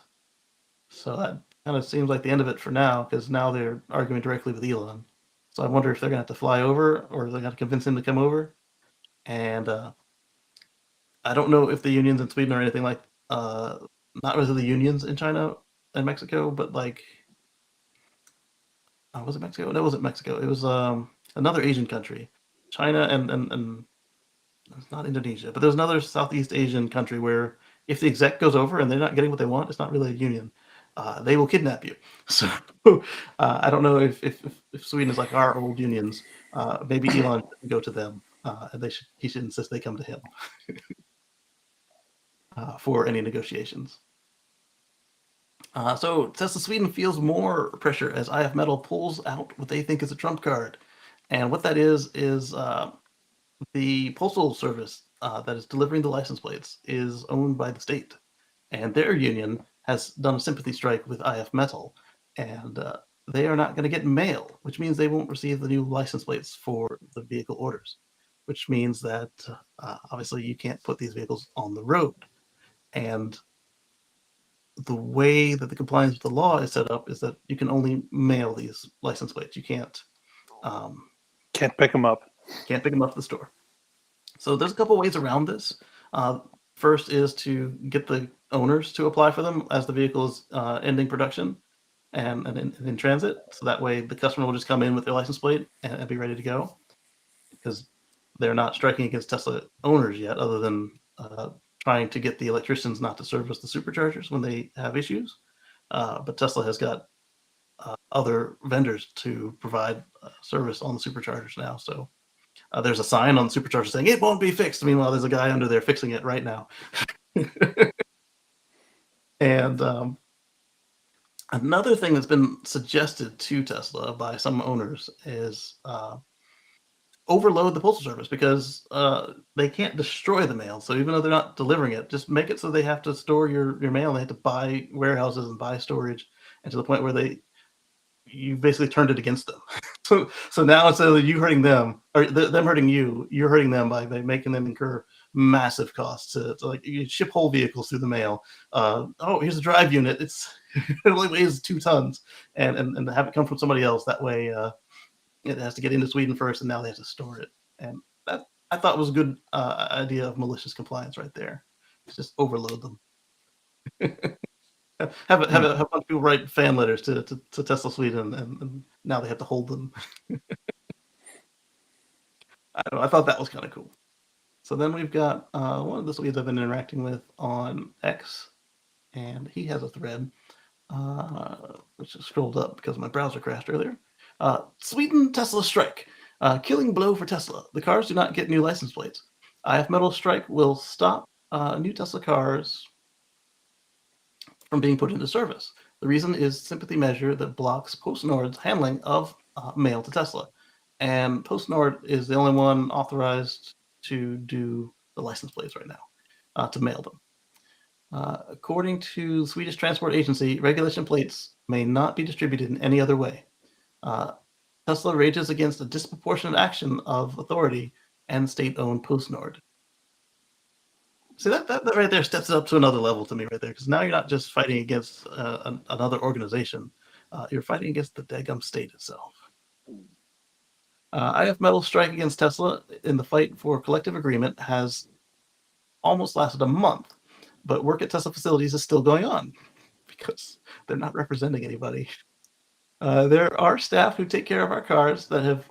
So that kind of seems like the end of it for now, because now they're arguing directly with Elon. So I wonder if they're going to have to fly over, or they're going to convince him to come over. And I don't know if the unions in Sweden are anything like, not really the unions in China and Mexico, but like, was it Mexico? No, it wasn't Mexico. It was another Asian country, China and it's not Indonesia, but there's another Southeast Asian country where if the exec goes over and they're not getting what they want, it's not really a union. They will kidnap you. So I don't know if Sweden is like our old unions. Maybe Elon should go to them, and he should insist they come to him for any negotiations. So Tesla Sweden feels more pressure as IF Metal pulls out what they think is a trump card, and what that is the postal service that is delivering the license plates is owned by the state, and their union has done a sympathy strike with IF Metal, and they are not going to get mail, which means they won't receive the new license plates for the vehicle orders, which means that obviously you can't put these vehicles on the road. And the way that the compliance with the law is set up is that you can only mail these license plates. You can't pick them up. Can't pick them up at the store. So there's a couple ways around this. First is to get the owners to apply for them as the vehicle is ending production and in transit. So that way the customer will just come in with their license plate and be ready to go, because they're not striking against Tesla owners yet, other than trying to get the electricians not to service the superchargers when they have issues. But Tesla has got other vendors to provide service on the superchargers now. So there's a sign on the supercharger saying it won't be fixed. Meanwhile, there's a guy under there fixing it right now. And another thing that's been suggested to Tesla by some owners is overload the postal service, because they can't destroy the mail. So even though they're not delivering it, just make it so they have to store your mail. And they have to buy warehouses and buy storage, and to the point where you basically turned it against them. So now instead of you hurting them or them hurting you, you're hurting them by making them incur massive costs to like you ship whole vehicles through the mail. Oh, here's a drive unit. It only weighs 2 tons, and have it come from somebody else. That way, it has to get into Sweden first, and now they have to store it. And that I thought was a good idea of malicious compliance right there. Just overload them. Have a bunch of people write fan letters to Tesla Sweden, and now they have to hold them. I thought that was kind of cool. So then we've got one of the Swedes I've been interacting with on X, and he has a thread, which is scrolled up because my browser crashed earlier. Sweden Tesla strike, killing blow for Tesla. The cars do not get new license plates. IF Metal strike will stop new Tesla cars from being put into service. The reason is sympathy measure that blocks PostNord's handling of mail to Tesla. And PostNord is the only one authorized to do the license plates right now, to mail them. According to the Swedish Transport Agency, regulation plates may not be distributed in any other way. Tesla rages against a disproportionate action of authority and state-owned PostNord. See, that right there steps it up to another level to me right there, because now you're not just fighting against another organization. You're fighting against the daggum state itself. IF Metal's strike against Tesla in the fight for collective agreement has almost lasted a month, but work at Tesla facilities is still going on because they're not representing anybody. There are staff who take care of our cars that have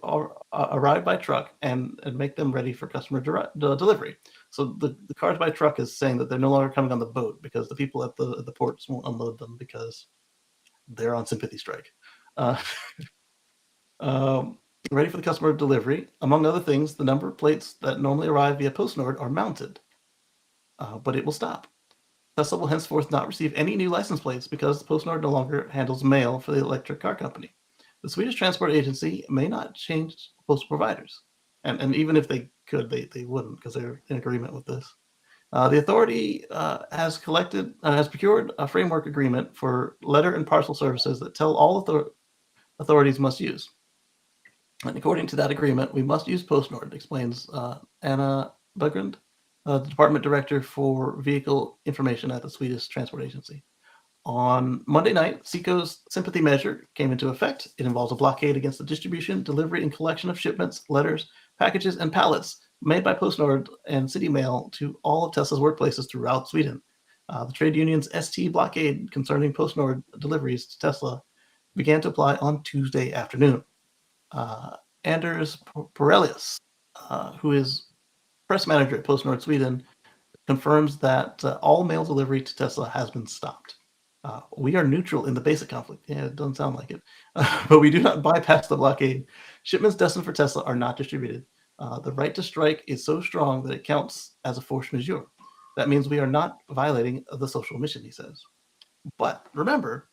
arrived by truck and make them ready for customer delivery. So the cars by truck is saying that they're no longer coming on the boat because the people at the ports won't unload them because they're on sympathy strike. Ready for the customer delivery. Among other things, the number of plates that normally arrive via PostNord are mounted, but it will stop. Tesla will henceforth not receive any new license plates because PostNord no longer handles mail for the electric car company. The Swedish Transport Agency may not change postal providers. And even if they could, they wouldn't, because they're in agreement with this. The authority has procured a framework agreement for letter and parcel services that tell all authorities must use. And according to that agreement, we must use PostNord, explains Anna Bugrund, the department director for vehicle information at the Swedish Transport Agency. On Monday night, SECO's sympathy measure came into effect. It involves a blockade against the distribution, delivery, and collection of shipments, letters, packages, and pallets made by PostNord and City Mail to all of Tesla's workplaces throughout Sweden. The trade union's ST blockade concerning PostNord deliveries to Tesla began to apply on Tuesday afternoon. Anders Porelius, who is press manager at PostNord Sweden, confirms that all mail delivery to Tesla has been stopped. We are neutral in the basic conflict. Yeah, it doesn't sound like it. But we do not bypass the blockade. Shipments destined for Tesla are not distributed. The right to strike is so strong that it counts as a force majeure. That means we are not violating the social mission, he says. But remember,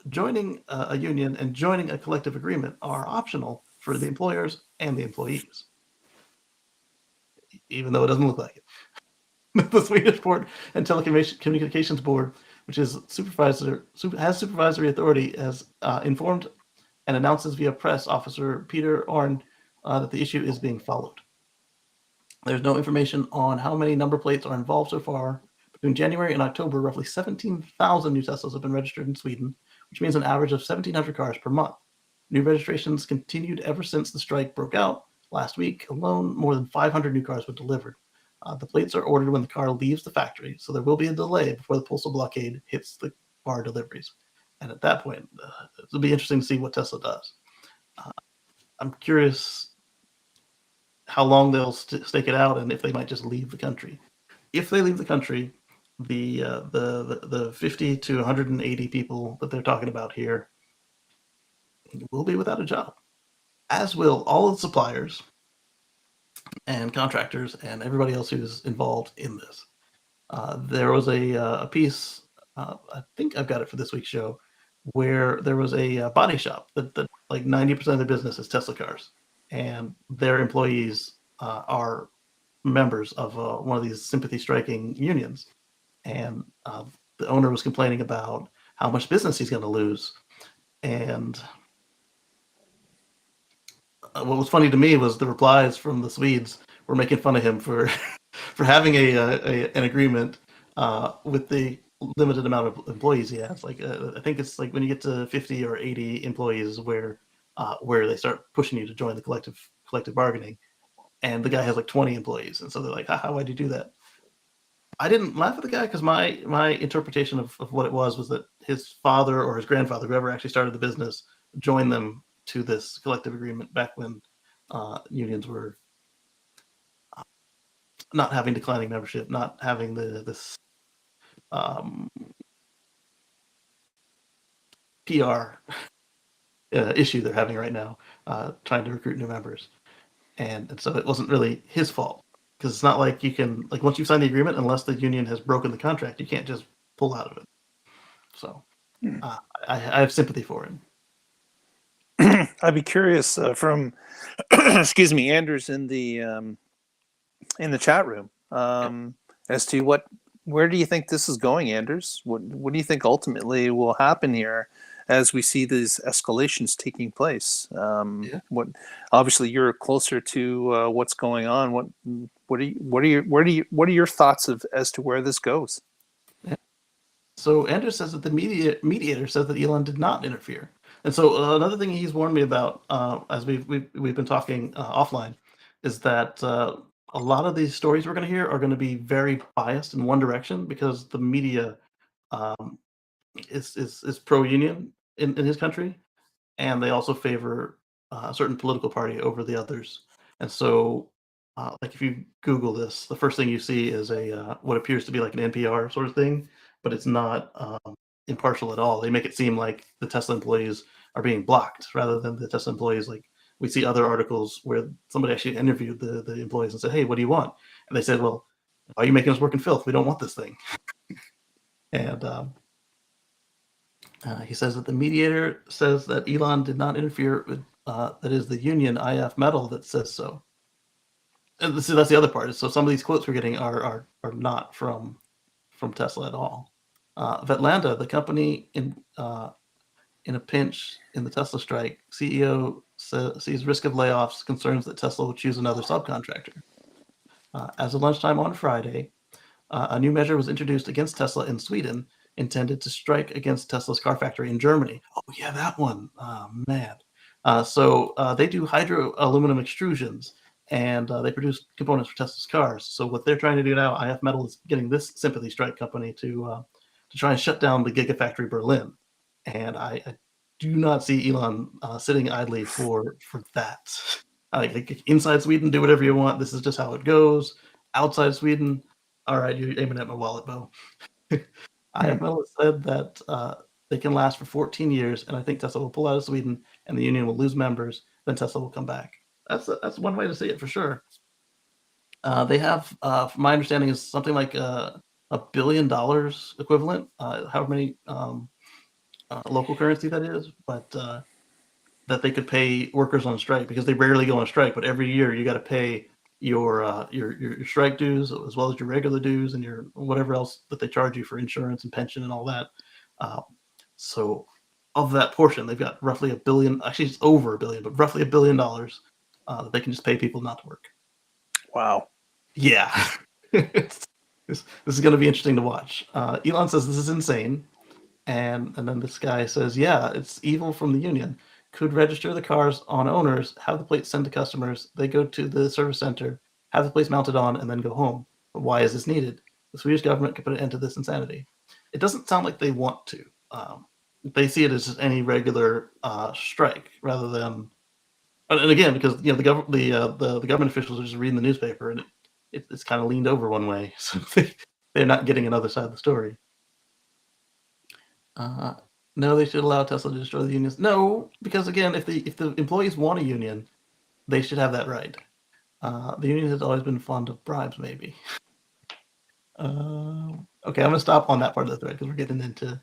joining a union and joining a collective agreement are optional for the employers and the employees, even though it doesn't look like it. The Swedish Port and Telecommunications Board, which has supervisory authority, has informed and announces via press officer Peter Orn that the issue is being followed. There's no information on how many number plates are involved so far. Between January and October, roughly 17,000 new Teslas have been registered in Sweden, which means an average of 1,700 cars per month. New registrations continued ever since the strike broke out. Last week alone, more than 500 new cars were delivered. The plates are ordered when the car leaves the factory, so there will be a delay before the postal blockade hits the car deliveries. And at that point, it'll be interesting to see what Tesla does. I'm curious how long they'll stake it out, and if they might just leave the country. If they leave the country, the 50 to 180 people that they're talking about here will be without a job, as will all of the suppliers and contractors and everybody else who's involved in this. There was a piece, I think I've got it for this week's show, where there was a body shop that like 90% of their business is Tesla cars, and their employees are members of one of these sympathy striking unions. And the owner was complaining about how much business he's going to lose. And what was funny to me was the replies from the Swedes were making fun of him for for having an agreement with the limited amount of employees he has. Like I think it's like when you get to 50 or 80 employees where they start pushing you to join the collective bargaining, and the guy has like 20 employees, and so they're like, "How would you do that?" I didn't laugh at the guy because my interpretation of what it was that his father or his grandfather, whoever actually started the business, joined them to this collective agreement back when unions were not having declining membership, not having this PR issue they're having right now, trying to recruit new members. And so it wasn't really his fault, because it's not like you can, like, once you've signed the agreement, unless the union has broken the contract, you can't just pull out of it. So I have sympathy for him. I'd be curious from, excuse me, Anders in the chat room, as to where do you think this is going, Anders? What do you think ultimately will happen here as we see these escalations taking place? What obviously you're closer to what's going on. What are your thoughts as to where this goes? So Andrew says that the mediator says that Elon did not interfere. And so another thing he's warned me about, as we've been talking offline, is that a lot of these stories we're going to hear are going to be very biased in one direction, because the media is pro-union in his country, and they also favor a certain political party over the others. And so, like if you Google this, the first thing you see is a what appears to be like an NPR sort of thing, but it's not impartial at all. They make it seem like the Tesla employees are being blocked rather than the Tesla employees. Like we see other articles where somebody actually interviewed the employees and said, "Hey, what do you want?" And they said, "Well, why are you making us work in filth? We don't want this thing." And he says that the mediator says that Elon did not interfere with, that is the union, IF Metal, that says so. And see, that's the other part. So some of these quotes we're getting are not from Tesla at all. Vetlanda, the company in a pinch in the Tesla strike, CEO sees risk of layoffs, concerns that Tesla will choose another subcontractor. As of lunchtime on Friday, a new measure was introduced against Tesla in Sweden, intended to strike against Tesla's car factory in Germany. Oh yeah, that one. Oh, man. They do hydro aluminum extrusions, and they produce components for Tesla's cars. So what they're trying to do now, IF Metal is getting this sympathy strike company to try and shut down the Gigafactory Berlin. And I do not see Elon sitting idly for that. Like inside Sweden, do whatever you want. This is just how it goes. Outside Sweden, all right, you're aiming at my wallet, Bo. IFL has said that they can last for 14 years, and I think Tesla will pull out of Sweden, and the union will lose members. Then Tesla will come back. That's one way to see it for sure. They have, from my understanding, is something like $1 billion equivalent. However many local currency that is, but that they could pay workers on strike because they rarely go on strike. But every year you got to pay your strike dues as well as your regular dues and your whatever else that they charge you for insurance and pension and all that. So of that portion, they've got roughly $1 billion. Actually, it's over $1 billion, but roughly $1 billion that they can just pay people not to work. Wow. Yeah. this is going to be interesting to watch. Elon says this is insane. And then this guy says, yeah, it's evil from the union. Could register the cars on owners, have the plates sent to customers, they go to the service center, have the plates mounted on, and then go home. But why is this needed? The Swedish government could put an end to this insanity. It doesn't sound like they want to. They see it as just any regular strike rather than, and again, because the government officials are just reading the newspaper and it's kind of leaned over one way, so they're not getting another side of the story. No, they should allow Tesla to destroy the unions. No, because again, if the employees want a union, they should have that right. The union has always been fond of bribes, maybe. Okay, I'm gonna stop on that part of the thread because we're getting into.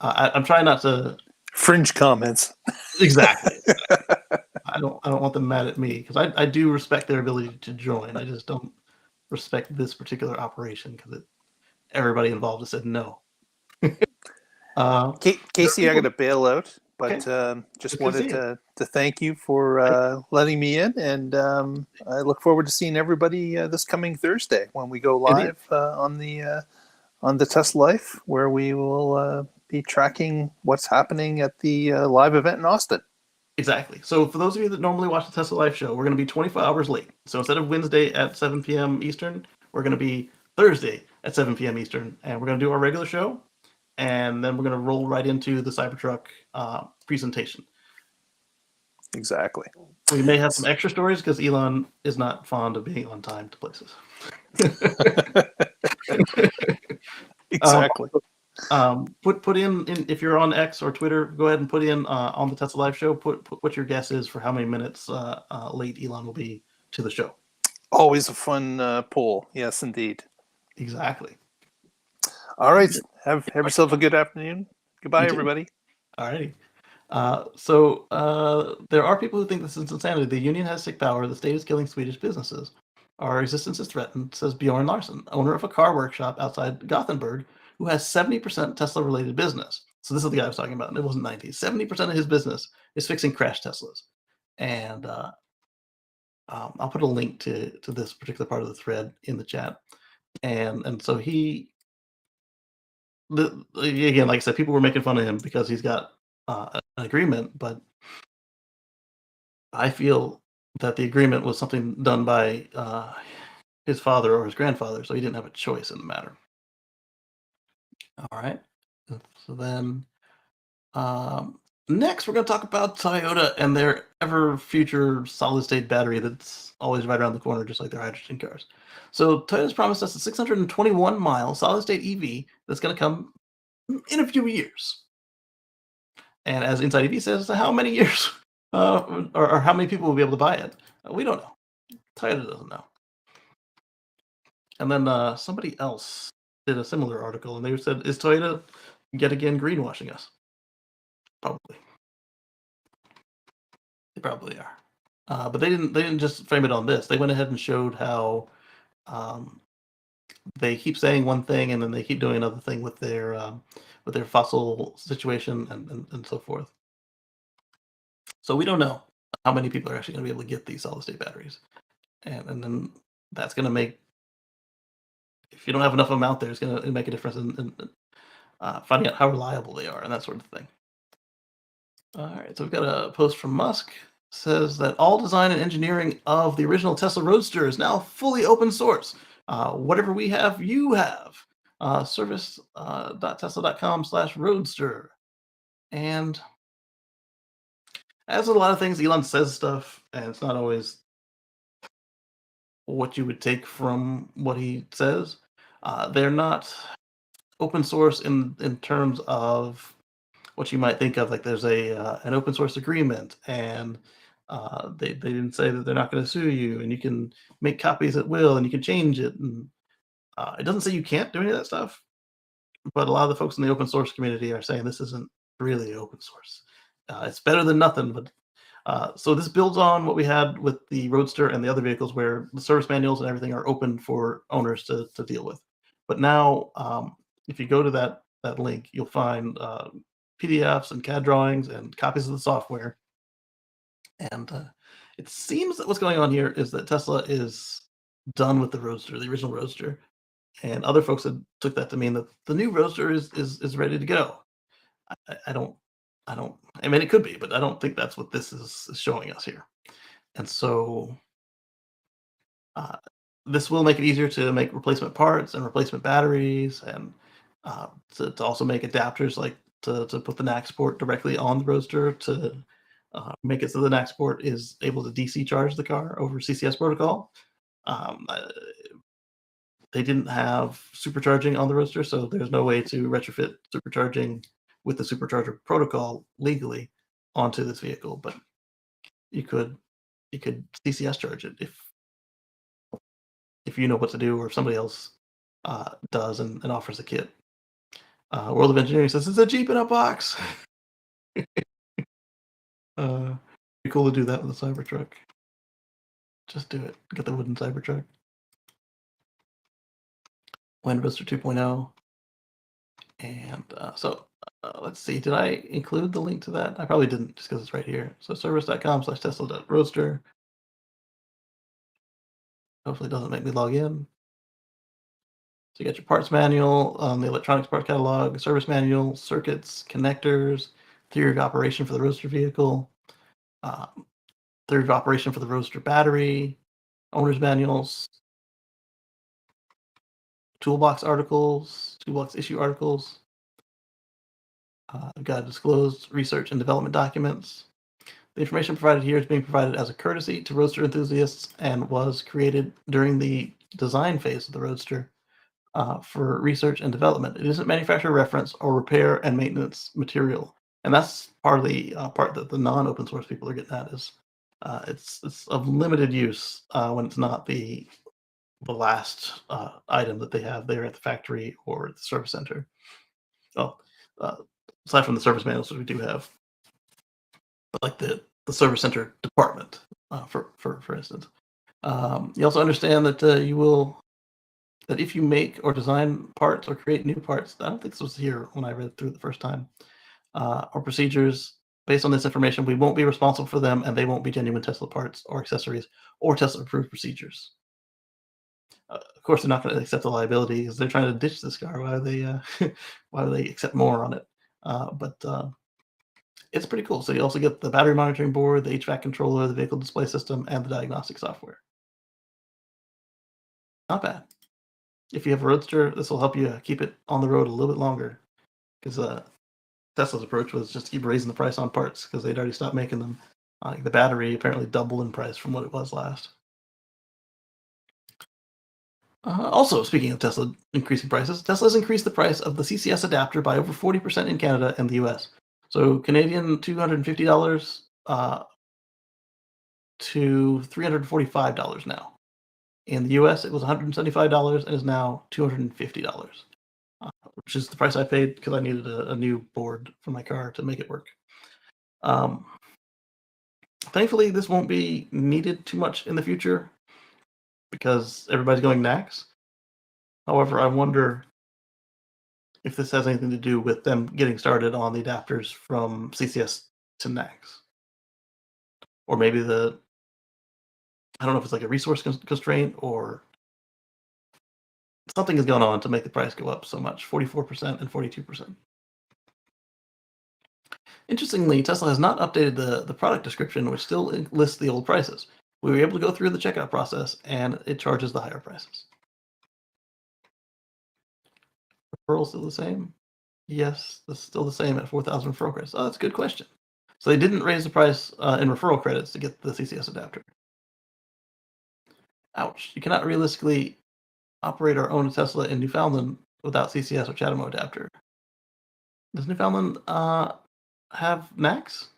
I'm trying not to fringe comments. Exactly. I don't want them mad at me because I do respect their ability to join. I just don't respect this particular operation because everybody involved has said no. Kacey, I got to bail out, but Okay. just Good to see wanted to thank you for letting me in, and I look forward to seeing everybody this coming Thursday when we go live on the Tesla Life, where we will be tracking what's happening at the live event in Austin. Exactly. So for those of you that normally watch the Tesla Live show, we're going to be 24 hours late. So instead of Wednesday at 7 p.m. Eastern, we're going to be Thursday at 7 p.m. Eastern, and we're going to do our regular show, and then we're going to roll right into the Cybertruck presentation. Exactly. We may have some extra stories because Elon is not fond of being on time to places. Exactly. Put in if you're on X or Twitter, go ahead and put in on the Tesla Live show. Put what your guess is for how many minutes late Elon will be to the show. Always a fun poll. Yes, indeed. Exactly. All right. Have yourself a good afternoon. Goodbye, everybody. All righty. There are people who think this is insanity. The union has sick power. The state is killing Swedish businesses. Our existence is threatened, says Bjorn Larson, owner of a car workshop outside Gothenburg, who has 70% Tesla-related business. So this is the guy I was talking about, and it wasn't 90. 70% of his business is fixing crash Teslas. And I'll put a link to this particular part of the thread in the chat. And so again, like I said, people were making fun of him because he's got an agreement, but I feel that the agreement was something done by his father or his grandfather, so he didn't have a choice in the matter. All right. So then next, we're going to talk about Toyota and their ever future solid state battery that's always right around the corner, just like their hydrogen cars. So Toyota's promised us a 621 mile solid state EV that's going to come in a few years. And as Inside EV says, how many years or how many people will be able to buy it? We don't know. Toyota doesn't know. And then somebody else did a similar article, and they said, is Toyota yet again greenwashing us? Probably. They probably are. But they didn't just frame it on this. They went ahead and showed how um, they keep saying one thing and then they keep doing another thing with their fossil situation and so forth. So we don't know how many people are actually going to be able to get these solid state batteries, and then that's going to make, if you don't have enough of them out there, it's going to make a difference in finding out how reliable they are and that sort of thing. All right, so we've got a post from Musk says that all design and engineering of the original Tesla Roadster is now fully open source. Whatever we have, you have. Service.tesla.com/roadster. And as with a lot of things, Elon says stuff, and it's not always what you would take from what he says. They're not open source in terms of what you might think of, like there's a an open source agreement, and they didn't say that they're not going to sue you, and you can make copies at will, and you can change it, and it doesn't say you can't do any of that stuff. But a lot of the folks in the open source community are saying this isn't really open source. It's better than nothing, but so this builds on what we had with the Roadster and the other vehicles, where the service manuals and everything are open for owners to deal with. But now, if you go to that link, you'll find PDFs and CAD drawings and copies of the software. And it seems that what's going on here is that Tesla is done with the Roadster, the original Roadster, and other folks had took that to mean that the new Roadster is ready to go. I don't, I don't. I mean, it could be, but I don't think that's what this is showing us here. And so uh, this will make it easier to make replacement parts and replacement batteries, and to also make adapters, like to put the NAC port directly on the Roadster, to make it so the NAC port is able to DC charge the car over CCS protocol. Um, uh, they didn't have supercharging on the Roadster, so there's no way to retrofit supercharging with the supercharger protocol legally onto this vehicle. But you could CCS charge it if you know what to do, or if somebody else does and offers a kit. World of Engineering says it's a Jeep in a box. Be cool to do that with a Cybertruck. Just do it. Get the wooden Cybertruck. Wind Roadster 2.0. And let's see. Did I include the link to that? I probably didn't, just because it's right here. So service.com/tesla.roadster. Hopefully it doesn't make me log in. So you got your parts manual, the electronics part catalog, service manual, circuits, connectors, theory of operation for the Roadster vehicle, uh, theory of operation for the Roadster battery, owner's manuals, toolbox articles, toolbox issue articles. We've got disclosed research and development documents. The information provided here is being provided as a courtesy to Roadster enthusiasts and was created during the design phase of the Roadster for research and development. It isn't manufacturer reference or repair and maintenance material, and that's part of the part that the non-open source people are getting at, is it's of limited use when it's not the last item that they have there at the factory or at the service center. Well, uh, aside from the service manuals that we do have, but like the service center department, for instance. You also understand that that if you make or design parts or create new parts, I don't think this was here when I read it through the first time, or procedures based on this information, we won't be responsible for them, and they won't be genuine Tesla parts or accessories or Tesla approved procedures. Of course, they're not going to accept the liability because they're trying to ditch this car. Why would they? Why would they accept more on it? But it's pretty cool. So you also get the battery monitoring board, the HVAC controller, the vehicle display system, and the diagnostic software. Not bad. If you have a Roadster, this will help you keep it on the road a little bit longer, because Tesla's approach was just to keep raising the price on parts because they'd already stopped making them. The battery apparently doubled in price from what it was last. Also, speaking of Tesla increasing prices, Tesla's increased the price of the CCS adapter by over 40% in Canada and the US. So Canadian $250 to $345 now. In the US, it was $175 and is now $250, which is the price I paid because I needed a new board for my car to make it work. Thankfully, this won't be needed too much in the future because everybody's going NACS. However, I wonder if this has anything to do with them getting started on the adapters from CCS to NACS. Or maybe I don't know if it's like a resource constraint or something is going on to make the price go up so much, 44% and 42%. Interestingly, Tesla has not updated the product description, which still lists the old prices. We were able to go through the checkout process, and it charges the higher prices. Referral still the same? Yes, that's still the same at 4,000 referral credits. Oh, that's a good question. So they didn't raise the price in referral credits to get the CCS adapter. Ouch. You cannot realistically operate our own Tesla in Newfoundland without CCS or CHAdeMO adapter. Does Newfoundland have NACS?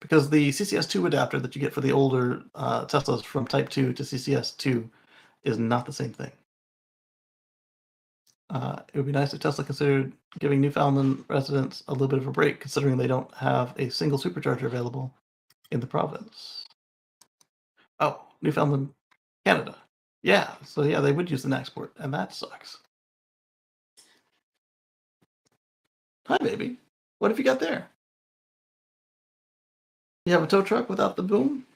Because the CCS2 adapter that you get for the older Teslas from Type 2 to CCS2 is not the same thing. It would be nice if Tesla considered giving Newfoundland residents a little bit of a break, considering they don't have a single supercharger available in the province. Oh, Newfoundland, Canada. Yeah, so yeah, they would use the NACS port, and that sucks. Hi, baby. What have you got there? You have a tow truck without the boom?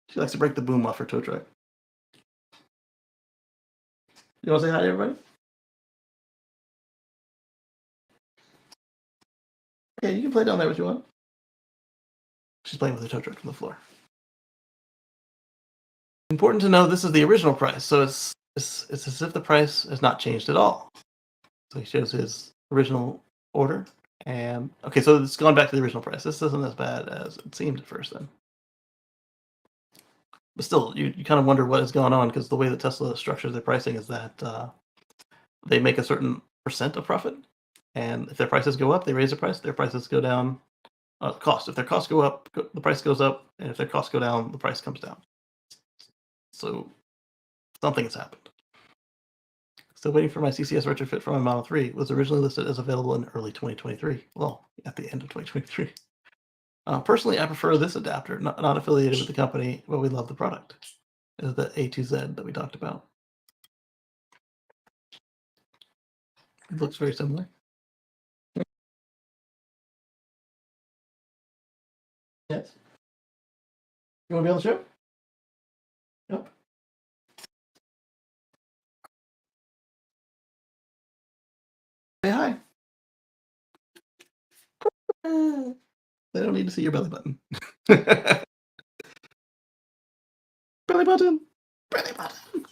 She likes to break the boom off her tow truck. You want to say hi to everybody? Okay, you can play down there if you want. She's playing with the tow truck from the floor. Important to know this is the original price, so it's as if the price has not changed at all. So he shows his original order, and okay, so it's gone back to the original price. This isn't as bad as it seemed at first then. But still, you kind of wonder what is going on because the way that Tesla structures their pricing is that they make a certain percent of profit, and if their prices go up, they raise the price. Their prices go down, cost. If their costs go up, the price goes up, and if their costs go down, the price comes down. So something has happened. Still waiting for my CCS retrofit for my Model 3. Was originally listed as available in early 2023. Well, at the end of 2023. Personally, I prefer this adapter, not affiliated with the company, but we love the product. Is the A2Z that we talked about. It looks very similar. Yes. You want to be on the show? Yep. Say hi. They don't need to see your belly button. Belly button. Belly button.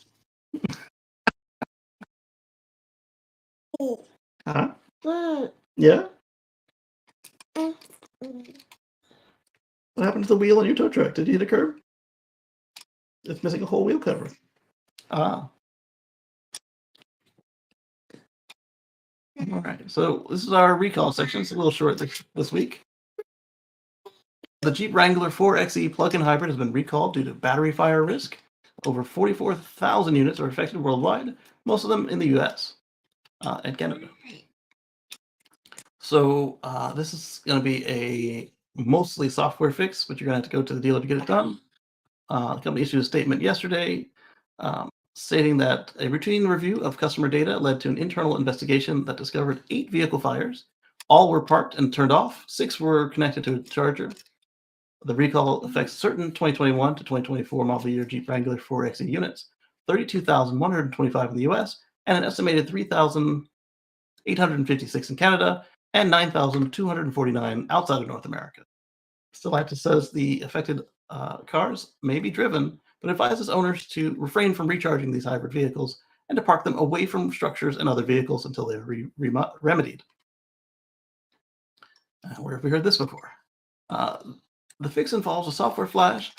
Uh-huh. Yeah? What happened to the wheel on your tow truck? Did you hit a curb? It's missing a whole wheel cover. Ah. All right. So this is our recall section. It's a little short this week. The Jeep Wrangler 4xe plug-in hybrid has been recalled due to battery fire risk. Over 44,000 units are affected worldwide, most of them in the U.S. And Canada. So this is going to be a mostly software fix, but you're going to have to go to the dealer to get it done. The company issued a statement yesterday stating that a routine review of customer data led to an internal investigation that discovered 8 vehicle fires. All were parked and turned off. 6 were connected to a charger. The recall affects certain 2021 to 2024 model year Jeep Wrangler 4xe units, 32,125 in the US, and an estimated 3,856 in Canada, and 9,249 outside of North America. Stellantis says the affected cars may be driven, but advises owners to refrain from recharging these hybrid vehicles and to park them away from structures and other vehicles until they're remedied. Where have we heard this before? The fix involves a software flash,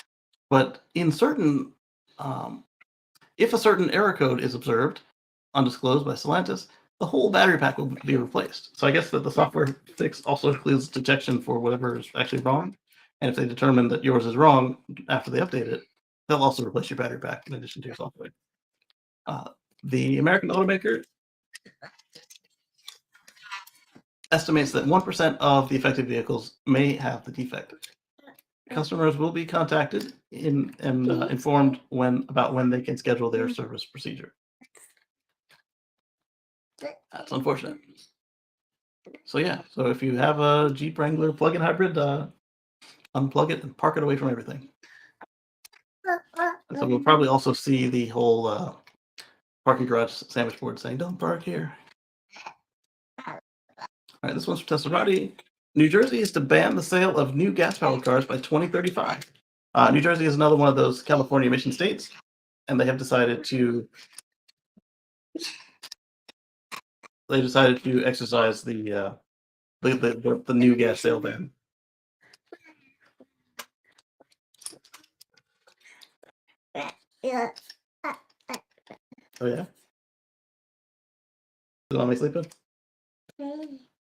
but in certain, if a certain error code is observed, undisclosed by Stellantis, the whole battery pack will be replaced. So I guess that the software fix also includes detection for whatever is actually wrong. And if they determine that yours is wrong after they update it, they'll also replace your battery pack in addition to your software. The American automaker. estimates that 1% of the affected vehicles may have the defect. Customers will be contacted and informed about when they can schedule their service procedure. That's unfortunate. So yeah, so if you have a Jeep Wrangler plug-in hybrid, unplug it and park it away from everything. And so we'll probably also see the whole parking garage sandwich board saying, "Don't park here." All right, this one's from Teslarati. New Jersey is to ban the sale of new gas-powered cars by 2035. New Jersey is another one of those California emission states, and they have decided to exercise the new gas sale ban. Oh yeah, is mommy sleeping?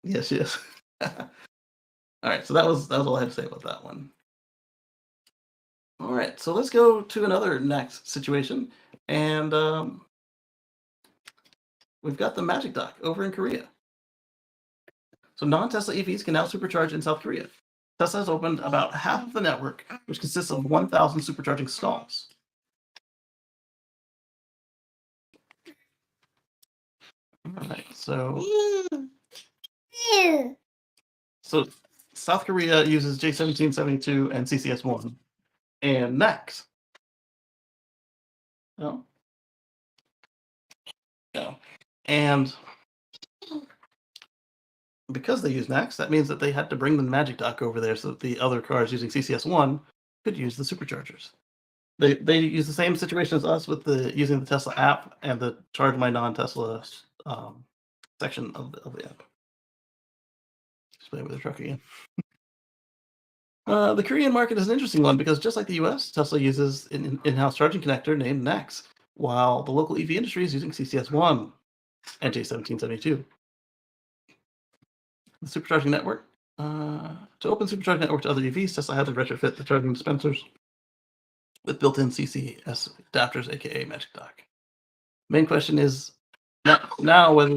Yes, yes. All right, so that was all I had to say about that one. All right, so let's go to another next situation, and we've got the Magic Dock over in Korea. So non-Tesla EVs can now supercharge in South Korea. Tesla has opened about half of the network, which consists of 1,000 supercharging stalls. All right, so South Korea uses J1772 and CCS1 and NACS. No. And because they use NACS, that means that they had to bring the Magic Dock over there so that the other cars using CCS1 could use the superchargers. They use the same situation as us with using the Tesla app and the Charge My Non-Tesla section of the app. Just play with the truck again. The Korean market is an interesting one because just like the US, Tesla uses an in-house charging connector named NACS, while the local EV industry is using CCS1 and J1772. The supercharging network. To open supercharging network to other EVs, Tesla had to retrofit the charging dispensers with built-in CCS adapters, aka Magic Dock. Main question is now whether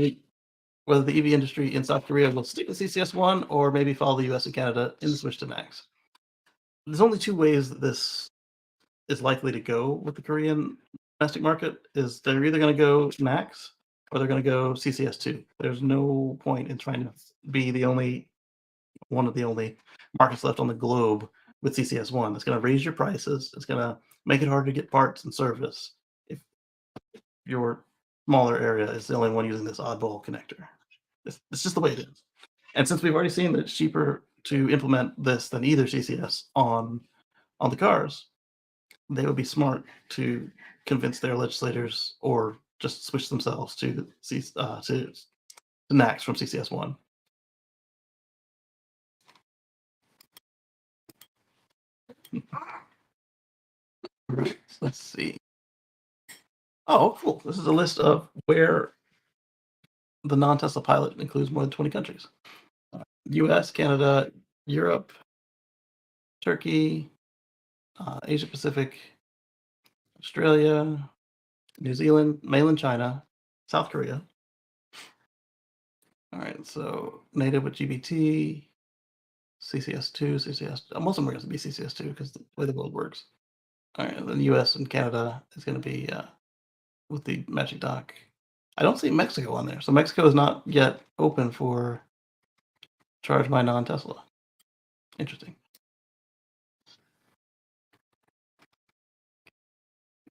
the EV industry in South Korea will stick with CCS1 or maybe follow the US and Canada in the switch to NACS. There's only two ways that this is likely to go with the Korean domestic market. Is they're either going to go NACS or they're going to go CCS2. There's no point in trying to be one of the only markets left on the globe with CCS1. It's going to raise your prices. It's going to make it harder to get parts and service if your smaller area is the only one using this oddball connector. It's just the way it is. And since we've already seen that it's cheaper to implement this than either CCS on the cars, they would be smart to convince their legislators or just switch themselves to NACS from CCS1. Let's see. Oh, cool. This is a list of where the non-Tesla pilot includes more than 20 countries. US, Canada, Europe, Turkey, Asia Pacific, Australia, New Zealand, mainland China, South Korea. All right, so native with GBT, CCS2, CCS. Most of them are going to be CCS2 because the way the world works. All right, then US and Canada is going to be with the Magic Dock. I don't see Mexico on there, so Mexico is not yet open for Charge My Non-Tesla. Interesting.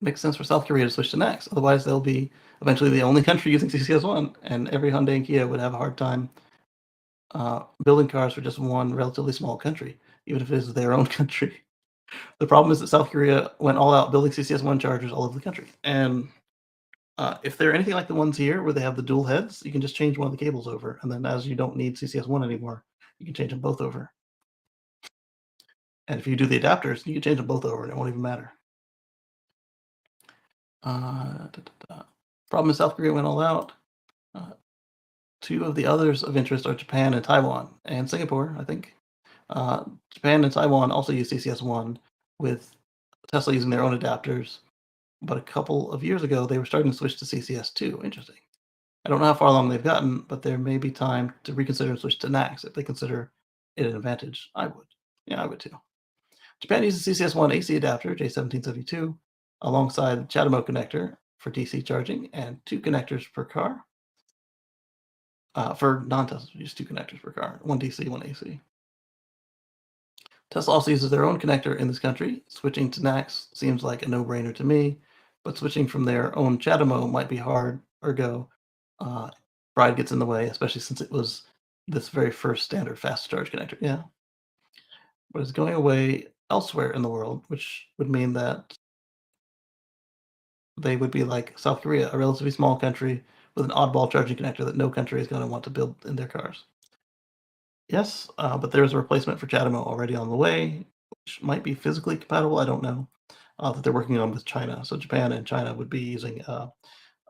Makes sense for South Korea to switch to NACS. Otherwise, they'll be eventually the only country using CCS1, and every Hyundai and Kia would have a hard time building cars for just one relatively small country, even if it is their own country. The problem is that South Korea went all out building CCS1 chargers all over the country. And if they're anything like the ones here where they have the dual heads, you can just change one of the cables over. And then as you don't need CCS1 anymore, you can change them both over. And if you do the adapters, you can change them both over and it won't even matter. Problem is South Korea went all out. Two of the others of interest are Japan and Taiwan and Singapore, I think. Japan and Taiwan also use CCS1 with Tesla using their own adapters. But a couple of years ago, they were starting to switch to CCS2. Interesting. I don't know how far along they've gotten, but there may be time to reconsider and switch to NACS if they consider it an advantage. I would. Yeah, I would too. Japan uses CCS1 AC adapter J1772 alongside CHAdeMO connector for DC charging and two connectors per car. For non-Tesla, use two connectors per car, one DC, one AC. Tesla also uses their own connector in this country. Switching to NACS seems like a no-brainer to me, but switching from their own CHAdeMO might be hard. Ergo, pride gets in the way, especially since it was this very first standard fast charge connector. Yeah, but it's going away elsewhere in the world, which would mean that they would be like South Korea, a relatively small country with an oddball charging connector that no country is going to want to build in their cars. Yes, but there is a replacement for CHAdeMO already on the way, which might be physically compatible. I don't know that they're working on with China. So Japan and China would be using a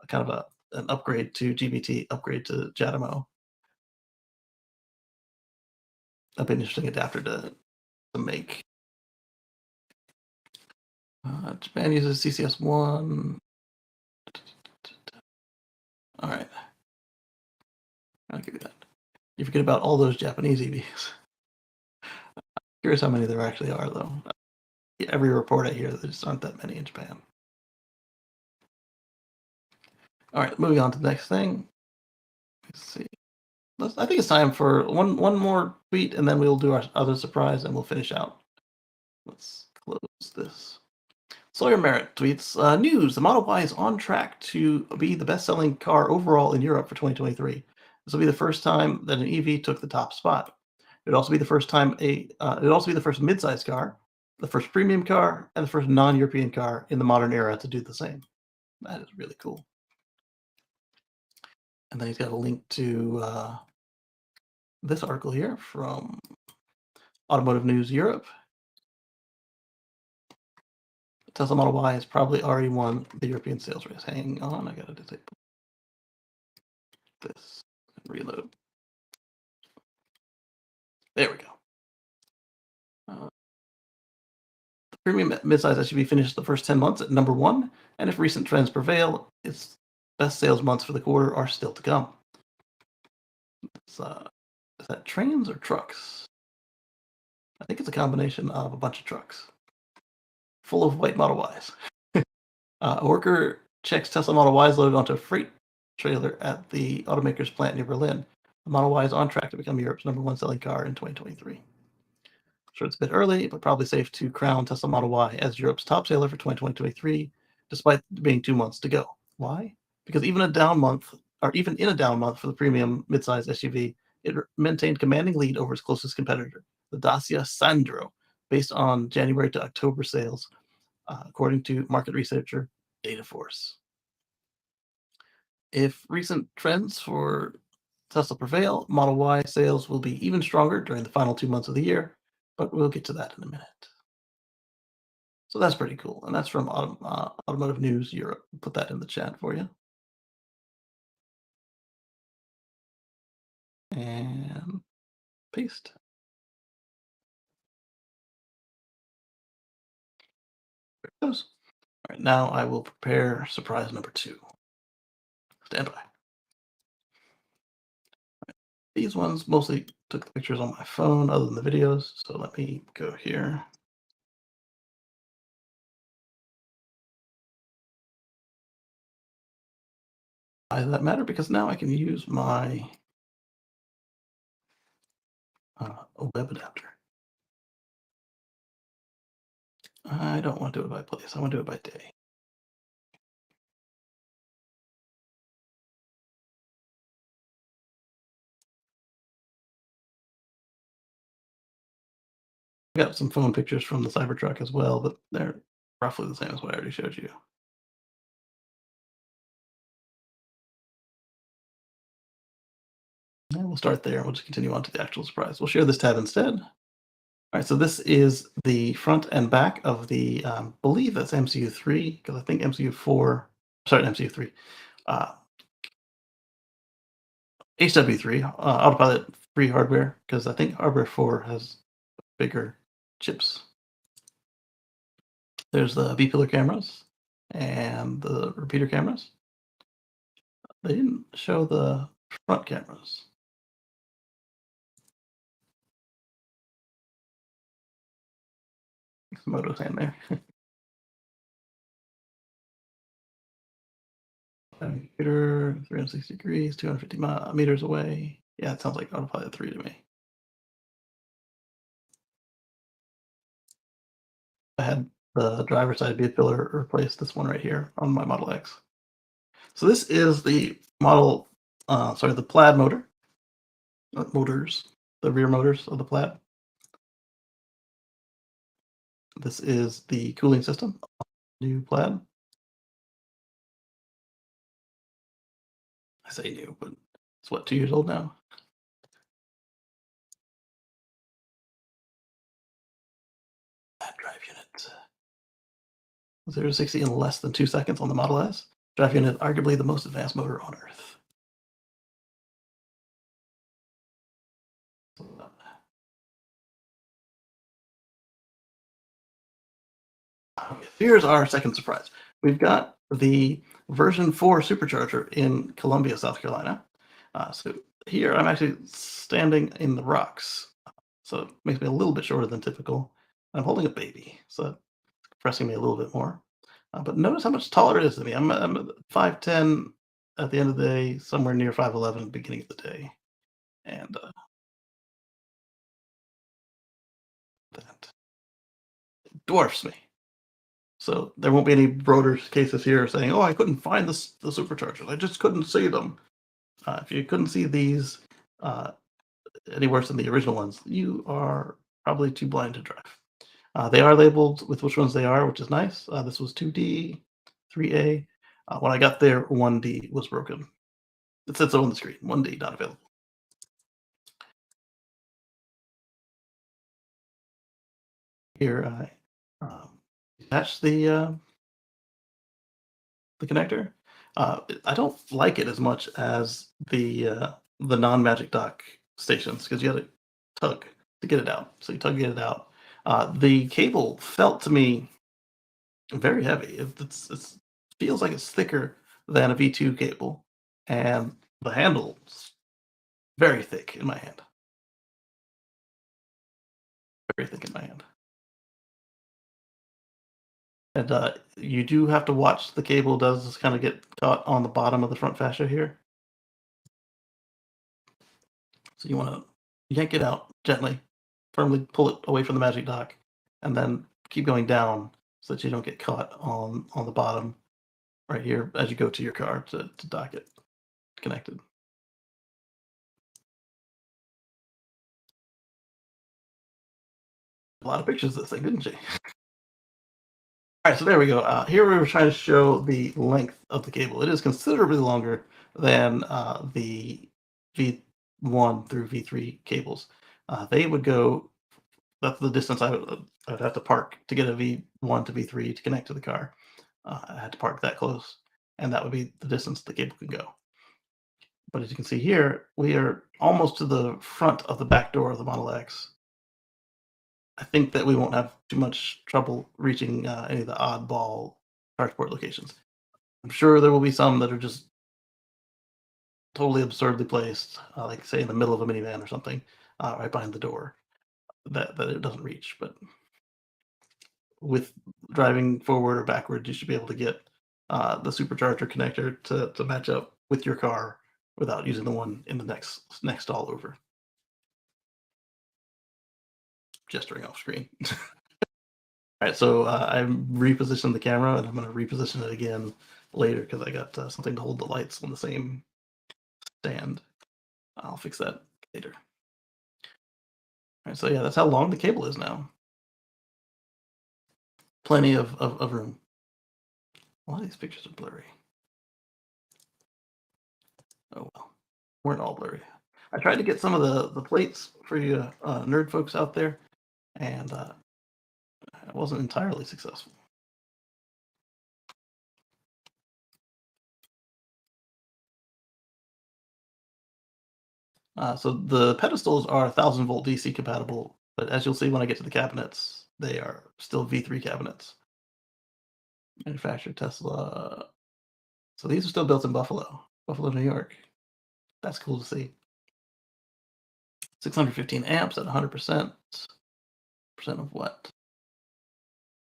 kind of an upgrade to GBT, upgrade to CHAdeMO. That'd be an interesting adapter to make. Japan uses CCS1. All right, I'll give you that. You forget about all those Japanese EVs. Curious how many there actually are, though. Every report I hear, there just aren't that many in Japan. All right, moving on to the next thing. Let's see. I think it's time for one more tweet, and then we'll do our other surprise, and we'll finish out. Let's close this. Sawyer Merritt tweets, news, the Model Y is on track to be the best-selling car overall in Europe for 2023. This will be the first time that an EV took the top spot. It would also be the first time it would also be the first mid-size car, the first premium car, and the first non-European car in the modern era to do the same. That is really cool. And then he's got a link to this article here from Automotive News Europe. Tesla Model Y has probably already won the European sales race. Hang on, I gotta disable this and reload. There we go. The premium midsize SUV finished the first 10 months at number 1, and if recent trends prevail, its best sales months for the quarter are still to come. Is that trains or trucks? I think it's a combination of a bunch of trucks full of white Model Ys. A worker checks Tesla Model Ys loaded onto a freight trailer at the automaker's plant near Berlin. The Model Y is on track to become Europe's #1 selling car in 2023. Sure, it's a bit early, but probably safe to crown Tesla Model Y as Europe's top seller for 2023, despite being 2 months to go. Why? Because even in a down month for the premium midsize SUV, it maintained commanding lead over its closest competitor, the Dacia Sandero, based on January to October sales, according to market researcher Dataforce. If recent trends for Tesla prevail, Model Y sales will be even stronger during the final 2 months of the year, but we'll get to that in a minute. So that's pretty cool, and that's from Automotive News Europe. Put that in the chat for you. And paste. There it goes. All right, now I will prepare surprise number 2. Stand by. These ones mostly took the pictures on my phone other than the videos, so let me go here. Why does that matter? Because now I can use my web adapter. I don't want to do it by place. I want to do it by day. I got some phone pictures from the Cybertruck as well, but they're roughly the same as what I already showed you. And we'll start there. We'll just continue on to the actual surprise. We'll share this tab instead. All right, so this is the front and back of the, believe that's MCU3, because I think MCU4, sorry, MCU3, HW3, Autopilot 3 hardware, because I think hardware 4 has bigger chips. There's the B-pillar cameras and the repeater cameras. They didn't show the front cameras. Moto's hand there. Computer, 360 degrees, 250 meters away. Yeah, it sounds like autopilot 3 to me. I had the driver's side B pillar replace this one right here on my Model X. So this is the the Plaid motors, the rear motors of the Plaid. This is the cooling system, new Plaid. I say new, but it's what, 2 years old now? Plaid drive unit. 0 to 60 in less than 2 seconds on the Model S. Drive unit, arguably the most advanced motor on Earth. Okay, here's our second surprise. We've got the version 4 supercharger in Columbia, South Carolina. So here I'm actually standing in the rocks. So it makes me a little bit shorter than typical. I'm holding a baby, so it's pressing me a little bit more. But notice how much taller it is than me. I'm 5'10" at the end of the day, somewhere near 5'11" at the beginning of the day. And that dwarfs me. So there won't be any broader cases here saying, "Oh, I couldn't find the superchargers. I just couldn't see them." If you couldn't see these uh, any worse than the original ones, you are probably too blind to drive. They are labeled with which ones they are, which is nice. This was 2D, 3A. When I got there, 1D was broken. It said so on the screen. 1D not available. Here, I attach the connector. I don't like it as much as the non-Magic Dock stations because you have to tug to get it out. So you tug to get it out. The cable felt to me very heavy. It feels like it's thicker than a V2 cable, and the handle's very thick in my hand. Very thick in my hand. And you do have to watch the cable does just kind of get caught on the bottom of the front fascia here. So you want to yank it out gently, firmly pull it away from the magic dock, and then keep going down so that you don't get caught on the bottom right here as you go to your car to dock it connected. A lot of pictures of this thing, didn't you? All right, so there we go. Here we were trying to show the length of the cable. It is considerably longer than the V1 through V3 cables. They would go. That's the distance I would have to park to get a V1 to V3 to connect to the car. I had to park that close, and that would be the distance the cable can go. But as you can see here, we are almost to the front of the back door of the Model X. I think that we won't have too much trouble reaching any of the oddball charge port locations. I'm sure there will be some that are just totally absurdly placed, like say in the middle of a minivan or something, right behind the door that it doesn't reach. But with driving forward or backward, you should be able to get the supercharger connector to match up with your car without using the one in the next stall over. Gesturing off screen. All right, so I repositioned the camera, and I'm going to reposition it again later because I got something to hold the lights on the same stand. I'll fix that later. All right, so yeah, that's how long the cable is now. Plenty of room. A lot of these pictures are blurry. Oh well, weren't all blurry. I tried to get some of the plates for you nerd folks out there, and I wasn't entirely successful. So the pedestals are 1000-volt DC compatible, but as you'll see when I get to the cabinets, they are still V3 cabinets. Manufacturer Tesla. So these are still built in Buffalo, Buffalo, New York. That's cool to see. 615 amps at 100%. Percent of what?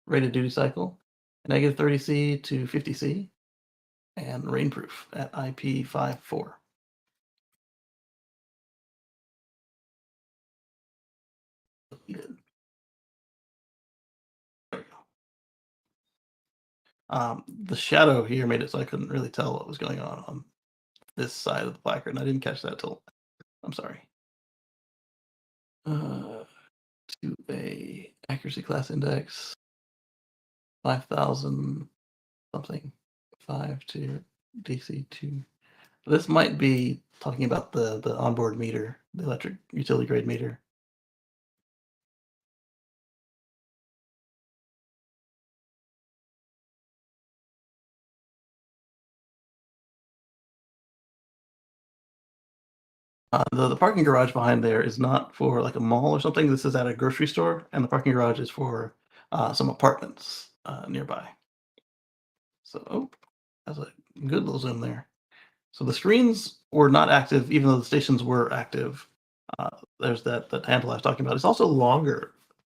Rated duty cycle. Negative 30C to 50C. And rainproof at IP54. Good. There we go. The shadow here made it so I couldn't really tell what was going on this side of the placard, and I didn't catch that till. I'm sorry. To a accuracy class index 5,000 something 5 to DC2. This might be talking about the onboard meter, the electric utility grade meter. The parking garage behind there is not for like a mall or something. This is at a grocery store, and the parking garage is for some apartments nearby. So, that's a good little zoom there. So the screens were not active, even though the stations were active. There's that handle I was talking about. It's also longer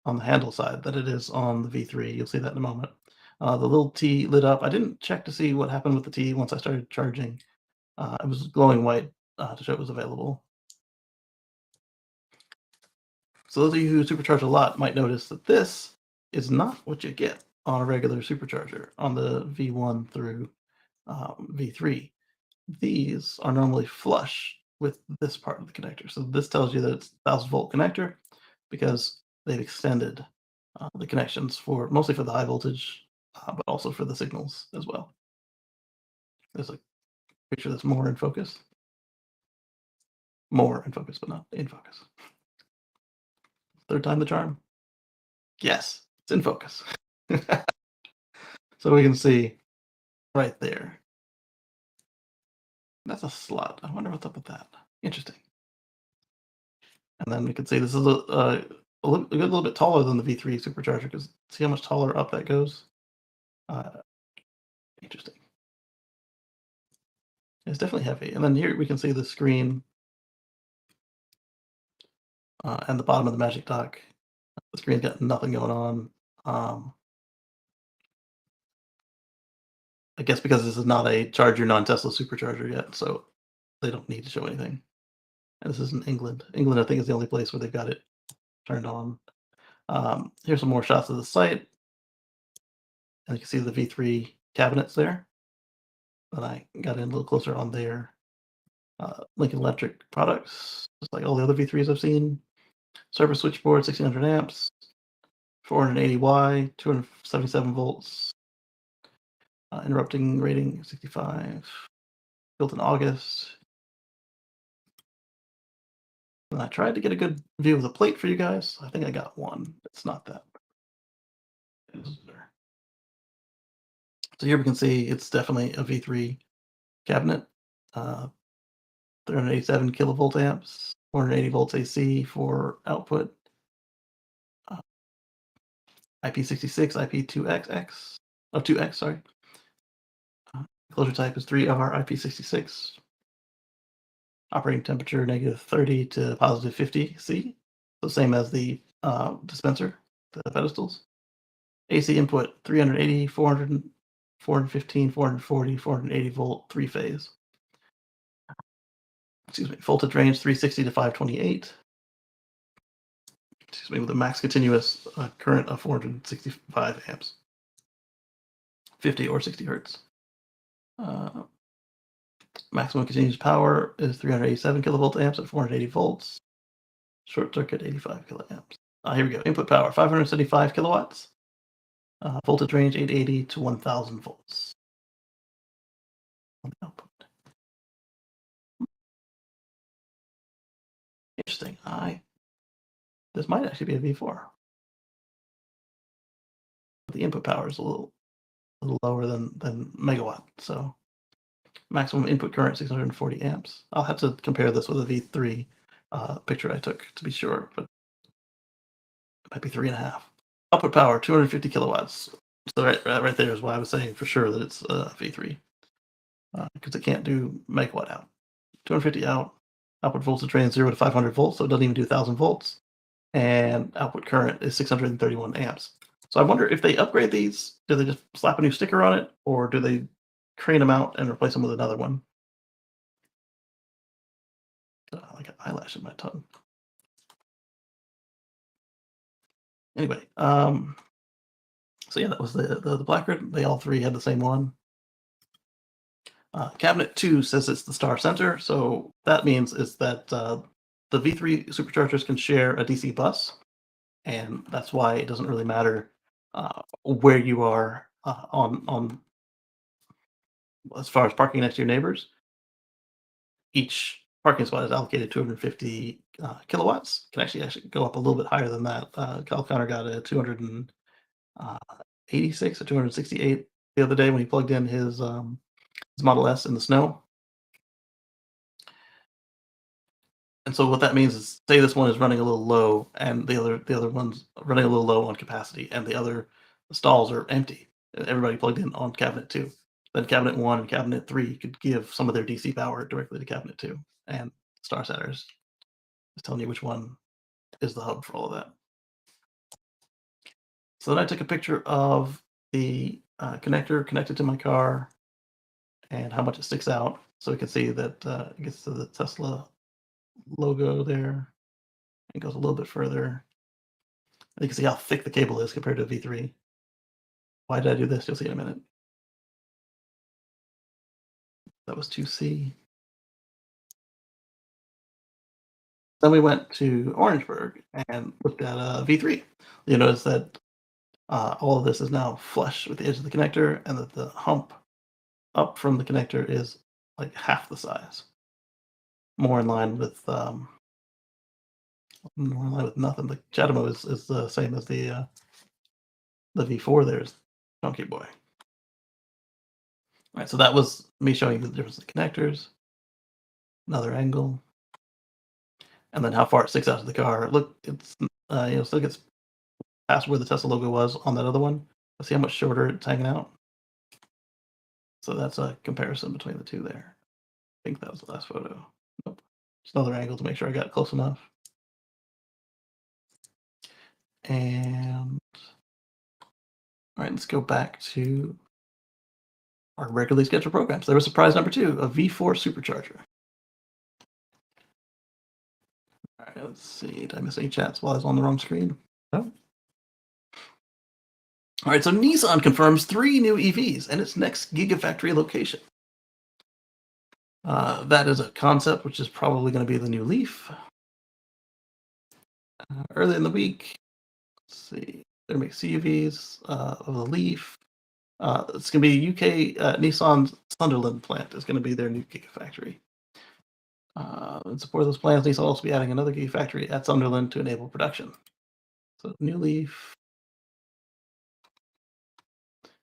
on the handle side than it is on the V3. You'll see that in a moment. The little T lit up. I didn't check to see what happened with the T once I started charging. It was glowing white to show it was available. So those of you who supercharge a lot might notice that this is not what you get on a regular supercharger on the V1 through V3. These are normally flush with this part of the connector. So this tells you that it's a 1,000-volt connector because they've extended the connections for mostly for the high voltage, but also for the signals as well. There's a picture that's more in focus. More in focus, but not in focus. Third time the charm? Yes, it's in focus. So we can see right there. That's a slot. I wonder what's up with that. Interesting. And then we can see this is a good little bit taller than the V3 supercharger because see how much taller up that goes? Interesting. It's definitely heavy. And then here we can see the screen and the bottom of the Magic Dock. The screen's got nothing going on. I guess because this is not a charger non-Tesla supercharger yet, so they don't need to show anything. And this is in England. England, I think, is the only place where they've got it turned on. Here's some more shots of the site. And you can see the V3 cabinets there. But I got in a little closer on their Lincoln Electric products, just like all the other V3s I've seen. Server switchboard, 1600 amps, 480Y, 277 volts. Interrupting rating, 65. Built in August. And I tried to get a good view of the plate for you guys. I think I got one. It's not that. So here we can see it's definitely a V3 cabinet. 387 kilovolt amps, 480 volts AC for output. IP66, IP2XX, 2X, sorry. Closure type is 3R IP66. Operating temperature -30 to +50 C. So same as the dispenser, the pedestals. AC input 380, 400, 415, 440, 480 volt, 3-phase. Excuse me, voltage range 360 to 528. Excuse me, with a max continuous current of 465 amps. 50 or 60 hertz. Maximum continuous power is 387 kilovolt amps at 480 volts. Short circuit 85 kiloamps. Here we go. Input power 575 kilowatts. Voltage range 880 to 1000 volts. On the output. Interesting. This might actually be a V4. The input power is a little lower than megawatt. So maximum input current 640 amps. I'll have to compare this with a V3 picture I took to be sure, but it might be 3.5. Output power 250 kilowatts. So right there is why I was saying for sure that it's V3. because it can't do megawatt out. 250 out. Output voltage range 0 to 500 volts, so it doesn't even do 1,000 volts. And output current is 631 amps. So I wonder if they upgrade these, do they just slap a new sticker on it, or do they crane them out and replace them with another one? Like an eyelash in my tongue. Anyway, so yeah, that was the Blackgrid. They all three had the same one. Cabinet 2 says it's the star center, so that means is that the V3 superchargers can share a DC bus, and that's why it doesn't really matter where you are on as far as parking next to your neighbors. Each parking spot is allocated 250 kilowatts. Can actually go up a little bit higher than that. Kyle Connor got a 286 or 268 the other day when he plugged in his Model S in the snow. And so what that means is, say this one is running a little low, and the other one's running a little low on capacity, and the other stalls are empty. Everybody plugged in on cabinet 2. Then cabinet 1 and cabinet 3 could give some of their DC power directly to cabinet 2, and Star Setters is telling you which one is the hub for all of that. So then I took a picture of the connector connected to my car and how much it sticks out, so we can see that it gets to the Tesla logo there. It goes a little bit further. You can see how thick the cable is compared to a V3. Why did I do this? You'll see in a minute. That was 2C. Then we went to Orangeburg and looked at a V3. You notice that all of this is now flush with the edge of the connector, and that the hump up from the connector is like half the size. More in line with nothing. The Chatamo is the same as the V4. There's Donkey Boy. All right, so that was me showing you the difference in the connectors. Another angle, and then how far it sticks out of the car. Look, it's still gets past where the Tesla logo was on that other one. Let's see how much shorter it's hanging out. So that's a comparison between the two there. I think that was the last photo. Nope. Just another angle to make sure I got close enough. And all right, let's go back to our regularly scheduled programs. There was surprise number 2, a V4 supercharger. All right, let's see. Did I miss any chats while I was on the wrong screen? No. All right, so Nissan confirms 3 new EVs in its next Gigafactory location. That is a concept which is probably going to be the new Leaf. Early in the week, let's see, they're going to make CUVs of the Leaf. It's going to be UK Nissan's Sunderland plant is going to be their new Gigafactory. In support of those plans, Nissan will also be adding another Gigafactory at Sunderland to enable production. So new Leaf.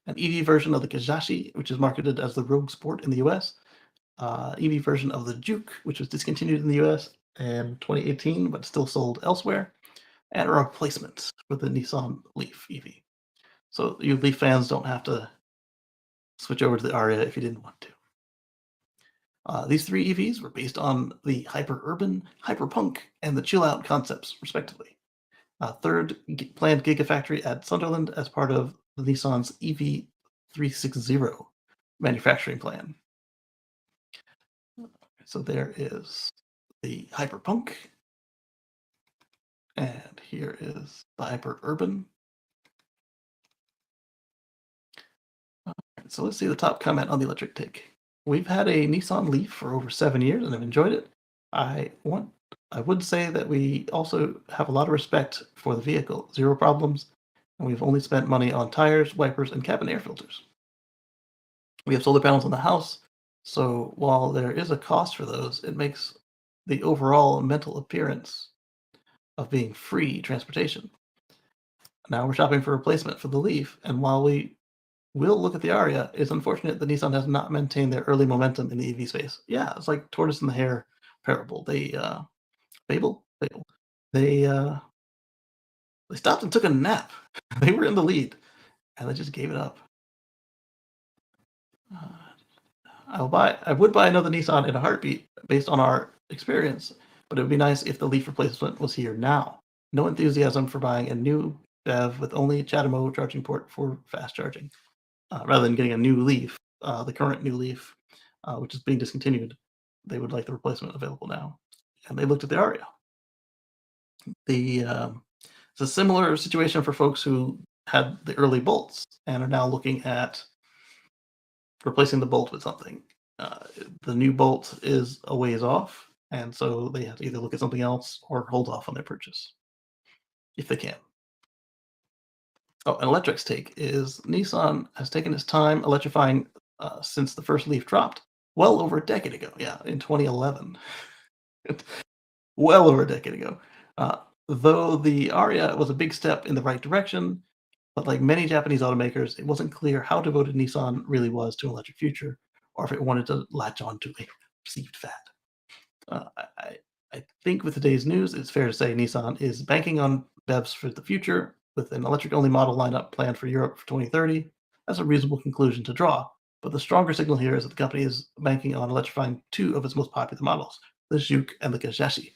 An EV version of the Kajashi, which is marketed as the Rogue Sport in the US. EV version of the Juke, which was discontinued in the US in 2018, but still sold elsewhere. And a replacement for the Nissan Leaf EV. So you Leaf fans don't have to switch over to the Aria if you didn't want to. These 3 EVs were based on the hyper-urban, hyper-punk, and the chill-out concepts, respectively. Third planned Gigafactory at Sunderland as part of the Nissan's EV360 manufacturing plan. So there is the hyper-punk, and here is the hyper-urban. So let's see the top comment on the electric take. We've had a Nissan Leaf for over 7 years and have enjoyed it. I would say that we also have a lot of respect for the vehicle. 0 problems, and we've only spent money on tires, wipers, and cabin air filters. We have solar panels in the house, so while there is a cost for those, it makes the overall mental appearance of being free transportation. Now we're shopping for a replacement for the Leaf, and while we will look at the Aria, it's unfortunate that Nissan has not maintained their early momentum in the EV space. Yeah, it's like tortoise and the hare parable. Fable. They stopped and took a nap. They were in the lead, and they just gave it up. I would buy another Nissan in a heartbeat based on our experience, but it would be nice if the Leaf replacement was here now. No enthusiasm for buying a new BEV with only a CHAdeMO charging port for fast charging. Rather than getting a new Leaf, the current new Leaf, which is being discontinued, they would like the replacement available now. And they looked at the Aria. It's a similar situation for folks who had the early Bolts and are now looking at replacing the Bolt with something. The new Bolt is a ways off, and so they have to either look at something else or hold off on their purchase if they can. Oh, and Electric's take is Nissan has taken its time electrifying since the first Leaf dropped, well over a decade ago. Yeah, in 2011, well over a decade ago. Though the Aria was a big step in the right direction, but like many Japanese automakers, it wasn't clear how devoted Nissan really was to an electric future, or if it wanted to latch on to a perceived fad. Uh, I, I I think with today's news, it's fair to say Nissan is banking on BEVs for the future, with an electric-only model lineup planned for Europe for 2030. That's a reasonable conclusion to draw. But the stronger signal here is that the company is banking on electrifying two of its most popular models, the Juke and the Kacey.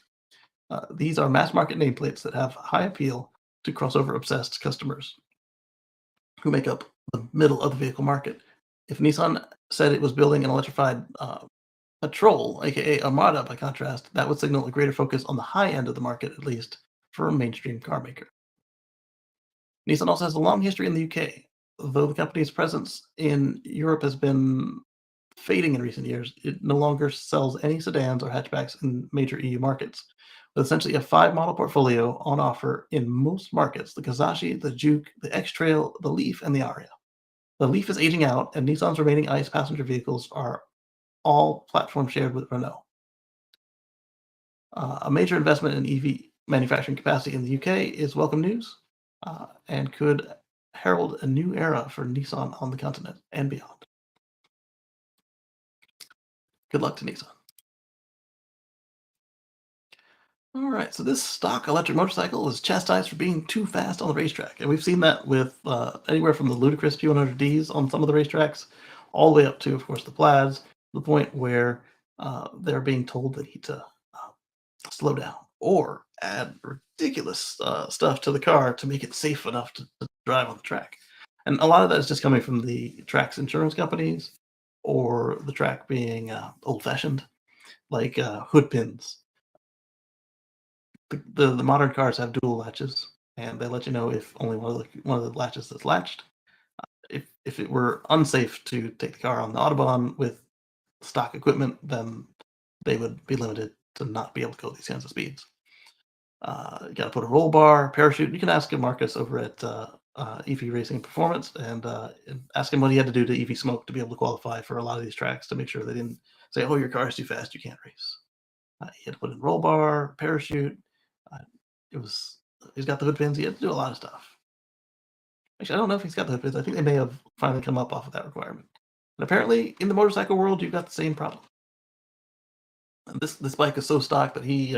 These are mass-market nameplates that have high appeal to crossover-obsessed customers who make up the middle of the vehicle market. If Nissan said it was building an electrified Patrol, aka Armada, by contrast, that would signal a greater focus on the high end of the market, at least for a mainstream car maker. Nissan also has a long history in the UK. Though the company's presence in Europe has been fading in recent years, it no longer sells any sedans or hatchbacks in major EU markets. With essentially a five-model portfolio on offer in most markets: the Kazaki, the Juke, the X-Trail, the Leaf, and the Aria. The Leaf is aging out, and Nissan's remaining ICE passenger vehicles are all platform shared with Renault. A major investment in EV manufacturing capacity in the UK is welcome news, and could herald a new era for Nissan on the continent and beyond. Good luck to Nissan. All right, so this stock electric motorcycle was chastised for being too fast on the racetrack, and we've seen that with anywhere from the ludicrous P100Ds on some of the racetracks, all the way up to, of course, the Plaids, to the point where they're being told they need to slow down or add ridiculous stuff to the car to make it safe enough to drive on the track. And a lot of that is just coming from the track's insurance companies or the track being old fashioned, like hood pins. The modern cars have dual latches, and they let you know if only one of the latches is latched. If it were unsafe to take the car on the Autobahn with stock equipment, then they would be limited to not be able to go these kinds of speeds. You got to put a roll bar, parachute. You can ask him, Marcus, over at EV Racing Performance, and ask him what he had to do to EV Smoke to be able to qualify for a lot of these tracks to make sure they didn't say, "Oh, your car is too fast, you can't race." He had to put in roll bar, parachute. Uh, it was he's got the hood pins. He had to do a lot of stuff. Actually, I don't know if he's got the hood pins. I think they may have finally come up off of that requirement. And apparently, in the motorcycle world, you've got the same problem. And this bike is so stock that he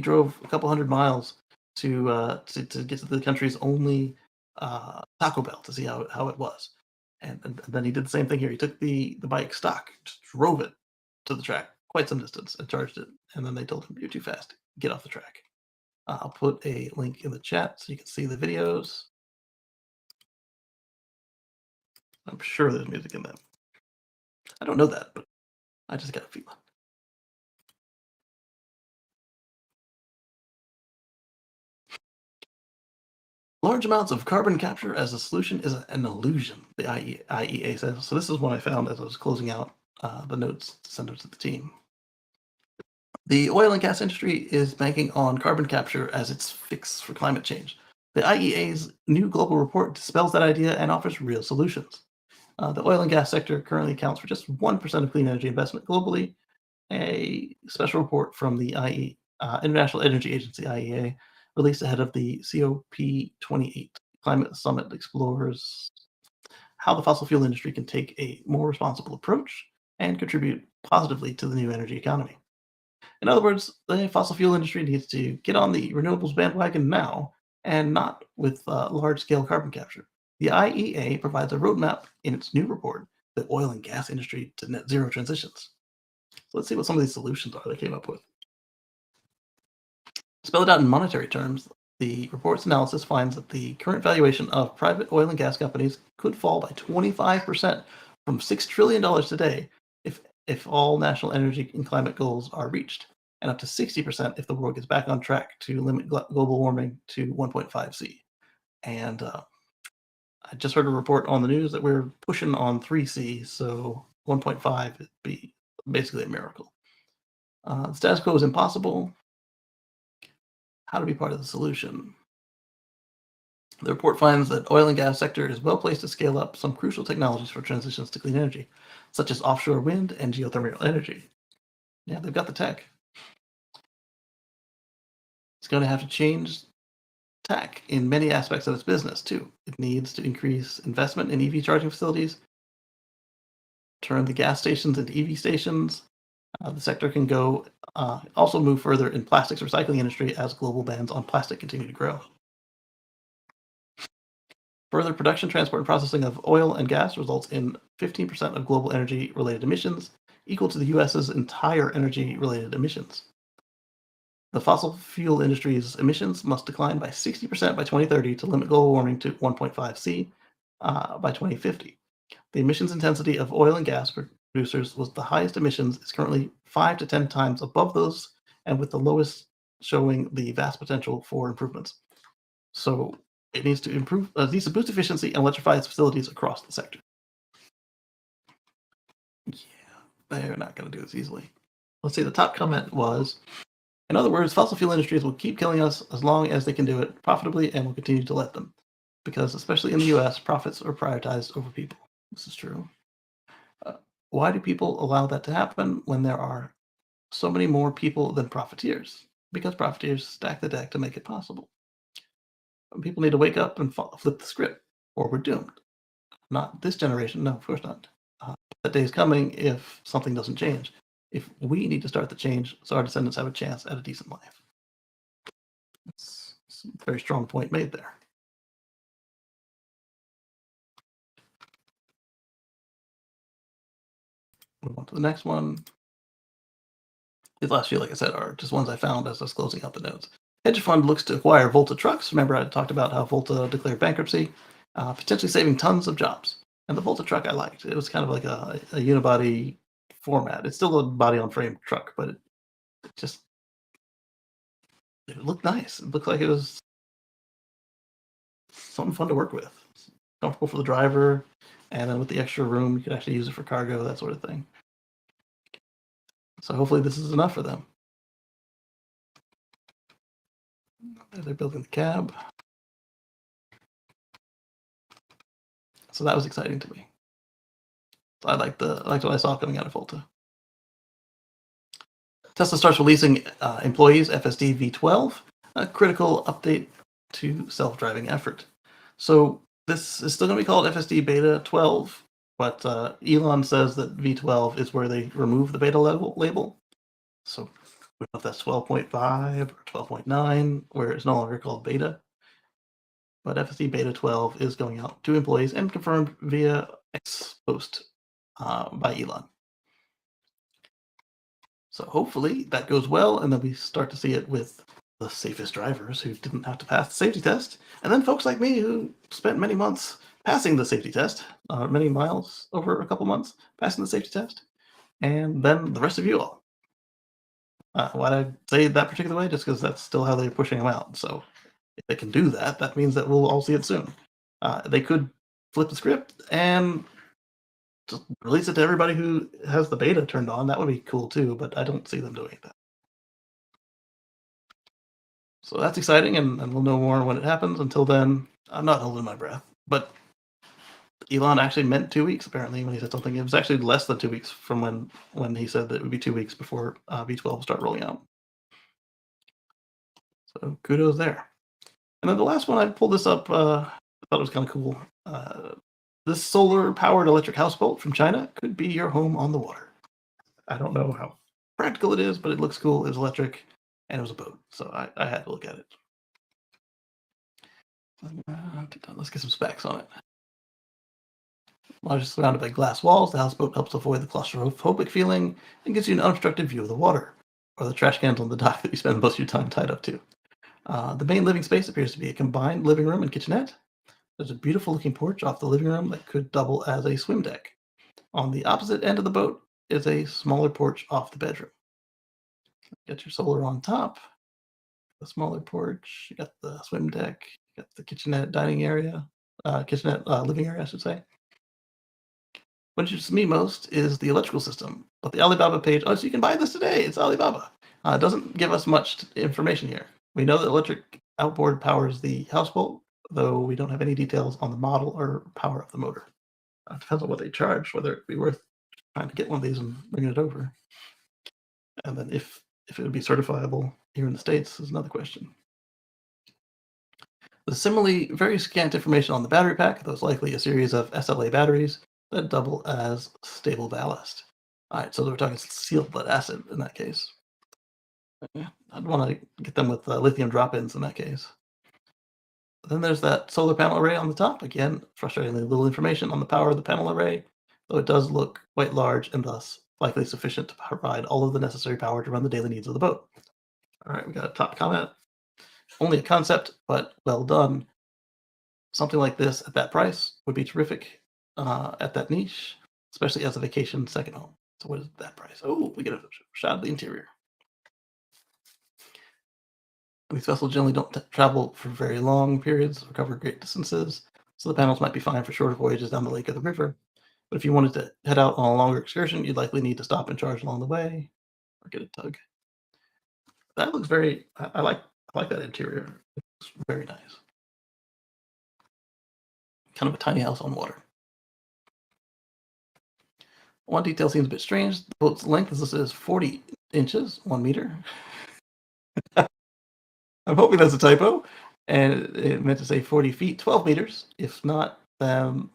drove a couple hundred miles to get to the country's only Taco Bell to see how it was, and then he did the same thing here. He took the bike stock, just drove it to the track quite some distance, and charged it. And then they told him, "You're too fast. Get off the track." I'll put a link in the chat so you can see the videos. I'm sure there's music in them. I don't know that, but I just got a feeling. Large amounts of carbon capture as a solution is an illusion, the IEA says. So this is what I found as I was closing out the notes to send it to the team. The oil and gas industry is banking on carbon capture as its fix for climate change. The IEA's new global report dispels that idea and offers real solutions. The oil and gas sector currently accounts for just 1% of clean energy investment globally. A special report from the International Energy Agency, IEA, released ahead of the COP28 Climate Summit, explores how the fossil fuel industry can take a more responsible approach and contribute positively to the new energy economy. In other words, the fossil fuel industry needs to get on the renewables bandwagon now, and not with large scale carbon capture. The IEA provides a roadmap in its new report the oil and gas industry to net zero transitions. So let's see what some of these solutions are they came up with. Spelled out in monetary terms, the report's analysis finds that the current valuation of private oil and gas companies could fall by 25% from $6 trillion today if all national energy and climate goals are reached, and up to 60% if the world gets back on track to limit global warming to 1.5 C. And I just heard a report on the news that we're pushing on 3C, so 1.5 would be basically a miracle. The status quo is impossible. How to be part of the solution? The report finds that oil and gas sector is well placed to scale up some crucial technologies for transitions to clean energy, such as offshore wind and geothermal energy. Yeah, they've got the tech. It's going to have to change tech in many aspects of its business, too. It needs to increase investment in EV charging facilities, turn the gas stations into EV stations. The sector can go also move further in plastics recycling industry as global bans on plastic continue to grow. Further production, transport, and processing of oil and gas results in 15% of global energy-related emissions, equal to the U.S.'s entire energy-related emissions. The fossil fuel industry's emissions must decline by 60% by 2030 to limit global warming to 1.5 C by 2050. The emissions intensity of oil and gas producers was the highest emissions is currently 5 to 10 times above those, and with the lowest showing the vast potential for improvements. So it needs to improve, needs to boost efficiency and electrify its facilities across the sector. Yeah, they're not going to do this easily. Let's see, the top comment was, in other words, fossil fuel industries will keep killing us as long as they can do it profitably and will continue to let them. Because, especially in the US, profits are prioritized over people. This is true. Why do people allow that to happen when there are so many more people than profiteers? Because profiteers stack the deck to make it possible. People need to wake up and flip the script, or we're doomed. Not this generation, no, of course not. That day is coming if something doesn't change. If we need to start the change so our descendants have a chance at a decent life. It's a very strong point made there. Move on to the next one. These last few, like I said, are just ones I found as I was closing out the notes. Hedge fund looks to acquire Volta Trucks. Remember, I talked about how Volta declared bankruptcy, potentially saving tons of jobs. And the Volta truck I liked. It was kind of like a unibody format. It's still a body-on-frame truck, but it looked nice. It looked like it was something fun to work with. Comfortable for the driver, and then with the extra room, you could actually use it for cargo, that sort of thing. So hopefully this is enough for them. They're building the cab. So that was exciting to me. So I liked what I saw coming out of Volta. Tesla starts releasing employees FSD V12, a critical update to self-driving effort. So this is still going to be called FSD Beta 12, but Elon says that V12 is where they remove the beta label. So we don't know if that's 12.5 or 12.9, where it's no longer called beta. But FSD Beta 12 is going out to employees and confirmed via X post by Elon. So hopefully that goes well, and then we start to see it with the safest drivers who didn't have to pass the safety test, and then folks like me who spent many months passing the safety test, many miles over a couple months passing the safety test, and then the rest of you all. Why did I say it that particular way? Just because that's still how they're pushing them out. So if they can do that, that means that we'll all see it soon. They could flip the script and just release it to everybody who has the beta turned on. That would be cool too, but I don't see them doing that. So that's exciting, and we'll know more when it happens. Until then, I'm not holding my breath. But Elon actually meant 2 weeks, apparently, when he said something. It was actually less than 2 weeks from when he said that it would be 2 weeks before V12 will start rolling out. So kudos there. And then the last one, I pulled this up, I thought it was kind of cool. This solar-powered electric houseboat from China could be your home on the water. I don't know how practical it is, but it looks cool. It's electric, and it was a boat, so I had to look at it. Let's get some specs on it. While just surrounded by glass walls, the houseboat helps avoid the claustrophobic feeling and gives you an unobstructed view of the water, or the trash cans on the dock that you spend most of your time tied up to. The main living space appears to be a combined living room and kitchenette. There's a beautiful looking porch off the living room that could double as a swim deck. On the opposite end of the boat is a smaller porch off the bedroom. Get your solar on top, the smaller porch, you got the swim deck, you got the kitchenette dining area, kitchenette living area, I should say. What interests me most is the electrical system. But the Alibaba page, oh, so you can buy this today. It's Alibaba. Doesn't give us much information here. We know that electric outboard powers the houseboat, though we don't have any details on the model or power of the motor. Depends on what they charge, whether it'd be worth trying to get one of these and bringing it over. And then if it would be certifiable here in the States is another question. There's similarly very scant information on the battery pack, though it's likely a series of SLA batteries that double as stable ballast. All right, so we're talking sealed lead acid in that case. Yeah, I'd want to get them with lithium drop-ins in that case. Then there's that solar panel array on the top. Again, frustratingly little information on the power of the panel array, though it does look quite large and thus likely sufficient to provide all of the necessary power to run the daily needs of the boat. All right, we got a top comment. Only a concept, but well done. Something like this at that price would be terrific at that niche, especially as a vacation second home. So what is that price? Oh, we get a shot of the interior. These vessels generally don't travel for very long periods or cover great distances, so the panels might be fine for shorter voyages down the lake or the river. But if you wanted to head out on a longer excursion, you'd likely need to stop and charge along the way or get a tug. That looks very. I like that interior. It's very nice. Kind of a tiny house on water. One detail seems a bit strange. The boat's length is listed as 40 inches, 1 meter. I'm hoping that's a typo, and it meant to say 40 feet, 12 meters. If not, that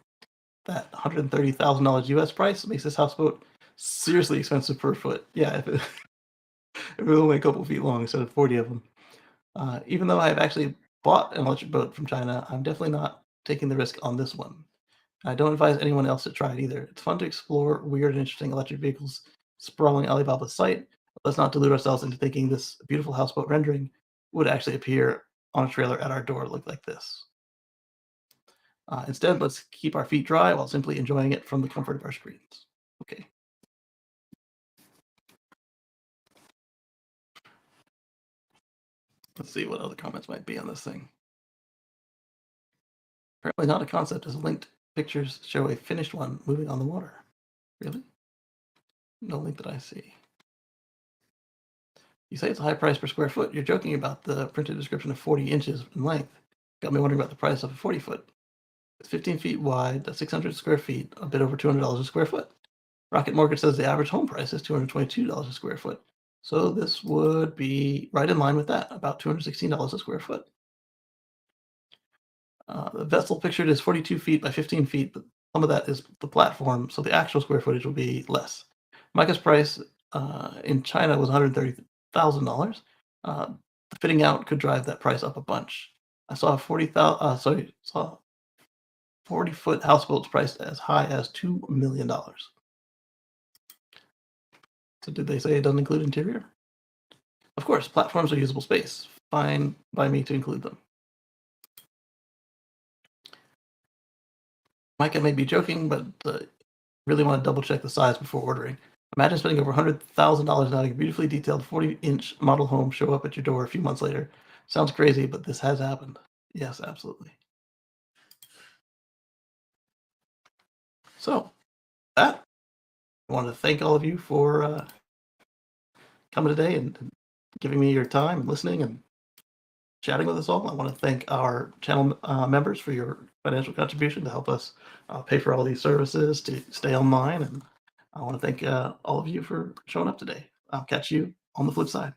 $130,000 US price makes this houseboat seriously expensive per foot. Yeah, if it was only a couple feet long instead of 40 of them. Even though I've actually bought an electric boat from China, I'm definitely not taking the risk on this one. I don't advise anyone else to try it either. It's fun to explore weird and interesting electric vehicles sprawling Alibaba's site. But let's not delude ourselves into thinking this beautiful houseboat rendering would actually appear on a trailer at our door look like this. Instead, let's keep our feet dry while simply enjoying it from the comfort of our screens. Okay. Let's see what other comments might be on this thing. Apparently not a concept, as linked pictures show a finished one moving on the water. Really? No link that I see. You say it's a high price per square foot. You're joking about the printed description of 40 inches in length. Got me wondering about the price of a 40 foot. It's 15 feet wide, that's 600 square feet, a bit over $200 a square foot. Rocket Mortgage says the average home price is $222 a square foot. So this would be right in line with that, about $216 a square foot. The vessel pictured is 42 feet by 15 feet, but some of that is the platform, so the actual square footage will be less. Micah's price in China was $130,000. The fitting out could drive that price up a bunch. I saw a 40-foot houseboats priced as high as $2 million. So did they say it doesn't include interior? Of course, platforms are usable space. Fine by me to include them. Micah may be joking, but really want to double check the size before ordering. Imagine spending over $100,000 and having a beautifully detailed 40-inch model home show up at your door a few months later. Sounds crazy, but this has happened. Yes, absolutely. So, that I want to thank all of you for coming today and giving me your time and listening and chatting with us all. I want to thank our channel members for your financial contribution to help us pay for all these services to stay online. And I want to thank all of you for showing up today. I'll catch you on the flip side.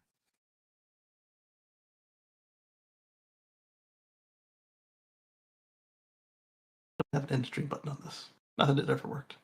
I don't have an end stream button on this. Not that it ever worked.